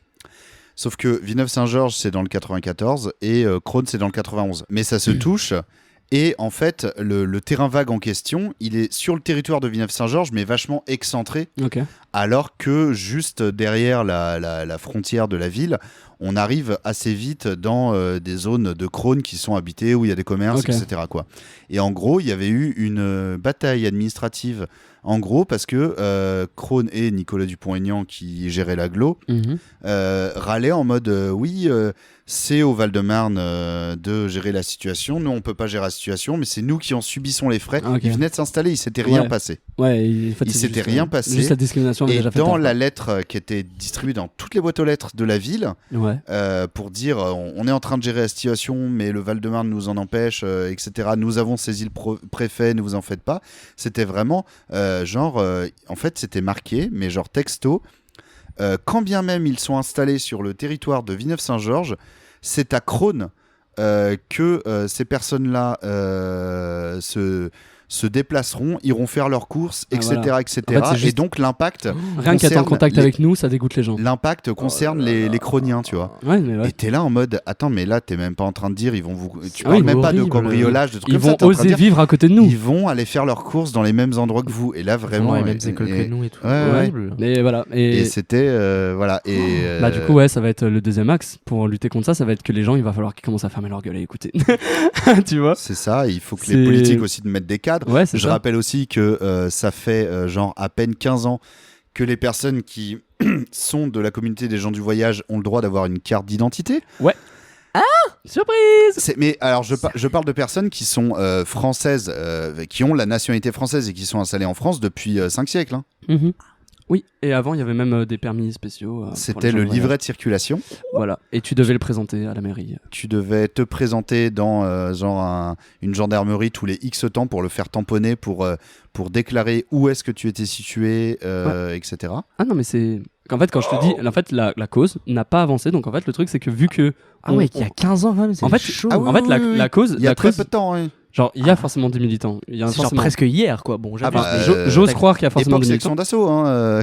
Sauf que Villeneuve-Saint-Georges, c'est dans le 94 et Crône, c'est dans le 91. Mais ça se touche. Et en fait, le terrain vague en question, il est sur le territoire de Villeneuve-Saint-Georges, mais vachement excentré, Ok. alors que juste derrière la frontière de la ville, on arrive assez vite dans des zones de Crône qui sont habitées, où il y a des commerces, Ok. etc. quoi. Et en gros, il y avait eu une bataille administrative, en gros, parce que Crône et Nicolas Dupont-Aignan, qui gérait l'agglo, Mhm. râlaient en mode oui, c'est au Val-de-Marne de gérer la situation. Nous, on peut pas gérer la situation, mais c'est nous qui en subissons les frais. Ah, ok. Ils venaient de s'installer, il s'était rien Ouais. passé. Ouais, en fait, Il c'est s'était juste, rien passé. Juste la discrimination avait Et déjà fait dans tard, la lettre qui était distribuée dans toutes les boîtes aux lettres de la ville, quoi. Ouais. pour dire on est en train de gérer la situation, mais le Val-de-Marne nous en empêche, etc. Nous avons saisi le préfet, ne vous en faites pas. C'était vraiment en fait, c'était marqué, mais genre texto. Quand bien même ils sont installés sur le territoire de Villeneuve-Saint-Georges, c'est à Crône que ces personnes-là se se déplaceront, iront faire leurs courses, etc. voilà. etc. En fait, c'est juste- Et donc l'impact Rien qu'être en concerne contact les- avec nous, ça dégoûte les gens. L'impact concerne les Croniens, tu vois. Ouais, mais ouais. Et t'es là en mode, attends, mais là, t'es même pas en train de dire, ils vont vous. Tu Ah parles oui, même pas de horrible. cambriolage, de trucs Ils comme ça. vont T'es en train de oser dire, vivre à côté de nous. ils vont aller faire leurs courses dans les mêmes endroits que vous. Et là, vraiment. les mêmes et- écoles et- que nous et tout. Ouais, ouais. Horrible. Mais voilà. Et c'était. Voilà. Et. Bah du coup ouais, ça va être le deuxième axe pour lutter contre ça, ça va être que les gens, il va falloir qu'ils commencent à fermer leur gueule et écouter. Tu vois. C'est ça, il faut que C'est- les politiques aussi mettent des cadres. Ouais, c'est Je ça. rappelle aussi que ça fait genre à peine 15 ans que les personnes qui sont de la communauté des gens du voyage ont le droit d'avoir une carte d'identité. Surprise. Mais alors, je parle de personnes qui sont françaises, qui ont la nationalité française et qui sont installées en France depuis 5 siècles. Hein. Mhm. Oui, et avant il y avait même des permis spéciaux. pour C'était les gens le de voyage. livret de circulation. Voilà, et tu devais le présenter à la mairie. Tu devais te présenter dans une gendarmerie tous les X temps pour le faire tamponner, pour déclarer où est-ce que tu étais situé, etc. Ah non mais c'est... En fait quand je te dis, en fait la cause n'a pas avancé, donc en fait le truc c'est que vu que... Ah ouais, il y a 15 ans, quand même, c'est En fait, chaud. Ah oui, en fait, oui, oui. la cause... Il y a la très cause- peu de temps. Oui. Genre il y a forcément des militants. Il y a C'est genre forcément... presque hier, quoi. Bon, j'abuse. bah, mais J'ose croire qu'il y a forcément Époque des militants. section d'assaut. Hein,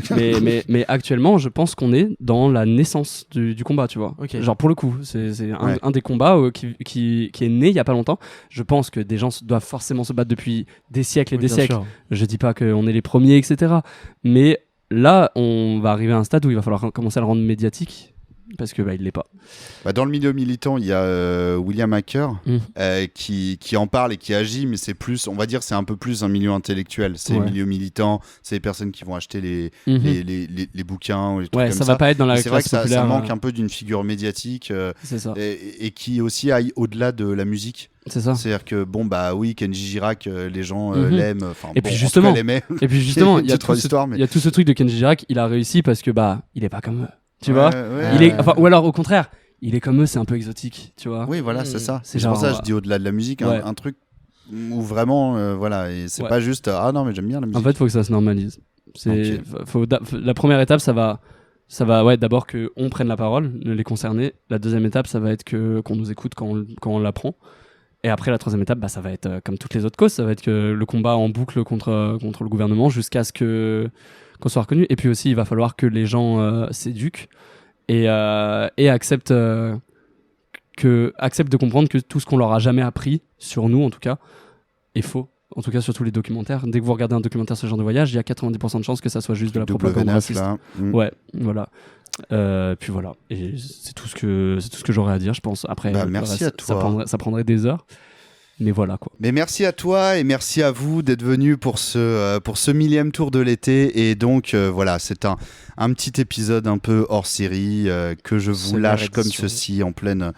mais actuellement, je pense qu'on est dans la naissance du combat, tu vois. Ok. Genre pour le coup, c'est Ouais. un des combats qui est né il y a pas longtemps. Je pense que des gens doivent forcément se battre depuis des siècles et Oui, des bien siècles. sûr. Je dis pas qu'on est les premiers, etc. Mais là, on va arriver à un stade où il va falloir commencer à le rendre médiatique. Parce que il l'est pas. Bah, dans le milieu militant, il y a William Hacker Mm. qui en parle et qui agit, mais c'est plus, on va dire, c'est un peu plus un milieu intellectuel. C'est le Ouais. milieu militant, c'est les personnes qui vont acheter Mhm. les bouquins ou les trucs Ouais, comme ça ça. va pas être dans la C'est vrai classe que ça populaire. manque un peu d'une figure médiatique C'est ça. et qui aussi aille au-delà de la musique. C'est ça. C'est-à-dire que, bon, bah oui, Kenji Girac, les gens Mhm. l'aiment. Enfin, Et bon, puis en tout justement, cas, l'aimaient. Et puis justement, il y a Petite tout ce- histoire, mais- il y a tout ce truc de Kenji Girac, il a réussi parce que il est pas comme eux. Tu vois. Ouais, Il est, enfin, ou alors au contraire, il est comme eux, c'est un peu exotique, tu vois. Oui, voilà, c'est ça. C'est C'est pour genre, ça que je dis au-delà de la musique, ouais. un truc où vraiment, voilà, et c'est Ouais. pas juste ah non, mais j'aime bien la musique. En fait, faut que ça se normalise. C'est, Ok. la première étape, ça va ouais, d'abord que on prenne la parole, les concernés. La deuxième étape, ça va être qu'on nous écoute quand on l'apprend. Et après, la troisième étape, ça va être comme toutes les autres causes, ça va être que le combat en boucle contre le gouvernement jusqu'à ce qu'on soit reconnu. Et puis aussi, il va falloir que les gens s'éduquent et acceptent de comprendre que tout ce qu'on leur a jamais appris, sur nous en tout cas, est faux. En tout cas, sur tous les documentaires. Dès que vous regardez un documentaire sur ce genre de voyage, il y a 90% de chances que ça soit juste de la propagande W9 raciste. là. Mm. Ouais, voilà. Puis voilà. Et c'est tout ce que j'aurais à dire, je pense. Après, Bah, le merci reste, à toi. ça prendrait des heures. Mais voilà quoi. Mais merci à toi et merci à vous d'être venus pour ce millième tour de l'été. Et donc voilà, c'est un petit épisode un peu hors série que je vous Summer lâche comme edition. ceci en pleine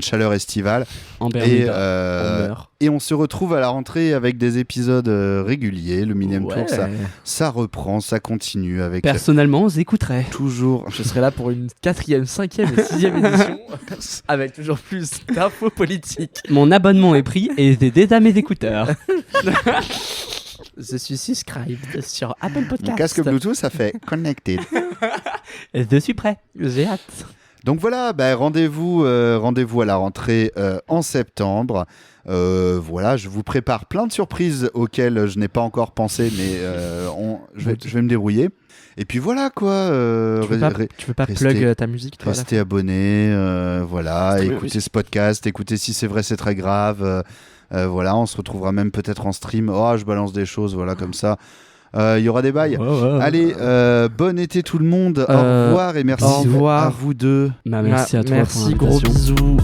chaleur estivale. En Et, Bermuda, on meurt. et on se retrouve à la rentrée avec des épisodes réguliers. Le millième Ouais. tour, ça reprend, ça continue avec Personnellement, j'écouterais. toujours. Je serai là pour une 4e, 5e et 6e édition avec toujours plus d'infos politiques. Mon abonnement est pris et j'ai déjà mes écouteurs. Je suis subscribed sur Apple Podcast. Mon casque Bluetooth, ça fait connected. Et je suis prêt. J'ai hâte. Donc voilà, rendez-vous à la rentrée en septembre. Voilà, je vous prépare plein de surprises auxquelles je n'ai pas encore pensé, mais je vais me débrouiller. Et puis voilà quoi. Tu veux pas restez- plug ta musique, toi, à la Restez abonnés, voilà, Oui, écoutez oui. ce podcast, écoutez Si c'est vrai, c'est très grave. Voilà, on se retrouvera même peut-être en stream. Oh, je balance des choses, voilà, comme ça. Il y aura des bails. Allez, bon été tout le monde. Au revoir et merci au revoir. à vous deux. Merci à toi Merci, pour gros l'invitation. bisous.